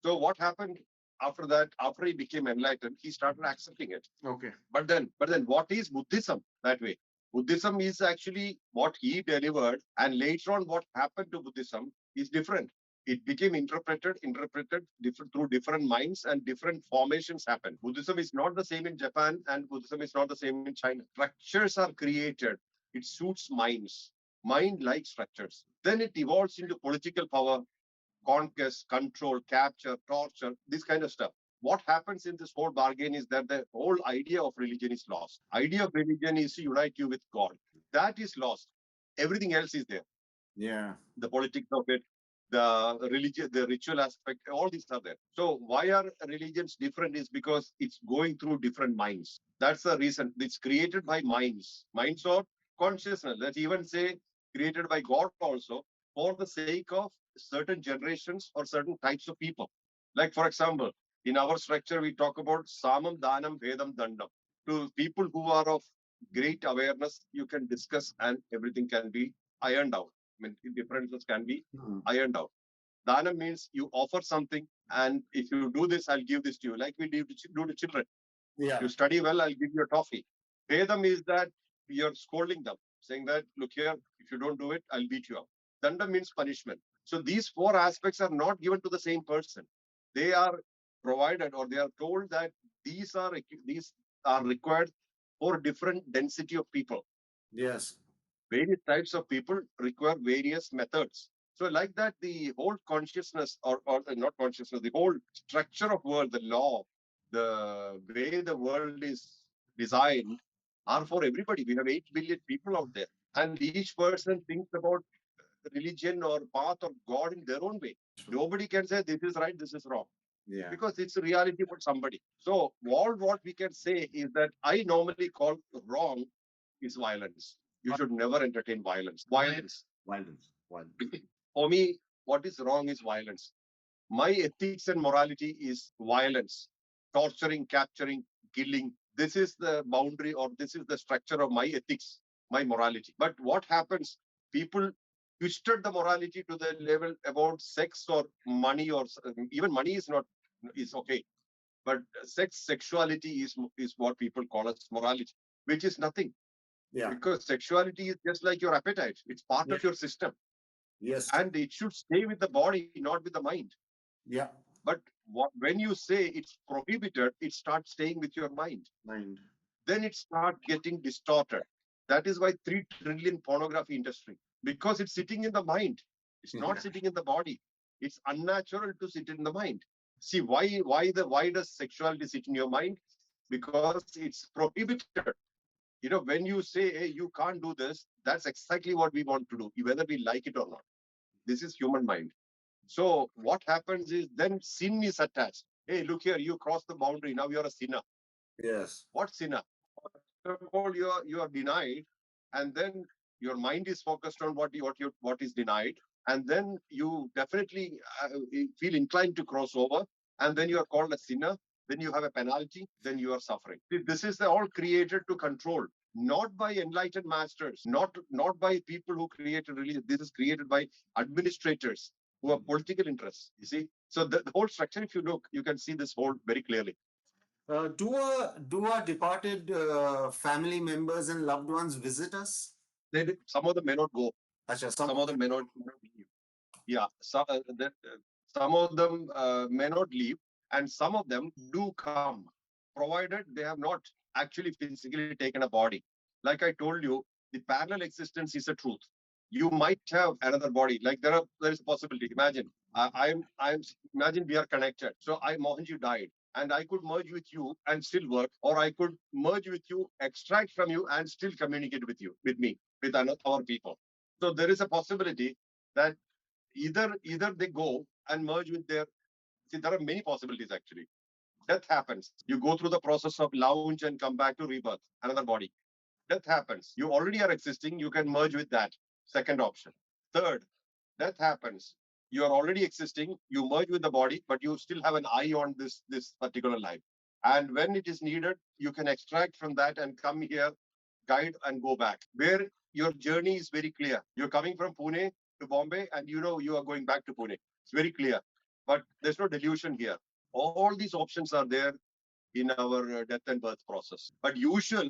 So, what happened after that? After he became enlightened, he started accepting it. Okay. But then, what is Buddhism that way? Buddhism is actually what he delivered, and later on, what happened to Buddhism is different. It became interpreted different through different minds, and different formations happen. Buddhism is not the same in Japan, and Buddhism is not the same in China. Structures are created. It suits minds. Mind likes structures. Then it evolves into political power, conquest, control, capture, torture, this kind of stuff. What happens in this whole bargain is that the whole idea of religion is lost. Idea of religion is to unite you with God. That is lost. Everything else is there. Yeah. The politics of it, the religion, the ritual aspect, all these are there. So why are religions different is because it's going through different minds. That's the reason. It's created by minds or consciousness. Let's even say created by God also, for the sake of certain generations or certain types of people. Like for example, in our structure, we talk about Samam, Danam, Vedam, Dandam. To people who are of great awareness, you can discuss and everything can be ironed out. I mean, differences can be ironed out. Dana means you offer something, and if you do this, I'll give this to you, like we do to children. Yeah. You study well, I'll give you a toffee. Vedam is that you're scolding them, saying that, look here, if you don't do it, I'll beat you up. Danda means punishment. So these four aspects are not given to the same person. They are provided, or they are told that these are required for different density of people. Yes. Various types of people require various methods. So, like that, the whole consciousness, or not consciousness, the whole structure of world, the law, the way the world is designed, are for everybody. We have 8 billion people out there, and each person thinks about religion or path or God in their own way. Nobody can say this is right, this is wrong, Yeah. because it's a reality for somebody. So, all what we can say is that I normally call wrong is violence. You should never entertain violence. Violence. Violence. Violence. For me, what is wrong is violence. My ethics and morality is violence, torturing, capturing, killing. This is the boundary, or this is the structure of my ethics, my morality. But what happens? People twisted the morality to the level about sex or money, or even money is okay. But sexuality is what people call as morality, which is nothing. Yeah. Because sexuality is just like your appetite. It's part Yeah. of your system. Yes. And it should stay with the body, not with the mind. Yeah. But when you say it's prohibited, it starts staying with your mind. Mind. Then it starts getting distorted. That is why 3 trillion pornography industry, because it's sitting in the mind. It's not Yeah. sitting in the body. It's unnatural to sit in the mind. See, why does sexuality sit in your mind? Because it's prohibited. When you say, hey, you can't do this, that's exactly what we want to do, whether we like it or not. This is human mind. So what happens is then sin is attached. Hey, look here, you crossed the boundary. Now you're a sinner. Yes. What sinner? First of all, you are denied, and then your mind is focused on what is denied, and then you definitely feel inclined to cross over, and then you are called a sinner. Then you have a penalty. Then you are suffering. This is all created to control, not by enlightened masters, not by people who created religion. This is created by administrators who have political interests. You see, so the whole structure, if you look, you can see this whole very clearly. Do our departed family members and loved ones visit us? Some of them may not go. Acha, Some of them may not leave. Yeah, some of them may not leave, and some of them do come, provided they have not actually physically taken a body. Like I told you, the parallel existence is a truth. You might have another body. Like there is a possibility. Imagine I'm imagine we are connected. So Mohanji died, and I could merge with you and still work, or I could merge with you, extract from you, and still communicate with me, with our people. So there is a possibility that either they go and merge with their. See, there are many possibilities actually. Death happens. You go through the process of lounge and come back to rebirth, another body. Death happens. You already are existing. You can merge with that. Second option. Third, death happens. You are already existing. You merge with the body, but you still have an eye on this particular life. And when it is needed, you can extract from that and come here, guide and go back. Where your journey is very clear. You're coming from Pune to Bombay, and you know you are going back to Pune. It's very clear. But there's no delusion here. All these options are there in our death and birth process. But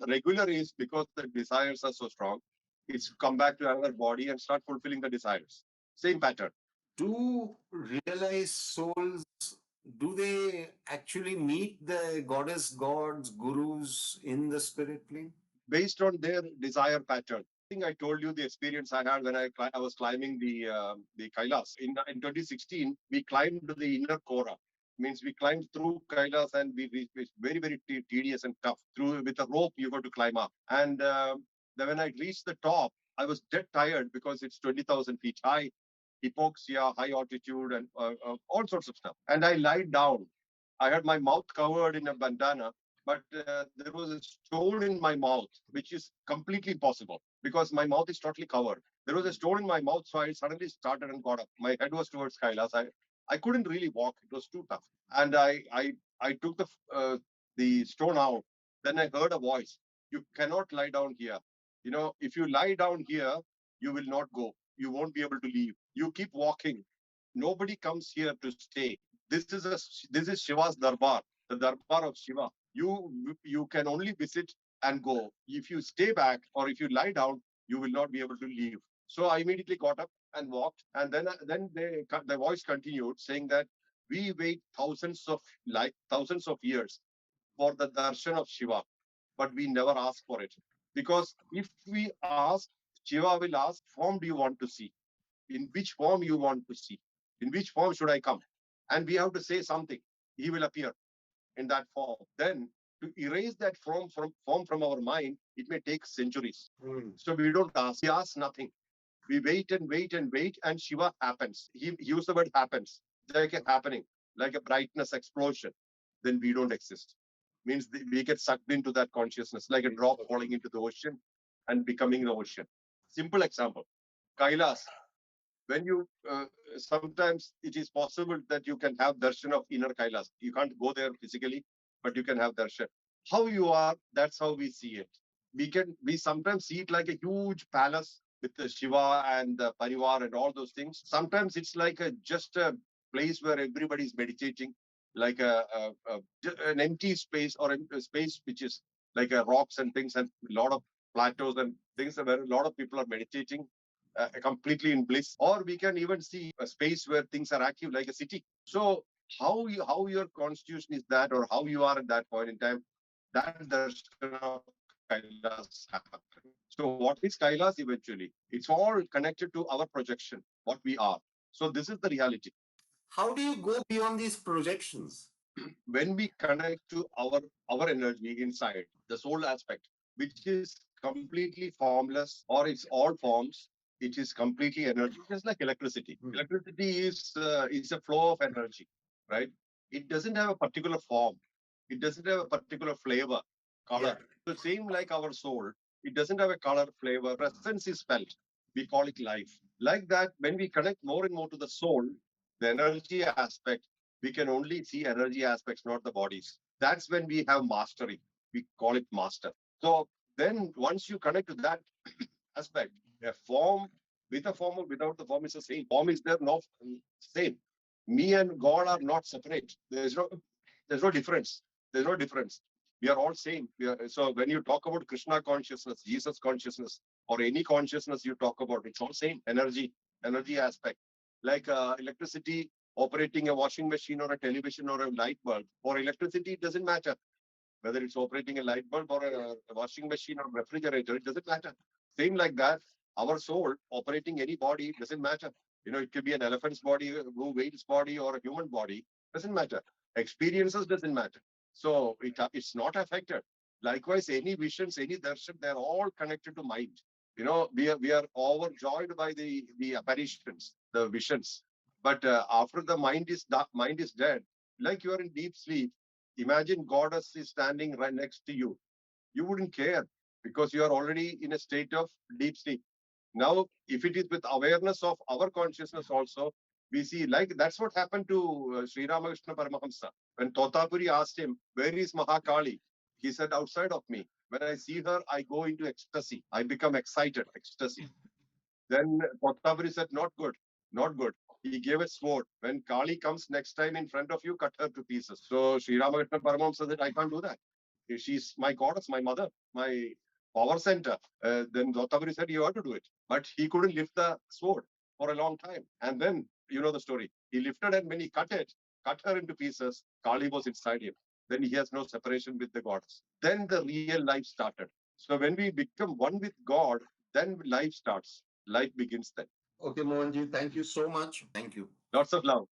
regular is because the desires are so strong, it's come back to another body and start fulfilling the desires. Same pattern. Do realized souls, do they actually meet the goddess gods, gurus in the spirit plane? Based on their desire pattern. I think I told you the experience I had when I was climbing the Kailas. In 2016, we climbed to the inner Kora. Means we climbed through Kailas, and we very, very tedious and tough. Through with a rope, you got to climb up. And then when I reached the top, I was dead tired because it's 20,000 feet high, hypoxia, high altitude, and all sorts of stuff. And I lied down. I had my mouth covered in a bandana, but there was a stone in my mouth, which is completely impossible because my mouth is totally covered. There was a stone in my mouth, so I suddenly started and got up. My head was towards Kailas. I couldn't really walk; it was too tough. And I took the stone out. Then I heard a voice: "You cannot lie down here. If you lie down here, you will not go. You won't be able to leave. You keep walking. Nobody comes here to stay. This is Shiva's darbar, the darbar of Shiva. You can only visit and go. If you stay back or if you lie down, you will not be able to leave." So I immediately got up and walked, and then the voice continued saying that we wait thousands of years for the darshan of Shiva, but we never ask for it, because if we ask, Shiva will ask, form do you want to see? In which form you want to see? In which form should I come? And we have to say something. He will appear in that form. Then to erase that form from our mind, it may take centuries. So we don't ask. We ask nothing. We wait and wait and wait, and Shiva happens. He used the word happens, like a happening, like a brightness explosion. Then we don't exist. Means we get sucked into that consciousness, like a drop falling into the ocean and becoming the ocean. Simple example. Kailas, when you sometimes it is possible that you can have darshan of inner Kailas. You can't go there physically, but you can have darshan. How you are, that's how we see it. We sometimes see it like a huge palace with the Shiva and the Parivar and all those things. Sometimes it's like just a place where everybody is meditating, like an empty space, or a space which is like rocks and things and a lot of plateaus and things where a lot of people are meditating completely in bliss. Or we can even see a space where things are active like a city. So how your constitution is that, or how you are at that point in time, that darshan of Kailas happens. So what is Kailas eventually? It's all connected to our projection, what we are. So this is the reality. How do you go beyond these projections? When we connect to our energy inside the soul aspect, which is completely formless, or it's all forms, it is completely energy, just like electricity. Electricity is a flow of energy, right? It doesn't have a particular form, it doesn't have a particular flavor, color. So same like our soul, it doesn't have a color, flavor, presence is felt, we call it life. Like that, when we connect more and more to the soul, the energy aspect, we can only see energy aspects, not the bodies. That's when we have mastery. We call it master. So then once you connect to that aspect, a form with a form or without the form is the same. Form is there, no same. Me and God are not separate. There's no difference. There's no difference. We are all same. So when you talk about Krishna consciousness, Jesus consciousness, or any consciousness you talk about, it's all same. Energy aspect. Like electricity operating a washing machine or a television or a light bulb, or electricity, it doesn't matter whether it's operating a light bulb or a washing machine or refrigerator, it doesn't matter. Same like that, our soul operating any body, it doesn't matter. It could be an elephant's body, a whale's body, or a human body, doesn't matter. Experiences doesn't matter. So it's not affected. Likewise, any visions, any darshan, they're all connected to mind. We are overjoyed by the apparitions, the visions. But after the mind is dead, like you are in deep sleep. Imagine goddess is standing right next to you. You wouldn't care because you are already in a state of deep sleep. Now, if it is with awareness of our consciousness also, we see like that's what happened to Sri Ramakrishna Paramahamsa. When Totapuri asked him, "Where is Mahakali?" He said, "Outside of me. When I see her, I go into ecstasy. I become excited, ecstasy." Then Totapuri said, "Not good, not good." He gave a sword. When Kali comes next time in front of you, cut her to pieces. So Sri Ramakrishna Paramahamsa said, "I can't do that. She's my goddess, my mother, my power center." Then Totapuri said, "You have to do it." But he couldn't lift the sword for a long time. And then, you know the story. He lifted and when he cut her into pieces, Kali was inside him. Then he has no separation with the goddess. Then the real life started. So when we become one with God, then life starts. Life begins then. Okay, Mohanji, thank you so much. Thank you. Lots of love.